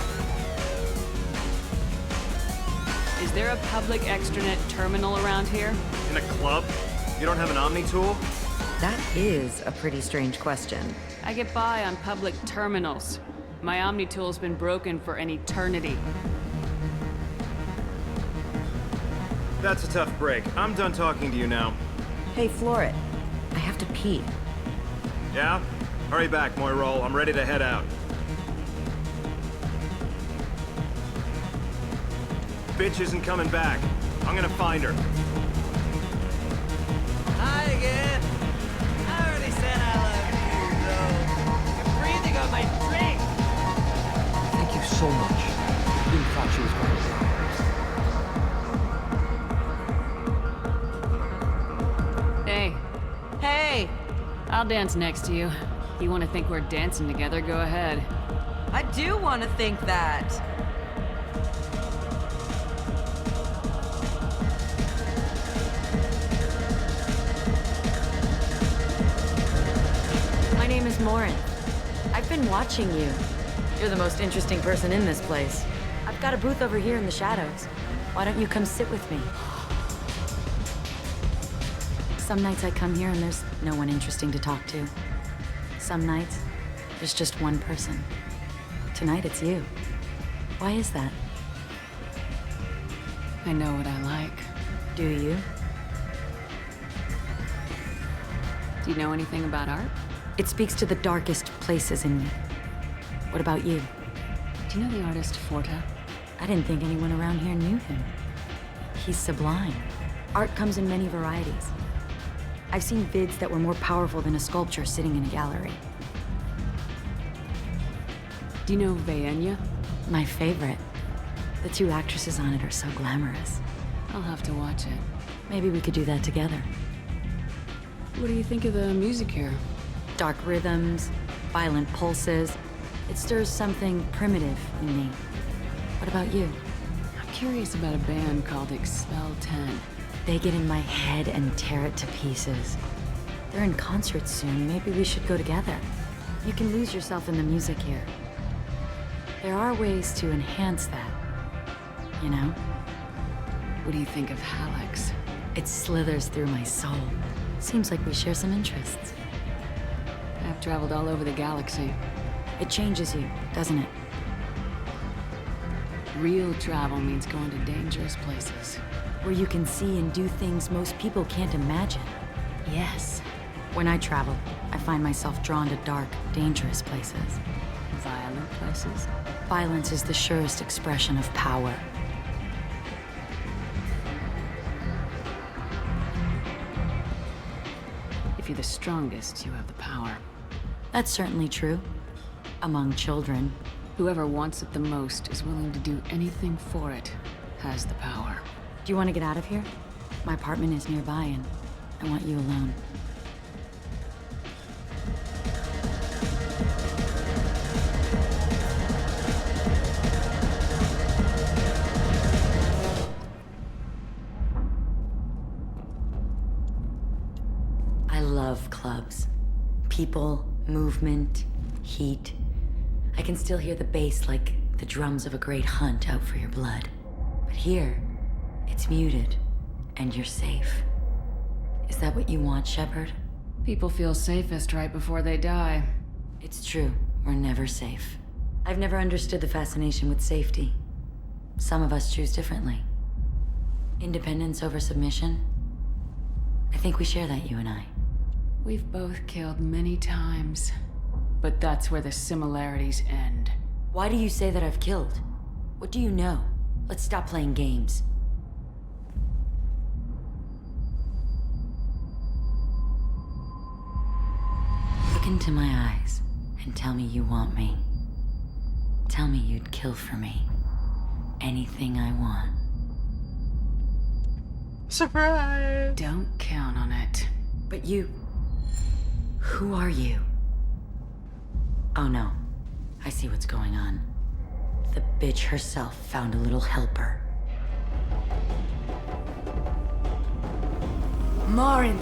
Is there a public extranet terminal around here? In a club? You don't have an Omni tool? That is a pretty strange question. I get by on public terminals. My Omni tool's been broken for an eternity. That's a tough break. I'm done talking to you now. Hey, Florid. I have to pee. Yeah? Hurry back, Moira. I'm ready to head out. Bitch isn't coming back. I'm gonna find her. Hi again. I already said I love you, though. You're breathing on my drink. Thank you so much. I really thought she was going to die. Hey. Hey! I'll dance next to you. If you want to think we're dancing together, go ahead. I do want to think that. My name is Mordin. I've been watching you. You're the most interesting person in this place. I've got a booth over here in the shadows. Why don't you come sit with me? Some nights I come here and there's no one interesting to talk to. Some nights, there's just one person. Tonight it's you. Why is that? I know what I like. Do you? Do you know anything about art? It speaks to the darkest places in me. What about you? Do you know the artist Forta? I didn't think anyone around here knew him. He's sublime. Art comes in many varieties. I've seen vids that were more powerful than a sculpture sitting in a gallery. Do you know Vaenya? My favorite. The 2 actresses on it are so glamorous. I'll have to watch it. Maybe we could do that together. What do you think of the music here? Dark rhythms, violent pulses. It stirs something primitive in me. What about you? I'm curious about a band called Expel 10. They get in my head and tear it to pieces. They're in concert soon. Maybe we should go together. You can lose yourself in the music here. There are ways to enhance that, you know? What do you think of Hallex? It slithers through my soul. Seems like we share some interests. I've traveled all over the galaxy. It changes you, doesn't it? Real travel means going to dangerous places. Where you can see and do things most people can't imagine. Yes. When I travel, I find myself drawn to dark, dangerous places. Violent places? Violence is the surest expression of power. If you're the strongest, you have the power. That's certainly true. Among children. Whoever wants it the most is willing to do anything for it, has the power. Do you want to get out of here? My apartment is nearby and I want you alone. I love clubs. People, movement, heat. I can still hear the bass like the drums of a great hunt out for your blood. But here, it's muted, and you're safe. Is that what you want, Shepard? People feel safest right before they die. It's true, we're never safe. I've never understood the fascination with safety. Some of us choose differently. Independence over submission? I think we share that, you and I. We've both killed many times, but that's where the similarities end. Why do you say that I've killed? What do you know? Let's stop playing games. Look into my eyes and tell me you want me. Tell me you'd kill for me. Anything I want. Surprise! Don't count on it. But you... Who are you? Oh no. I see what's going on. The bitch herself found a little helper. Morin!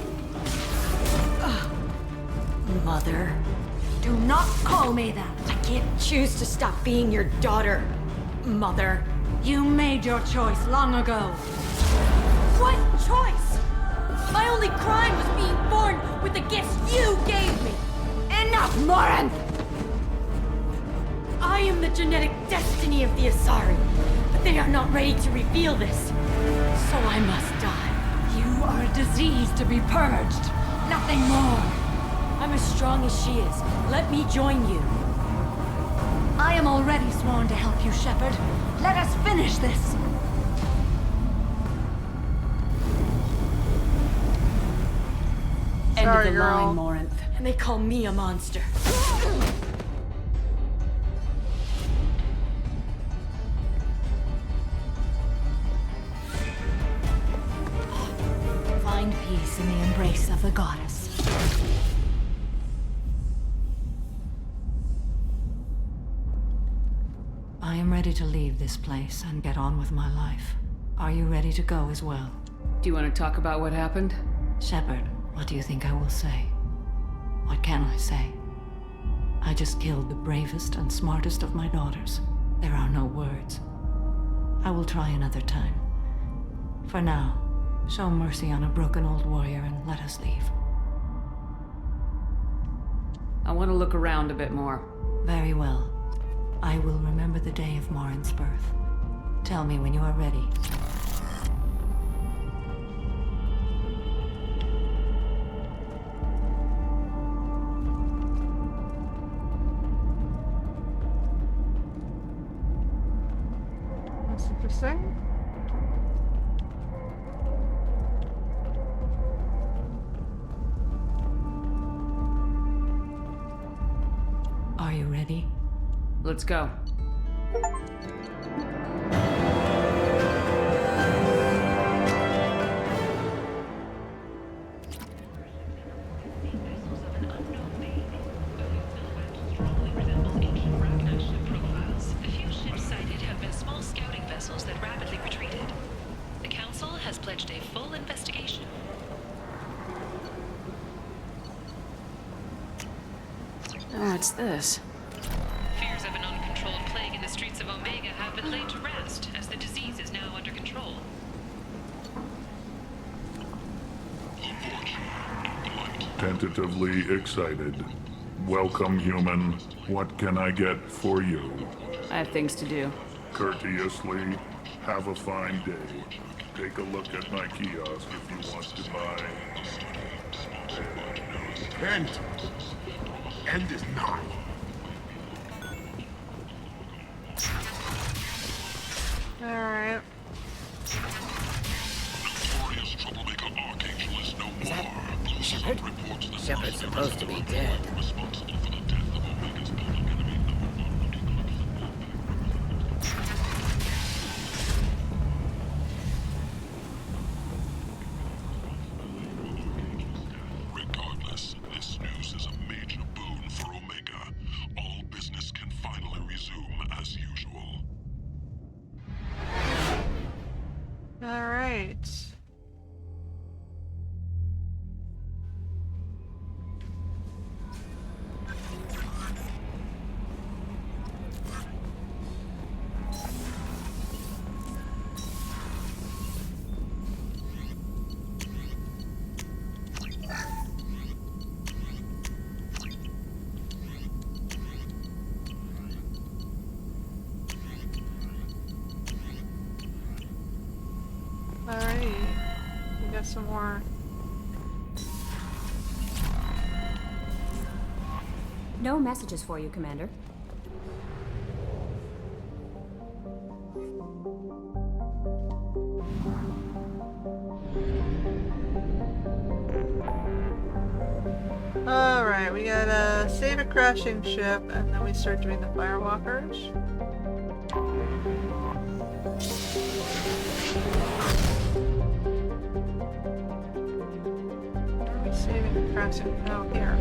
Mother. Do not call me that! I can't choose to stop being your daughter, Mother. You made your choice long ago. What choice? My only crime was being born with the gifts you gave me. Enough, Morin! I am the genetic destiny of the Asari, but they are not ready to reveal this. So I must die. You are a disease to be purged. Nothing more. I'm as strong as she is. Let me join you. I am already sworn to help you, Shepard. Let us finish this. End Sorry, of the girl. line, Morinth. And they call me a monster. Find peace in the embrace of the goddess. I am ready to leave this place and get on with my life. Are you ready to go as well? Do you want to talk about what happened? Shepard, what do you think I will say? What can I say? I just killed the bravest and smartest of my daughters. There are no words. I will try another time. For now, show mercy on a broken old warrior and let us leave. I want to look around a bit more. Very well. I will remember the day of Morin's birth. Tell me when you are ready. That's interesting. Are you ready? Let's go. has pledged a full investigation. Oh, it's this. Fears of an uncontrolled plague in the streets of Omega have been laid to rest, as the disease is now under control. Tentatively excited. Welcome, human. What can I get for you? I have things to do. Courteously, have a fine day. Take a look at my kiosk if you want to buy. End. End is not. Alright. Notorious troublemaker Archangel is no Is that more. Blue Shepard? Smoke reports the Shepard's supposed to be dead. responsible for the death of Omega's public enemy, Regardless, this news is a major boon for Omega. All business can finally resume as usual. Alright. Alrighty. We got some more. No messages for you, Commander. Alright, we gotta save a crashing ship and then we start doing the Firewalkers. Where are we saving the crashing? Oh, here.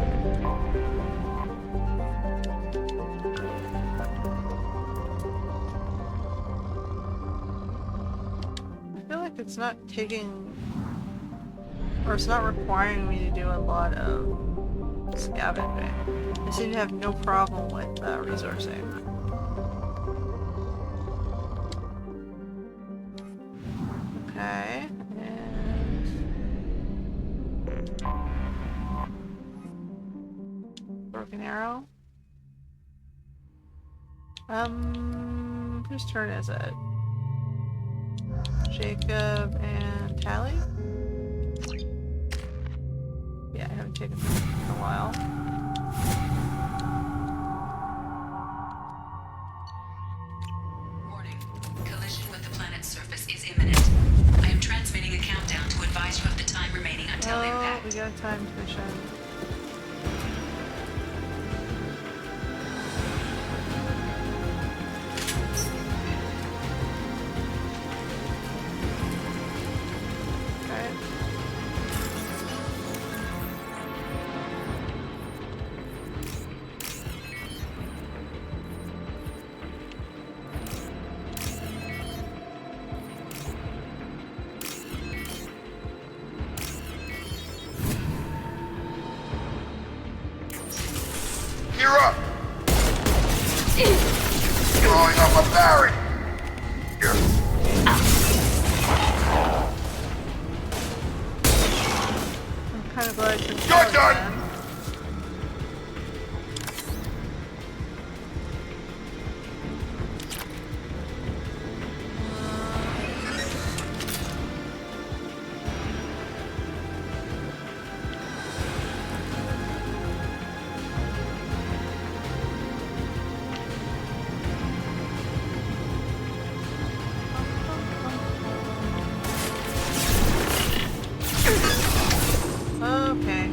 I feel like it's not taking, or it's not requiring me to do a lot of scavenging. I seem to have no problem with resourcing. Okay, and broken arrow. Whose turn is it? Jacob and Tally? Yeah, I haven't taken this in a while. Warning. Collision with the planet's surface is imminent. I am transmitting a countdown to advise you of the time remaining until impact. We got a time mission. You're up! Blowing up a barrack! I'm kind of glad to You're done! Okay.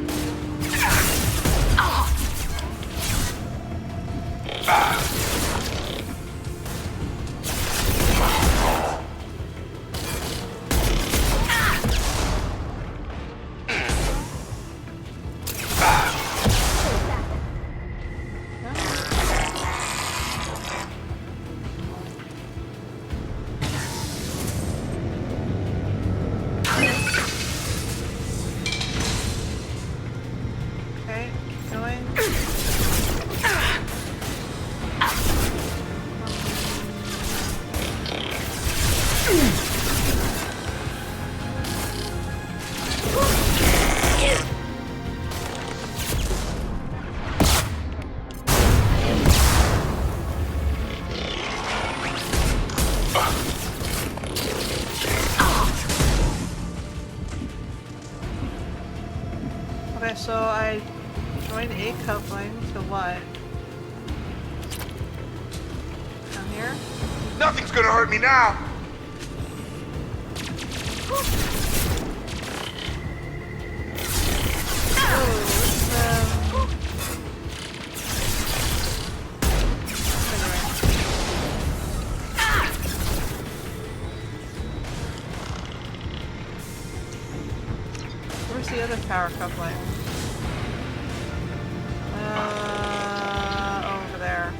Okay, so I joined a coupling to what? Down here? Nothing's gonna hurt me now! Where's the other power coupling? Over there.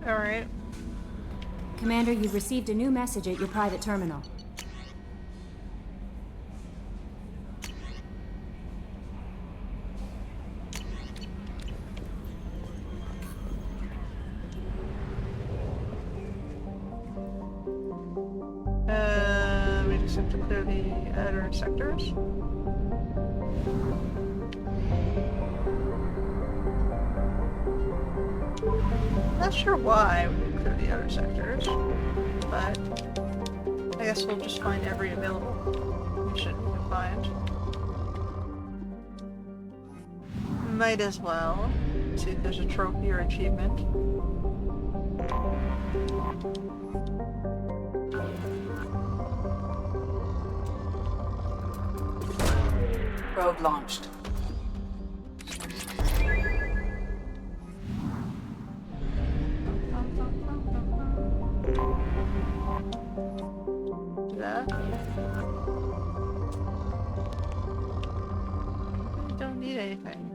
Alright. Commander, you've received a new message at your private terminal. We just have to clear the outer sectors. Not sure why we would clear the outer sectors, but I guess we'll just find every available mission we can find. Might as well see if there's a trophy or achievement. Probe launched. That. I don't need anything.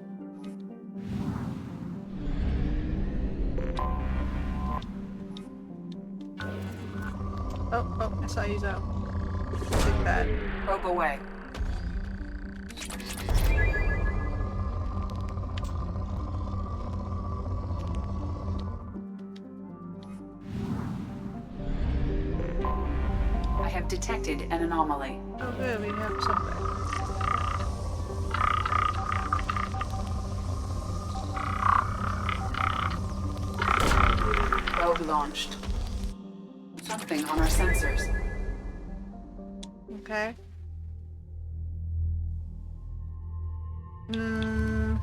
Oh, I saw you though. Take that. Probe away. I have detected an anomaly. Oh good, we have something. Probe launched. Something on our sensors. Okay.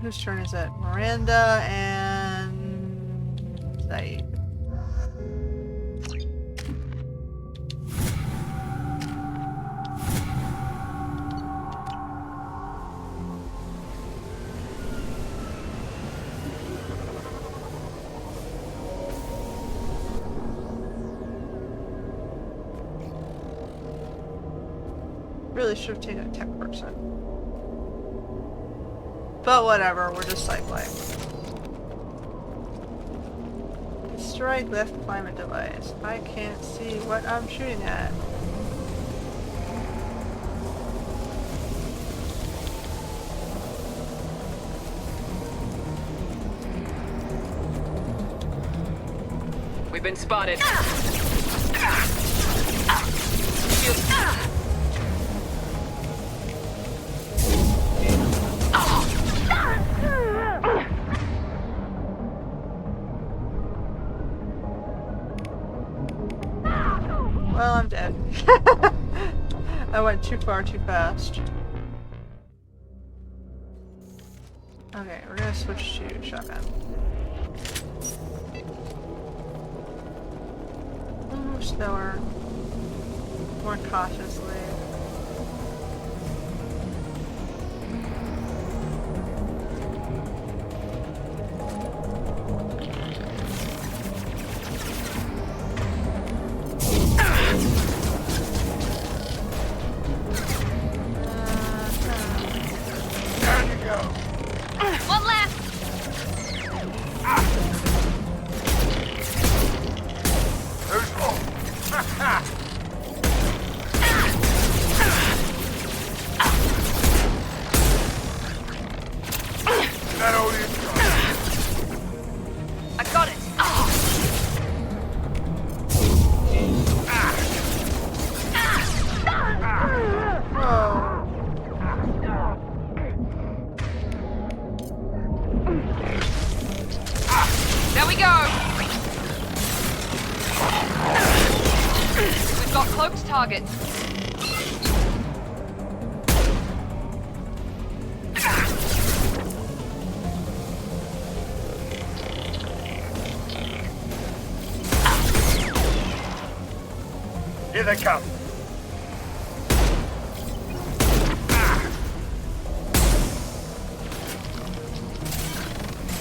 Whose turn is it? Miranda and Zaid. Really should have taken a tech person. But whatever, we're just cycling. Destroy left climate device. I can't see what I'm shooting at. We've been spotted. Well, I'm dead. I went too far too fast. Okay, we're gonna switch to shotgun. Move slower. More cautiously. cloaked target. Here they come.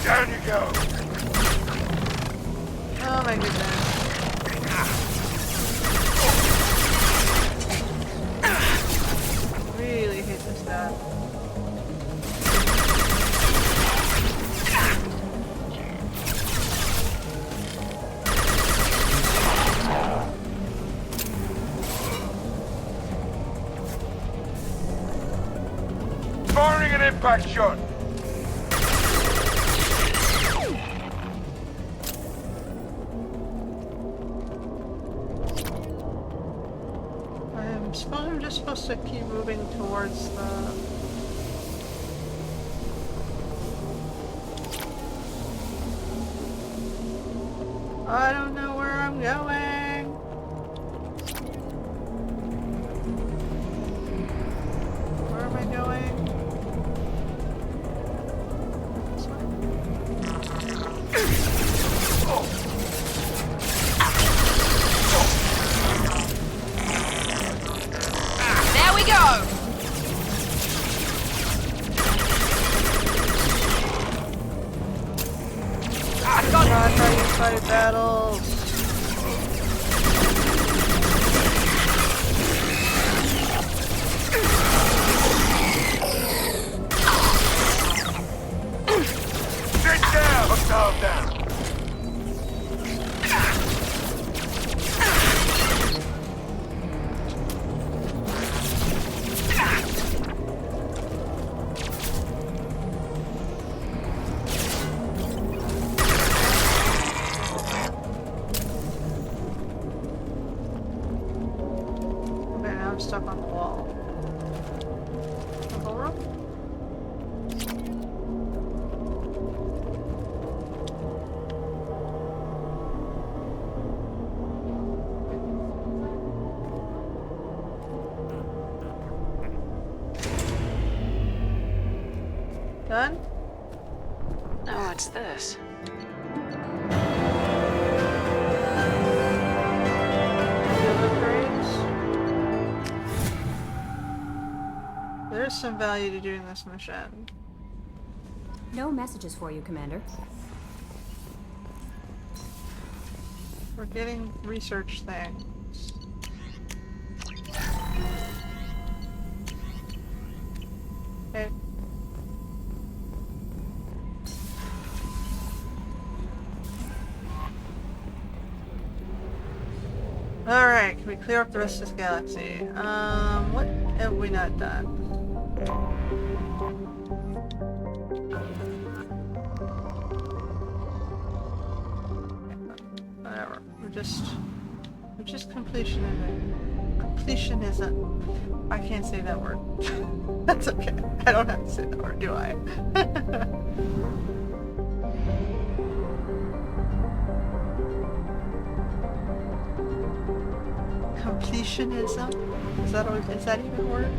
Down you go. Oh my goodness. Really hate this guy. Firing an impact shot. I suppose I'm just supposed to keep moving towards the... I don't know where I'm going. Where am I going? This There we go! I got not trying to fight battles. Sit down. Hostile down. Okay, now I'm stuck on the wall. Double rope? Done? Oh, what's this? There's some value to doing this mission. No messages for you, Commander. We're getting research things. Okay. Alright, can we clear up the rest of this galaxy? What have we not done? Whatever. We're just completionism. I can't say that word. That's okay. I don't have to say that word, do I? Completionism? Is that even a word?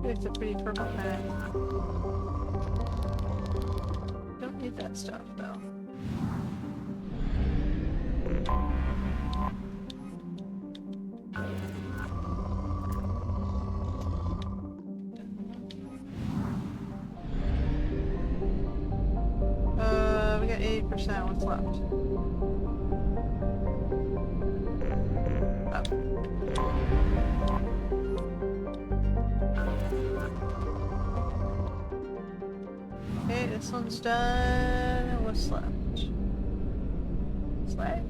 It's a pretty purple map. Don't need that stuff though. We got 80%. What's left? Okay, this one's done. And what's left? This way?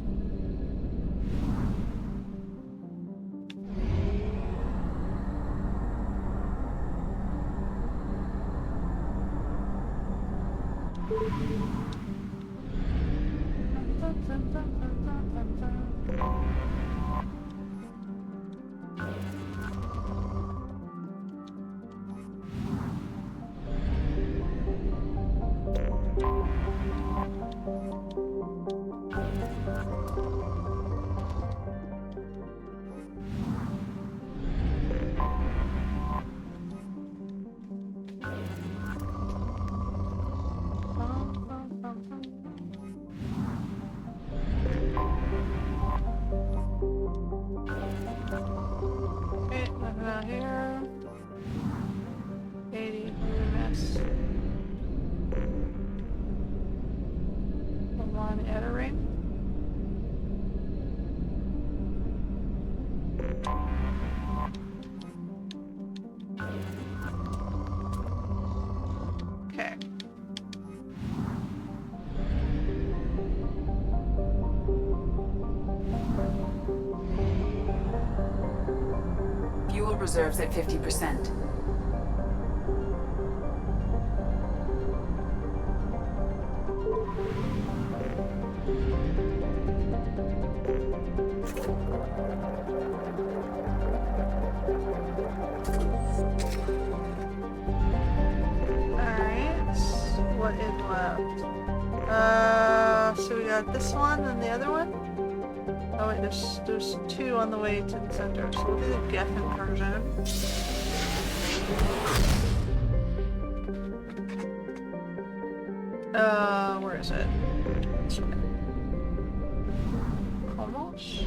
Okay, nothing out here. 80 UMS. One at a ring. Okay. Fuel reserves at 50%. Alright. What is left? So we got this one and the other one? Oh wait, there's two on the way to the center. So we'll do the Geffen version. Where is it? This way. Almost.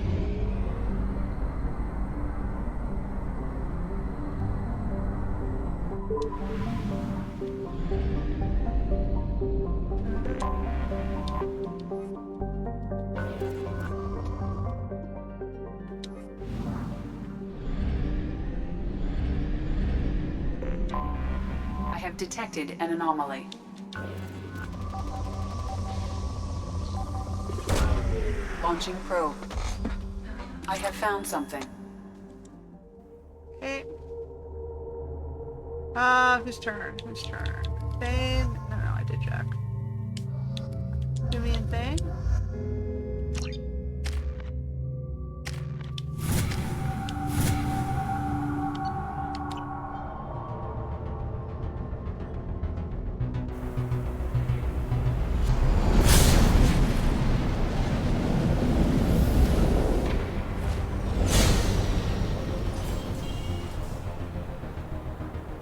I have detected an anomaly. Launching probe. I have found something. Okay. Whose turn? Whose turn? Thane? No, I did check. Jimmy and Thane?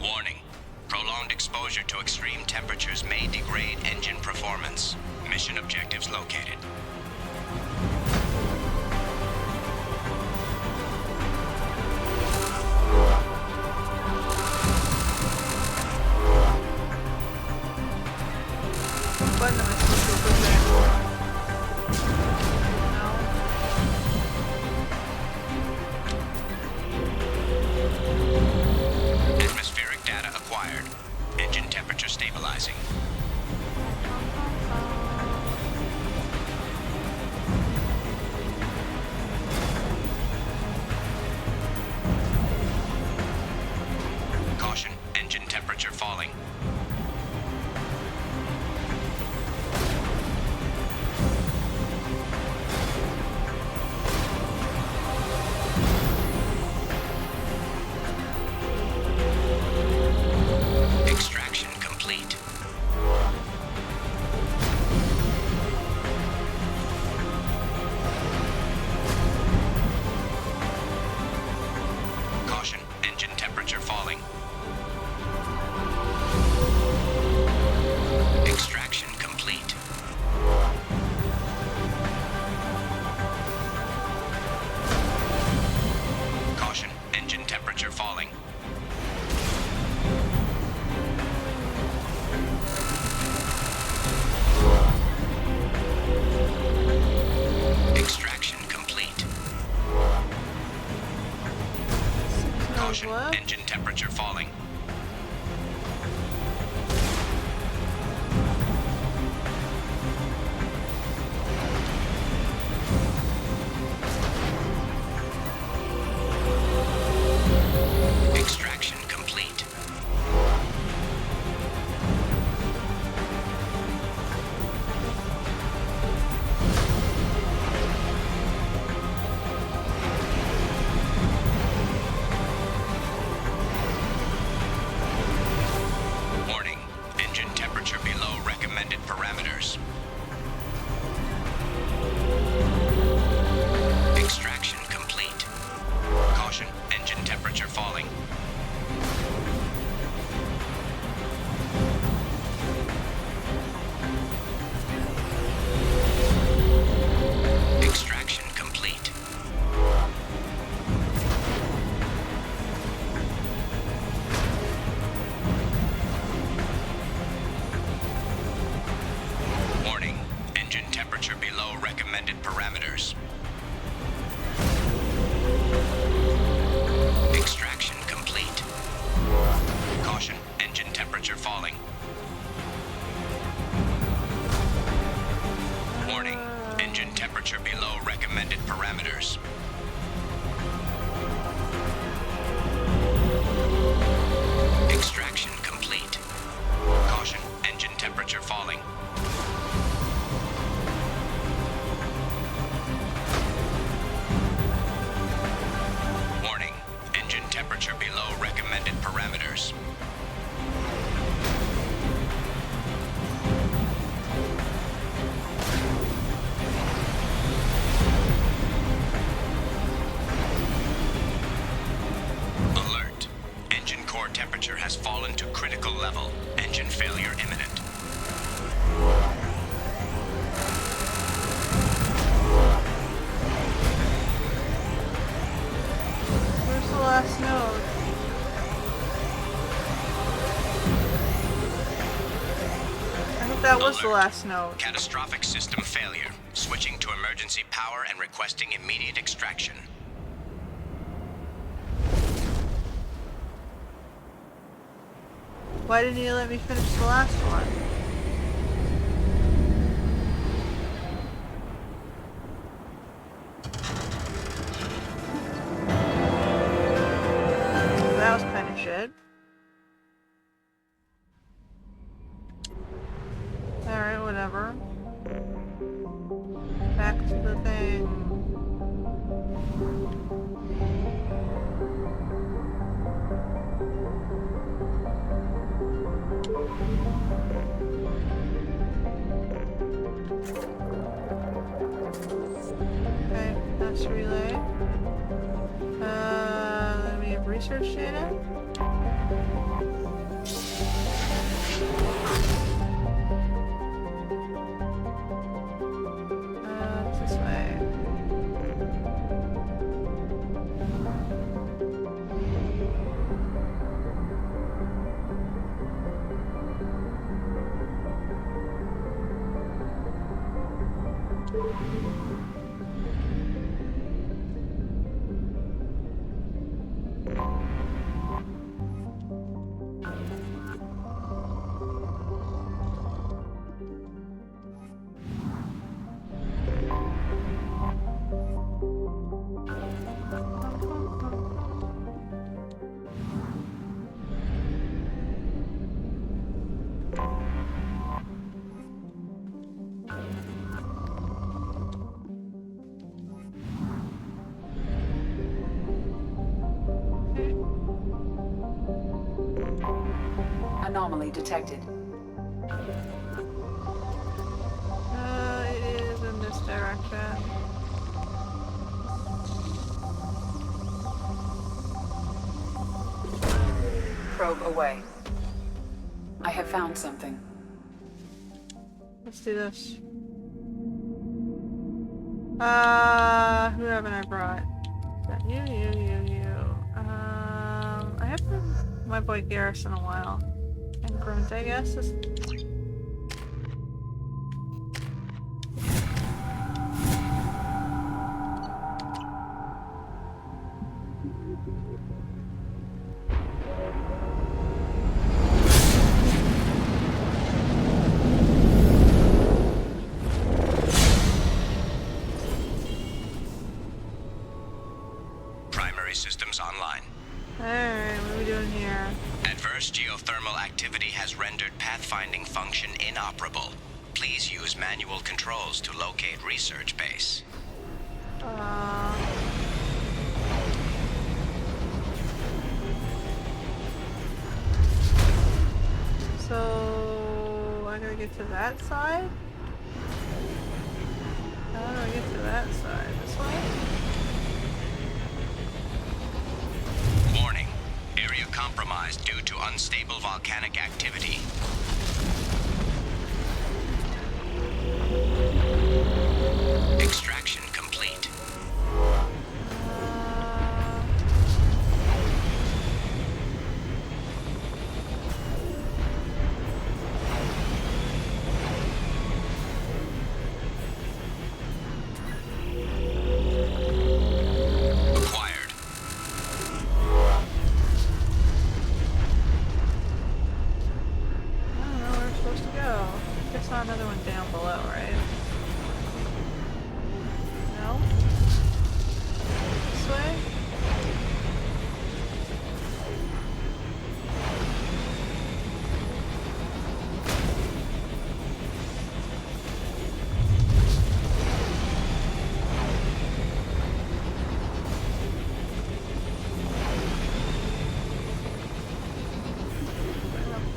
Warning. Prolonged exposure to extreme temperatures may degrade engine performance. Mission objectives located. Button am I supposed to put there? Atmospheric data acquired. Engine temperature stabilizing. Caution, engine temperature falling. Extraction complete. Caution, engine temperature falling. Extraction complete. Caution, engine temperature falling. Extraction complete. Caution, engine temperature falling. Extraction complete. parameters. Extraction complete. Caution, engine temperature falling. Warning, engine temperature below recommended parameters. Alert. Engine core temperature has fallen to critical level. Engine failure imminent. Where's the last node? I hope that was the last node. Catastrophic system failure. Switching to emergency power and requesting immediate extraction. Why didn't you let me finish the last one? That was kind of shit. Alright, whatever. Back to the thing. Okay, that's relay. Let me have research data. It's this way. Anomaly detected. It is in this direction. Probe away. I have found something. Let's do this. Who haven't I brought? Is that you? I haven't my boy Garrus in a while. And Grunt, I guess. Primary systems online. Alright, what are we doing here? Adverse geothermal activity has rendered pathfinding function inoperable. Please use manual controls to locate research base. So I gotta get to that side? How do I get to that side? This way? Warning. Area compromised due to unstable volcanic activity. Extraction complete. Acquired. I don't know where we're supposed to go. I saw another one down below, right?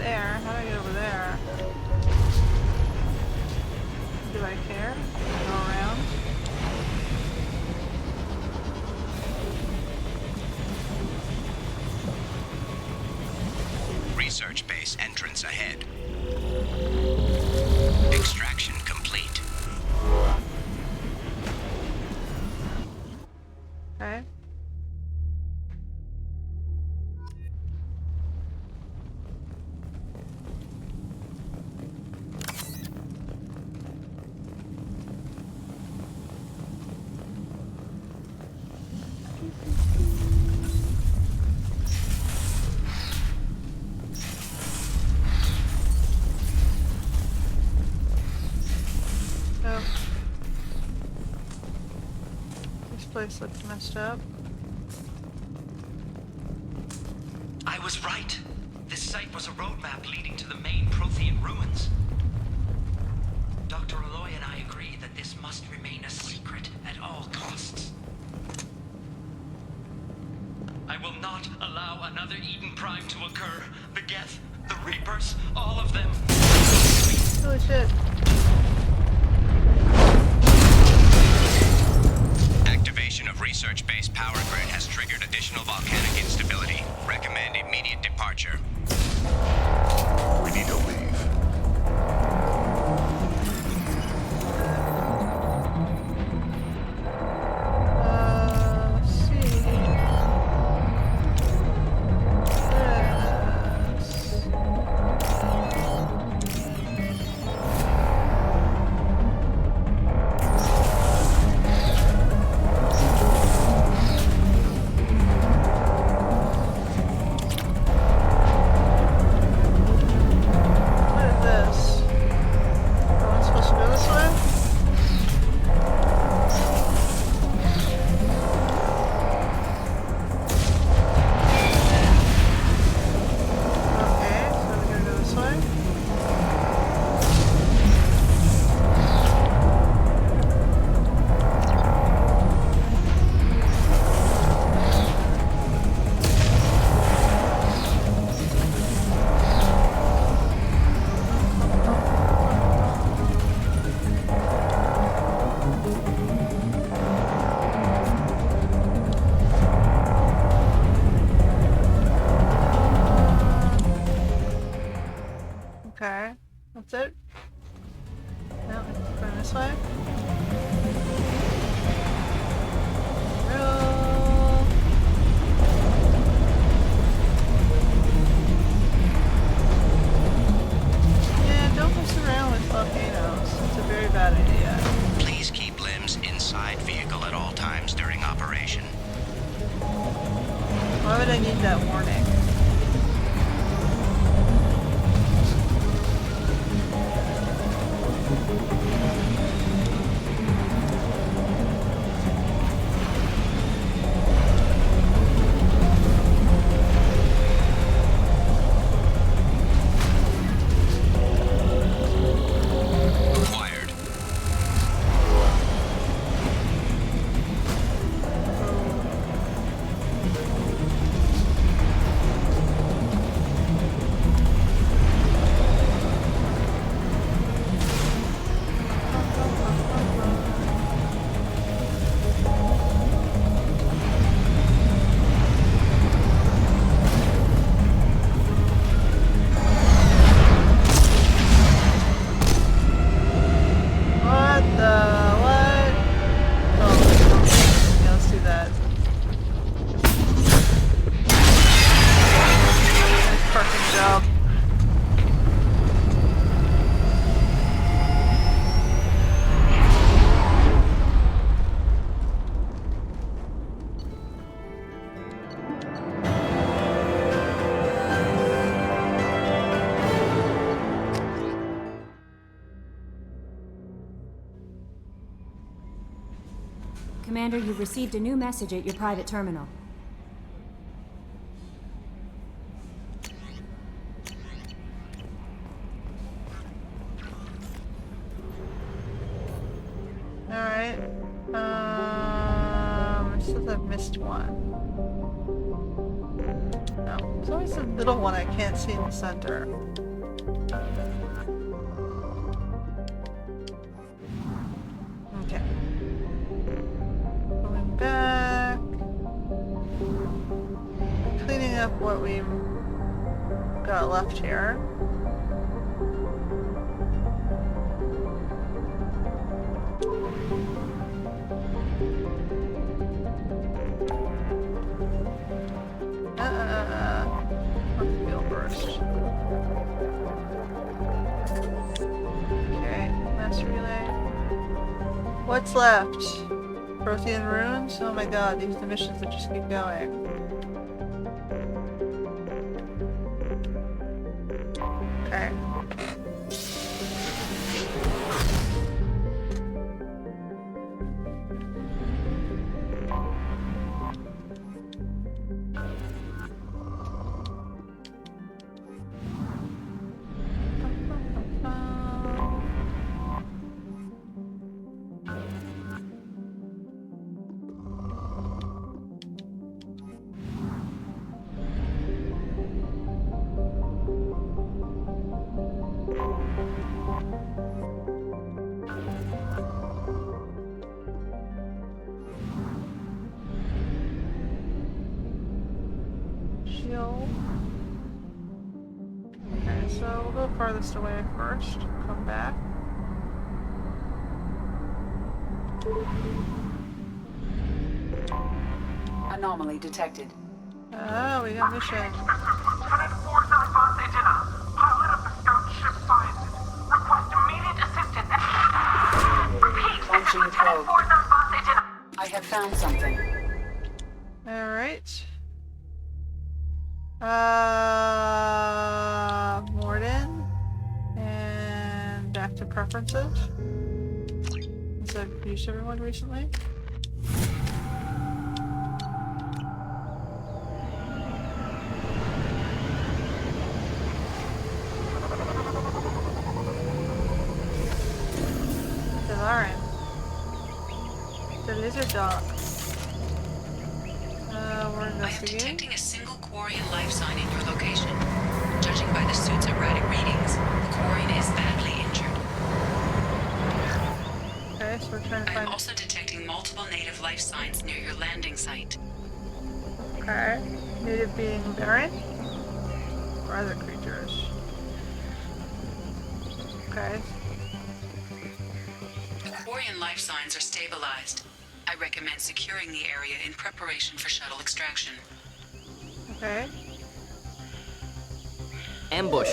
there. How do I get over there? Do I care? Go around? Research base entrance ahead. Extraction complete. Okay. Oh. This place looks messed up. I was right. This site was a roadmap leading to the main Prothean ruins. Dr. Aloy and I agree that this must remain a secret at all costs. I will not allow another Eden Prime to occur. The Geth, the Reapers, all of them. Holy shit. Activation of research-based power grid has triggered additional volcanic instability. Recommend immediate departure. We need to leave. Let's see. What is this? Am I supposed to go this way? Okay, so we're gonna go this way. Okay, that's it. No, it's going this way. Roll. Yeah, don't mess around with volcanoes. It's a very bad idea. Please keep limbs inside vehicle at all times during operation. Why would I need that warning? Wired. What the what? Oh, yeah, let's do that. Nice parking job. Commander, you've received a new message at your private terminal. Alright. It says I've missed one. No, there's always a little one I can't see in the center. Okay. Going back. Cleaning up what we've got left here. Field burst. Okay, mass relay. What's left? Prothean runes? Oh my god, these are the missions that just keep going. Okay. Okay, so we'll go farthest away first. Come back. Anomaly detected. Oh, we got mission. Lieutenant Force Advanced Antenna. Pilot of the scout ship finds it. Request immediate assistance. Repeat, this is Lieutenant Force Advanced Antenna. I have found something. Alright. Mordin. And back to preferences. So I've used everyone recently. The lizard dog. We're investigating. I am detecting a single Quarian life sign in your location. Judging by the suit's erratic readings, the Quarian is badly injured. Okay, so we're trying to find... I am also detecting multiple native life signs near your landing site. Okay. Native being Baron? Or other creatures? Okay. The Quarian life signs are stabilized. I recommend securing the area in preparation for shuttle extraction. Okay. Ambush.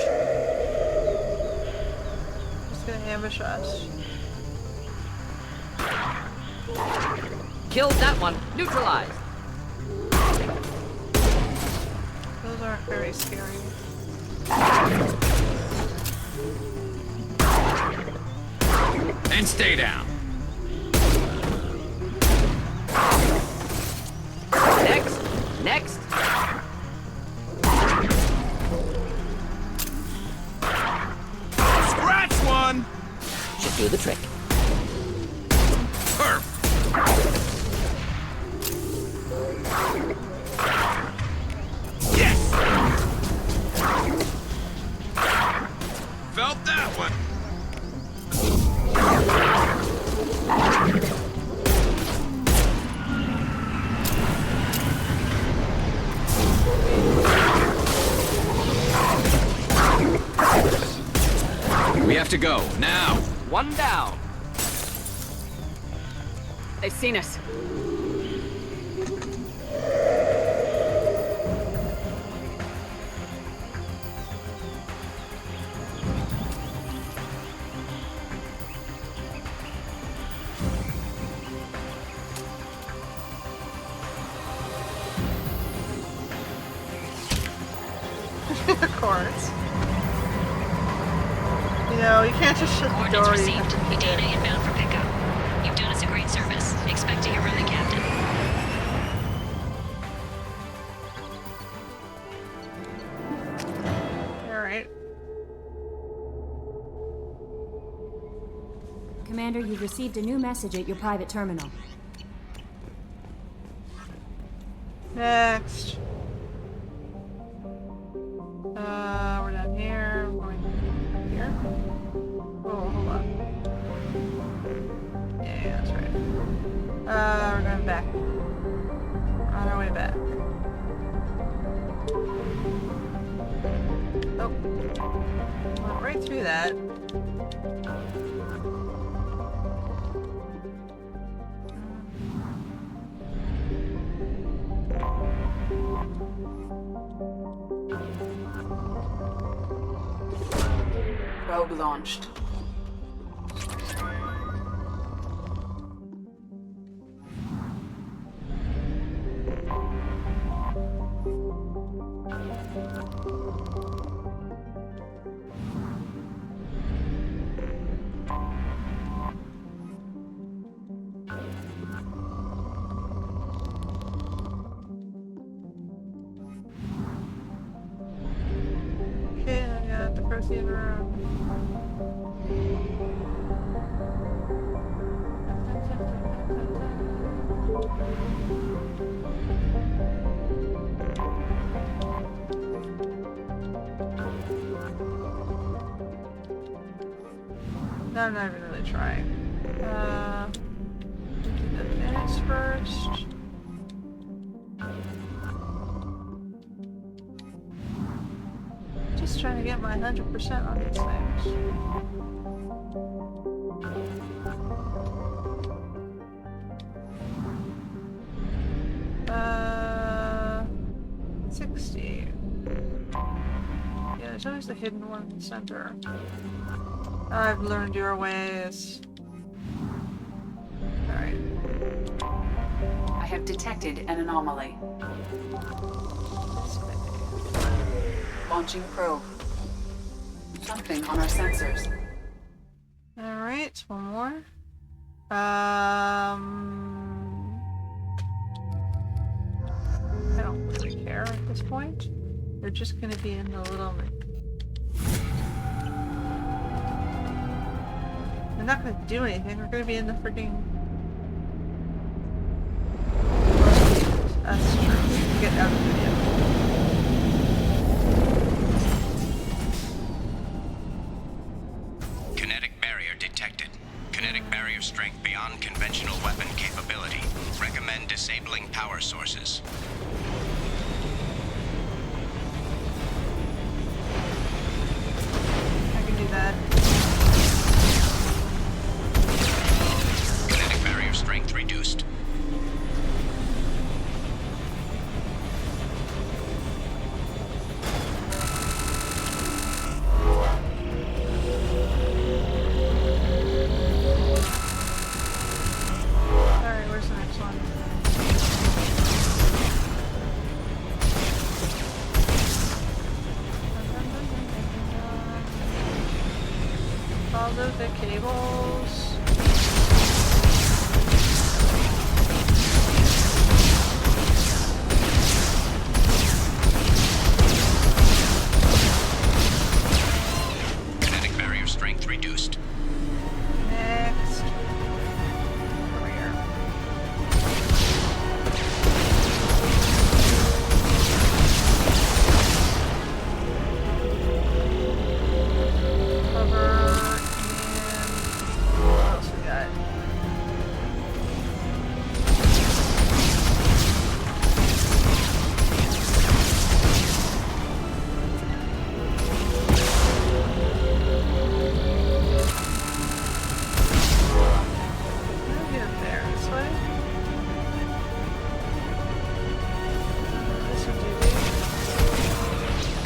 Who's gonna ambush us? Killed that one. Neutralized. Those aren't very scary. And stay down. Next. Next. Scratch one! Should do the trick. Perf! Yes! Felt that one! We have to go, now! One down. They've seen us. Of course. You know, you can't just shut the door. Received. Edina inbound for pickup. You've done us a great service. Expect to hear from the captain. Alright. Commander, you've received a new message at your private terminal. Next. We're down here. We're going here. Oh, hold on. Yeah, that's right. We're going back. We're on our way back. Oh. Went right through that. Probe launched. Okay, I got the protein room. No, I'm not even really trying. Do the minutes first. Just trying to get my 100% on these things. 60. Yeah, there's always the hidden one in the center. I've learned your ways. Alright. I have detected an anomaly. Launching probe. Something on our sensors. Alright, one more. I don't really care at this point. They're just gonna be in the little... They're not gonna do anything. They're gonna be in the freaking... That's true. Get out of the video. Kinetic barrier detected. Kinetic barrier strength beyond conventional weapon capability. Recommend disabling power sources. I can do that. Kinetic barrier strength reduced. Alright, where's the next one? Follow the cables. Kinetic barrier strength reduced. Next. Over here. Cover and what else we got? How do I get up there? This way? This would do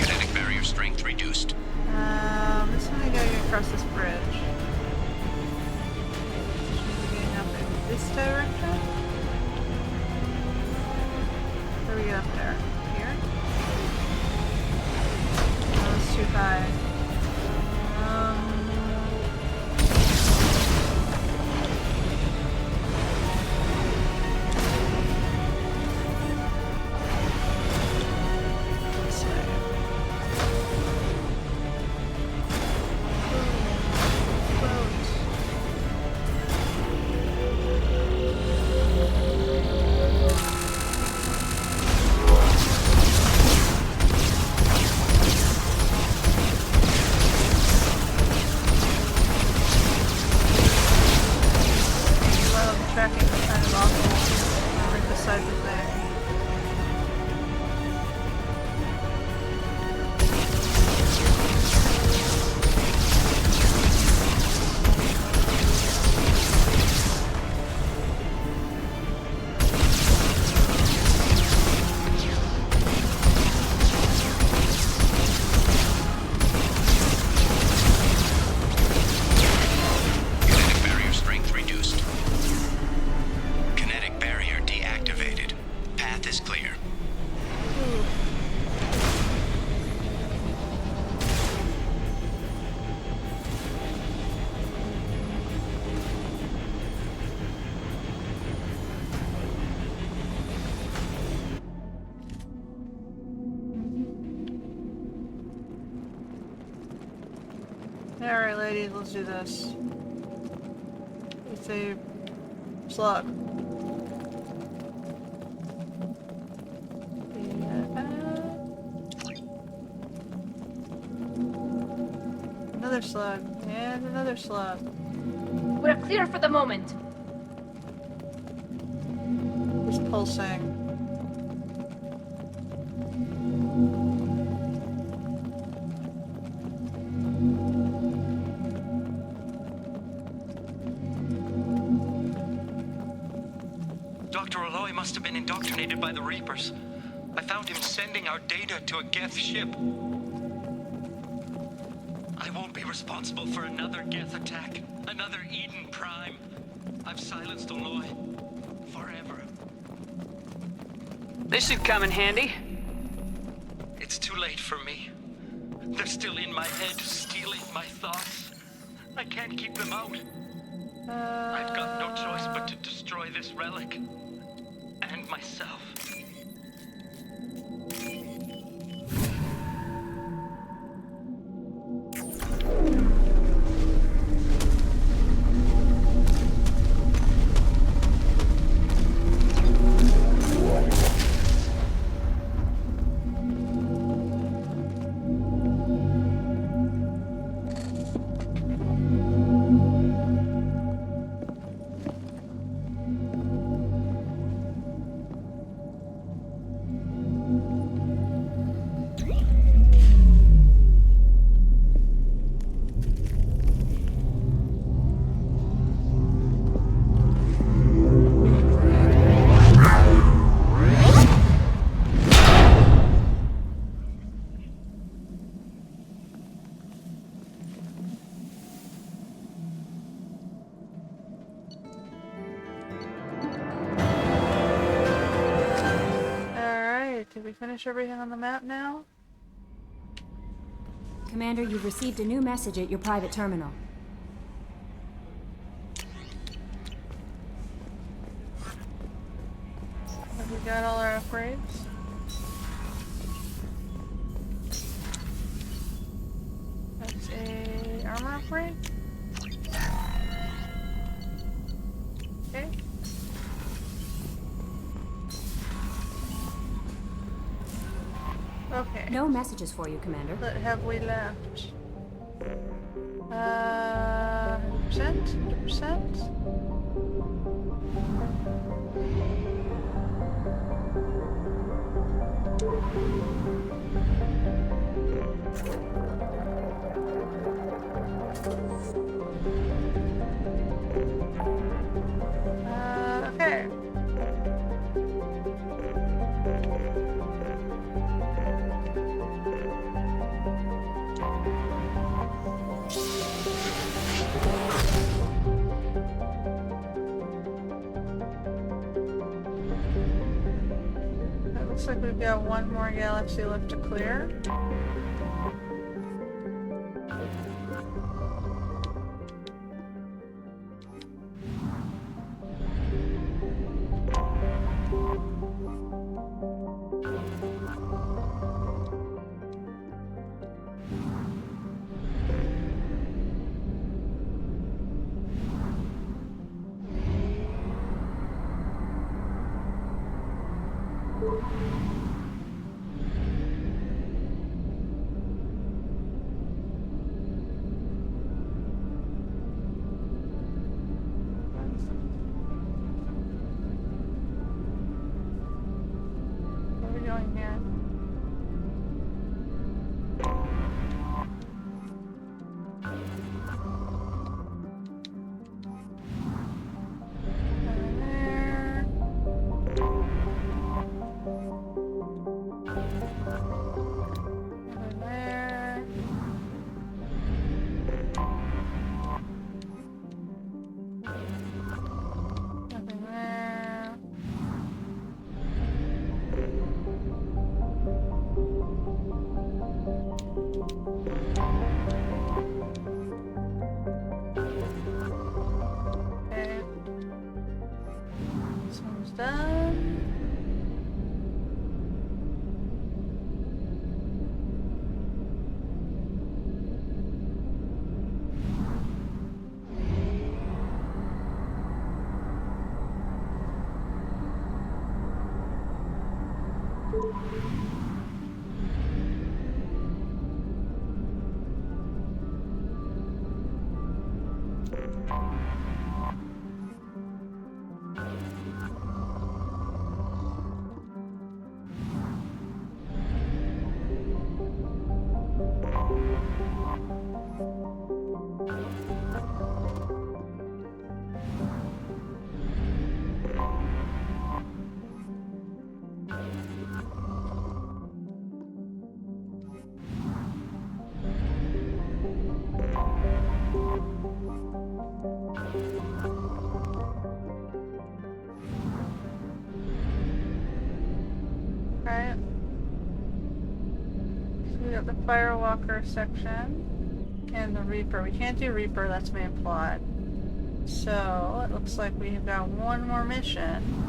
Kinetic barrier strength reduced. this one I gotta get across this bridge. Getting up in this direction? How do we get up there? Here? Oh, it's too high. This way. Float. Alright, ladies, let's do this. It's a slug. Another slug. And another slug. We're clear for the moment. It's pulsing. Dr. Aloy must have been indoctrinated by the Reapers. I found him sending our data to a Geth ship. I won't be responsible for another Geth attack, another Eden Prime. I've silenced Aloy forever. This should come in handy. It's too late for me. They're still in my head, stealing my thoughts. I can't keep them out. I've got no choice but to destroy this relic. And myself. Did we finish everything on the map now? Commander, you've received a new message at your private terminal. Have we got all our upgrades? That's a armor upgrade? Okay. Okay. No messages for you, Commander. What have we left? 100%? 100%? Okay. Looks like we've got one more galaxy left to clear. the Firewalker section and the Reaper. We can't do Reaper, that's main plot. So, it looks like we have got one more mission.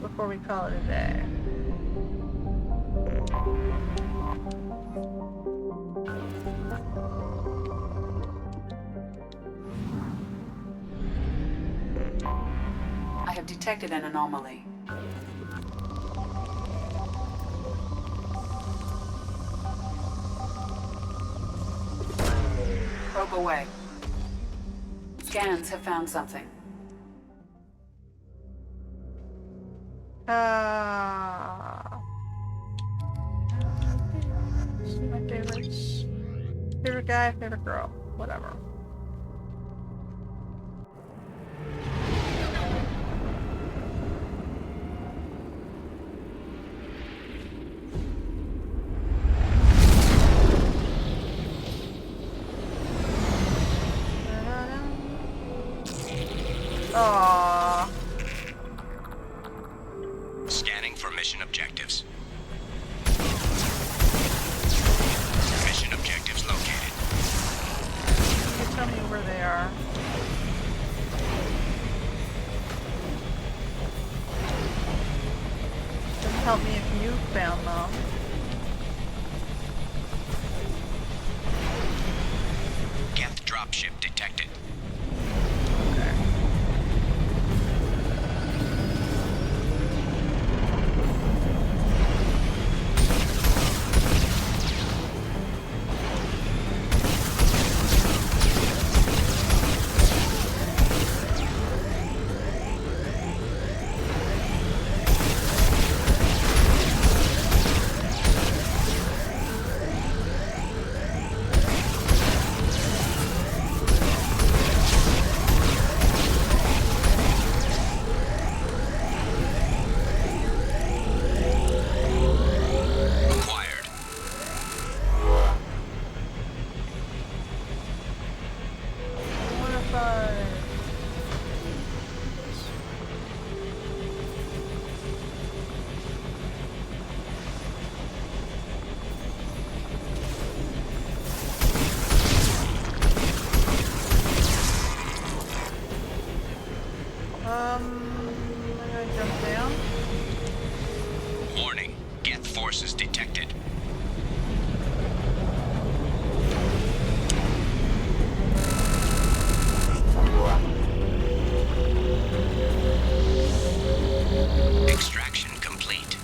Before we call it a day. I have detected an anomaly. Probe away. Scans have found something. My favorites. Favorite guy, favorite girl, whatever. Aww. Scanning for mission objectives. Mission objectives located. Can you tell me where they are? Doesn't help me if you found them. Geth dropship detected. I'm gonna jump down. Warning, Geth forces detected. Extraction complete.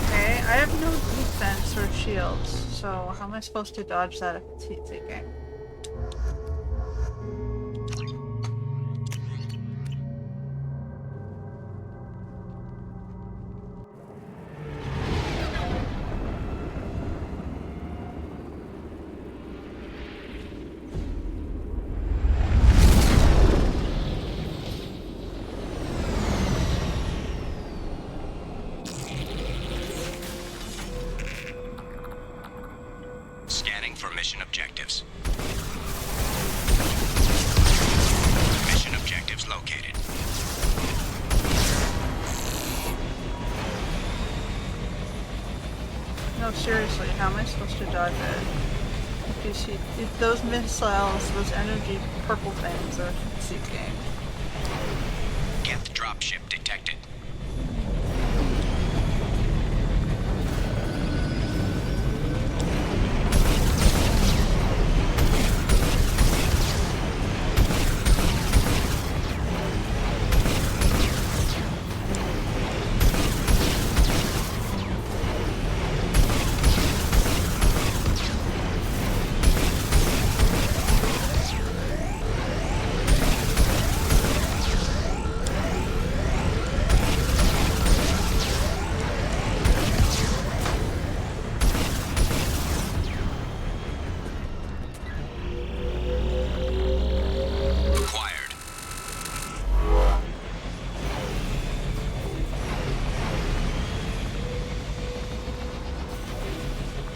Okay, I have no defense or shields, so how am I supposed to dodge that if it's heat-seeking? Scanning for mission objectives. Mission objectives located. No, seriously, how am I supposed to dodge it? If you see, if those missiles, those energy purple things are heat-seeking. Geth dropship detected.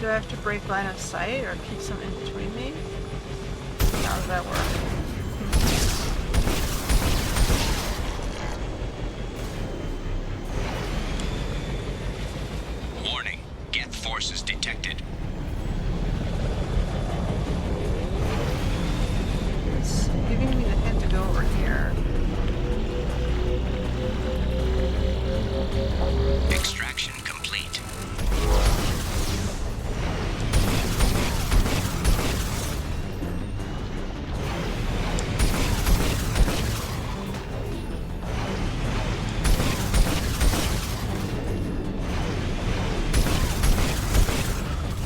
Do I have to break line of sight or keep some in between me? How does that work? Warning. Geth forces detected. It's giving me the hint to go over here. Extraction complete.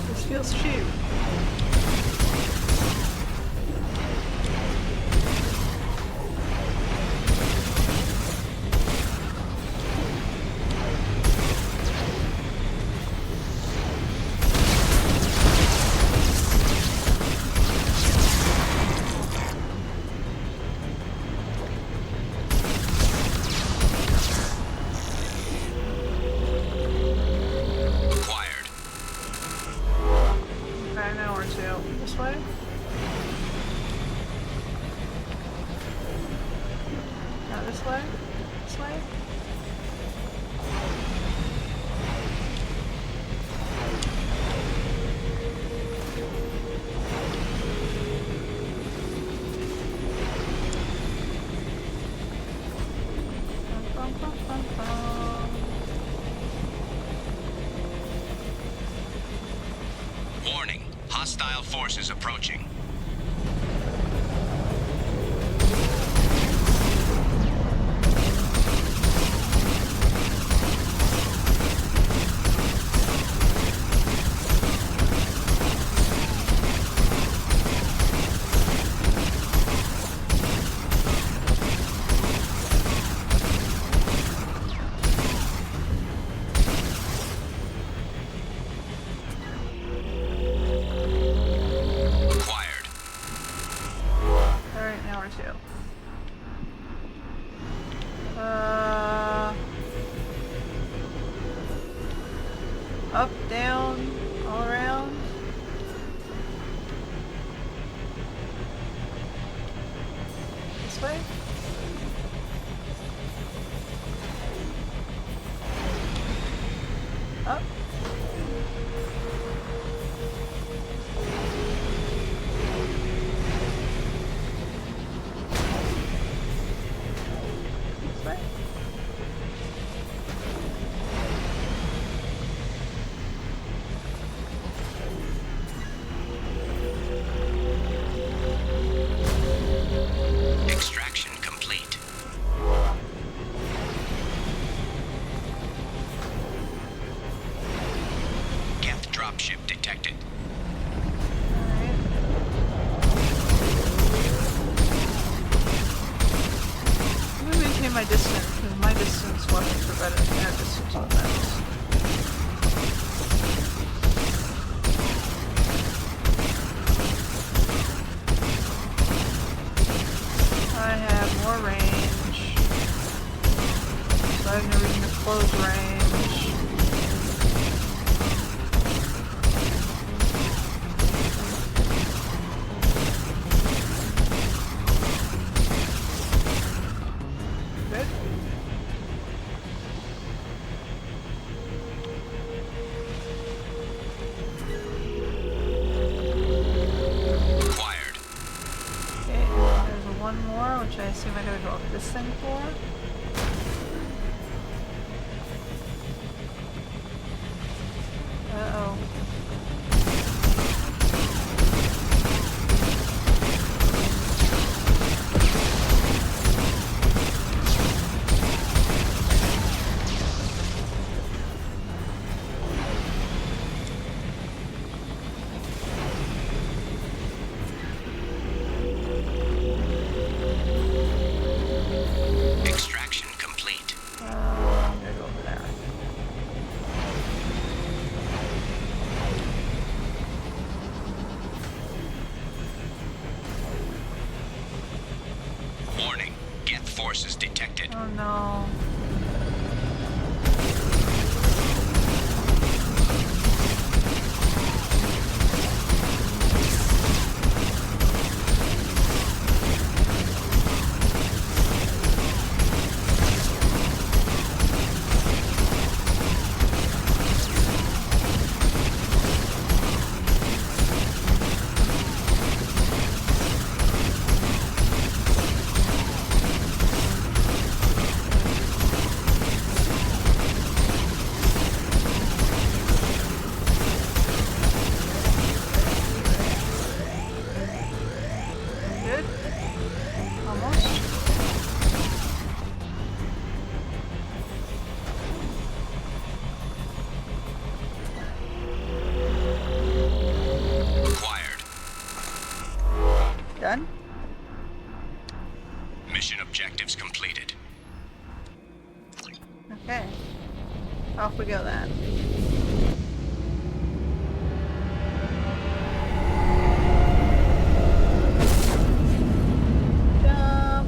This feels cheap. Warning. Hostile forces approaching. Up, down, all around. This way? Up. This way? Extraction complete. Geth dropship detected. I'm gonna maintain my distance, because my distance weapons are better than their distance weapons. I have more range, so I have no reason to close range. Good. Acquired. Okay, and there's one more, which I assume I gotta go up this thing for. Uh-oh. Extraction complete. I'm gonna go over there. Warning. Geth forces detected. Oh no. objectives completed. Okay. Off we go then. Jump.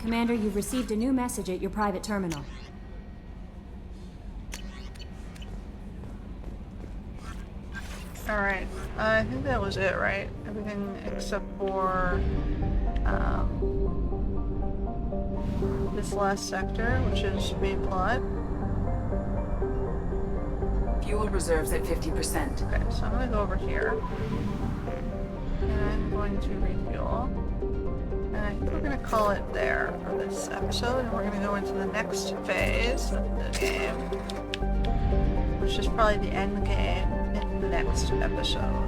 Commander, you've received a new message at your private terminal. Alright, I think that was it, right? Everything except for this last sector, which is main plot. Fuel reserves at 50%. Okay, so I'm gonna go over here. And I'm going to refuel. And I think we're gonna call it there for this episode, and we're gonna go into the next phase of the game, which is probably the end game in the next episode.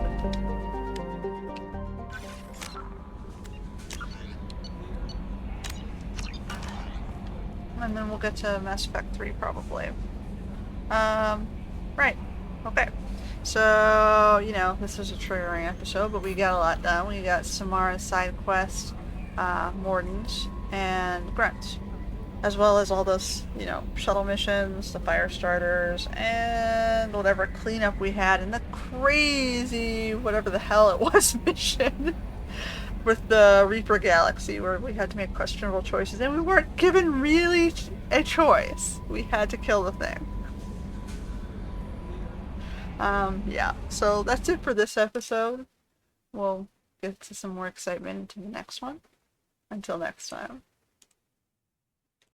And then we'll get to Mass Effect 3 probably. Right. Okay. So, you know, this is a triggering episode, but we got a lot done. We got Samara's side quest, Mordin's, and Grunt. As well as all those, you know, shuttle missions, the fire starters, and whatever cleanup we had in the crazy, whatever the hell it was, mission with the Reaper Galaxy, where we had to make questionable choices, and we weren't given really a choice. We had to kill the thing. Yeah, so that's it for this episode. We'll get to some more excitement into the next one. Until next time.